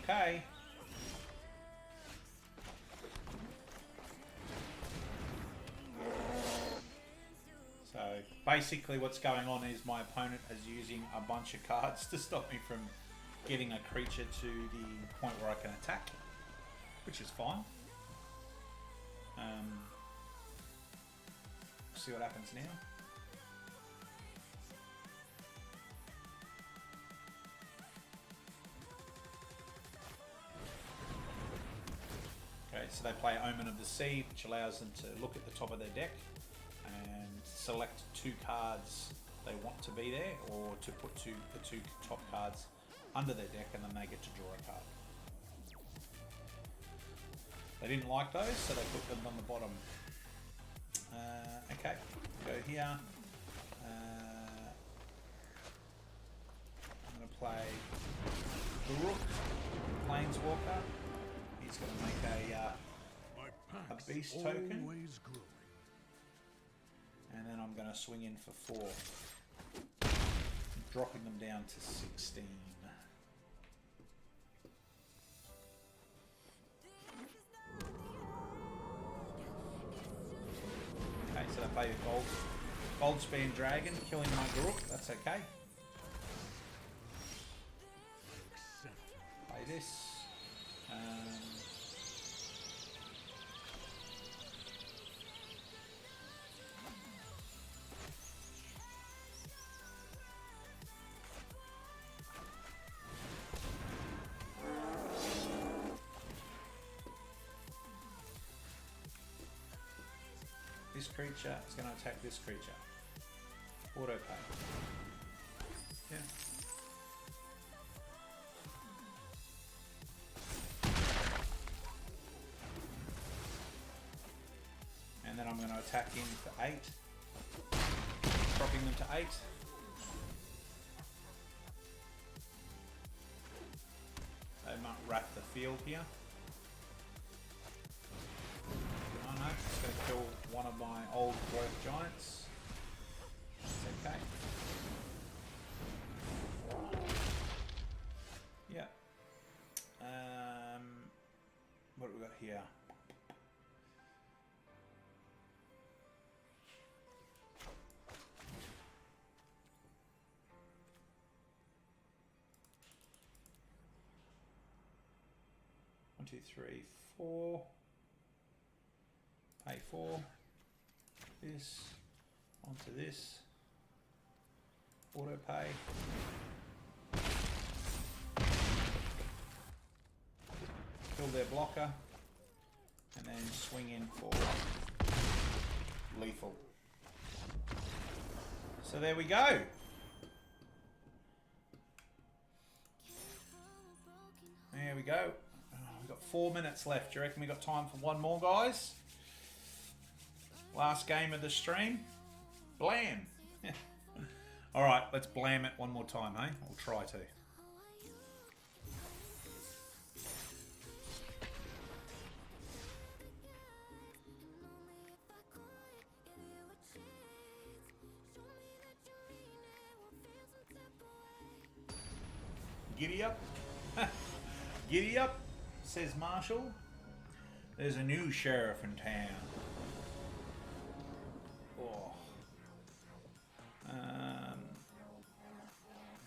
Okay. So basically what's going on is my opponent is using a bunch of cards to stop me from getting a creature to the point where I can attack, which is fine. See what happens now. Okay, so they play Omen of the Sea, which allows them to look at the top of their deck and select 2 cards they want to be there, or to put the 2 top cards under their deck, and then they get to draw a card. They didn't like those, so they put them on the bottom. Okay, go here. I'm going to play the Rook, Planeswalker. He's going to make a beast token. And then I'm going to swing in for 4. Dropping them down to 16. Okay, so they play a Goldspan Dragon, killing my Garuk. That's okay. Play this. This creature is going to attack this creature. Auto pay. Yeah. And then I'm going to attack him for 8. Dropping them to 8. They might wrap the field here. Oh no, it's going to kill one of my old growth giants. That's okay. Yeah. What have we got here? One, 2, 3, 4. Pay 4. This onto this. Auto pay. Kill their blocker. And then swing in for lethal. So there we go. There we go. We've got 4 minutes left. Do you reckon we got time for one more, guys? Last game of the stream. Blam! Alright, let's blam it one more time, hey? I'll try to. Giddy up. Giddy up, says Marshall. There's a new sheriff in town. Oh.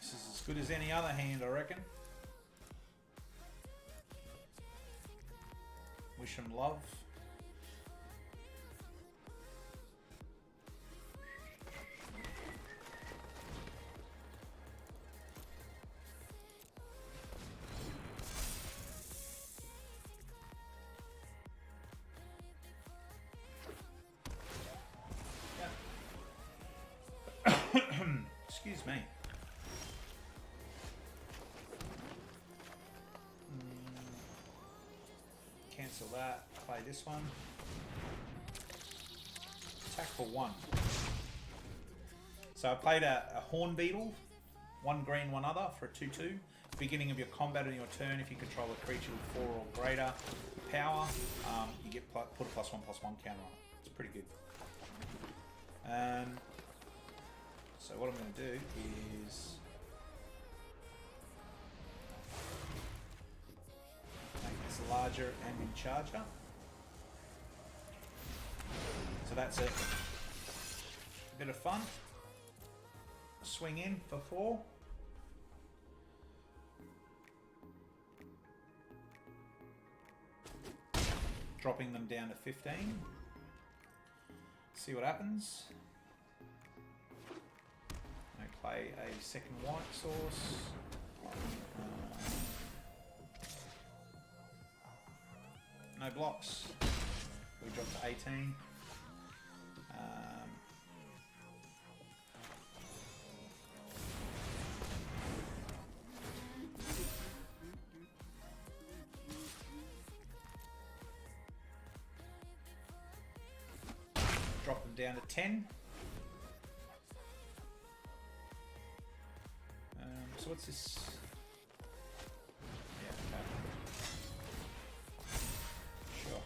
This is as good as any other hand, I reckon. Wish him love. Excuse me. Cancel that. Play this one. Attack for 1. So I played a horn beetle, 1 green, 1 other for a 2/2. Beginning of your combat on your turn, if you control a creature with 4 or greater power, you get put a +1/+1 counter on it. It's pretty good. So what I'm going to do is make this larger and in charger. So that's it. A bit of fun. Swing in for 4. Dropping them down to 15. See what happens. Play a second white source. No blocks. We drop to 18. Drop them down to 10. So what's this? Yeah, okay. Sure.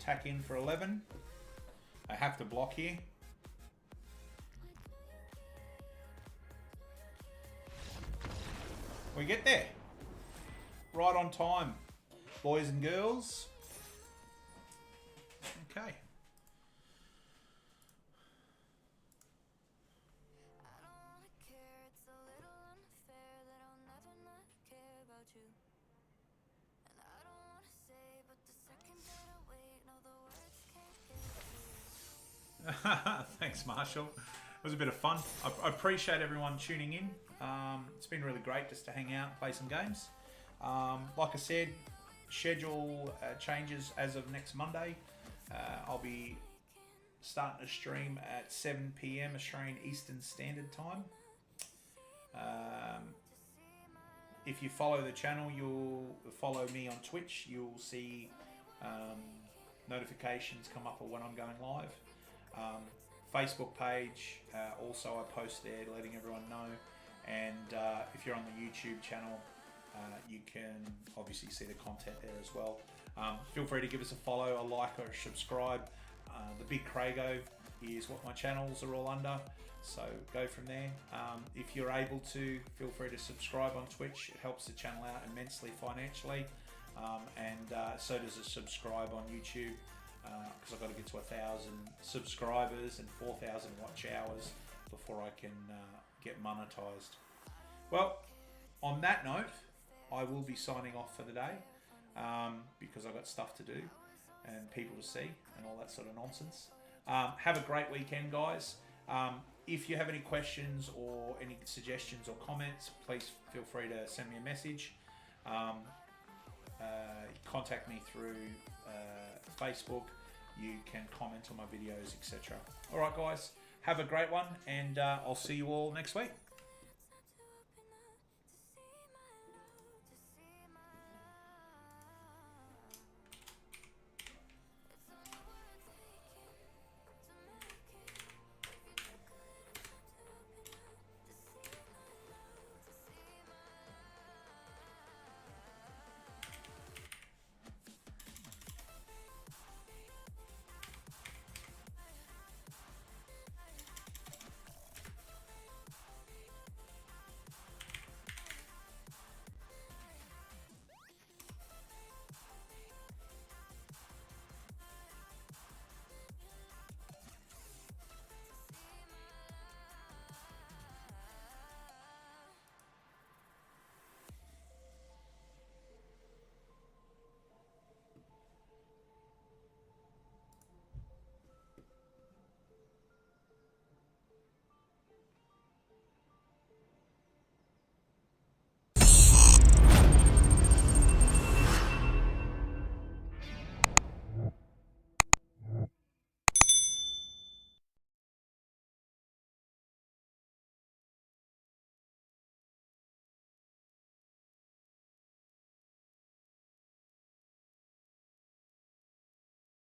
Attack in for 11. I have to block here. We get there. Right on time, boys and girls. Okay. Thanks, Marshall. It was a bit of fun. I appreciate everyone tuning in. It's been really great just to hang out and play some games. Like I said, schedule changes as of next Monday. I'll be starting to stream at 7 PM Australian Eastern Standard Time. If you follow the channel, you'll follow me on Twitch. You'll see notifications come up of when I'm going live. Facebook page, also I post there letting everyone know, and if you're on the YouTube channel, you can obviously see the content there as well. Feel free to give us a follow, a like, or a subscribe. The BigCraigO is what my channels are all under, so go from there. If you're able to, feel free to subscribe on Twitch. It helps the channel out immensely financially, and so does a subscribe on YouTube. Because I've got to get to 1,000 subscribers and 4,000 watch hours before I can get monetized. Well, on that note, I will be signing off for the day because I've got stuff to do and people to see and all that sort of nonsense. Have a great weekend, guys. If you have any questions or any suggestions or comments, please feel free to send me a message. Contact me through Facebook. You can comment on my videos, etc. All right, guys, have a great one, and I'll see you all next week.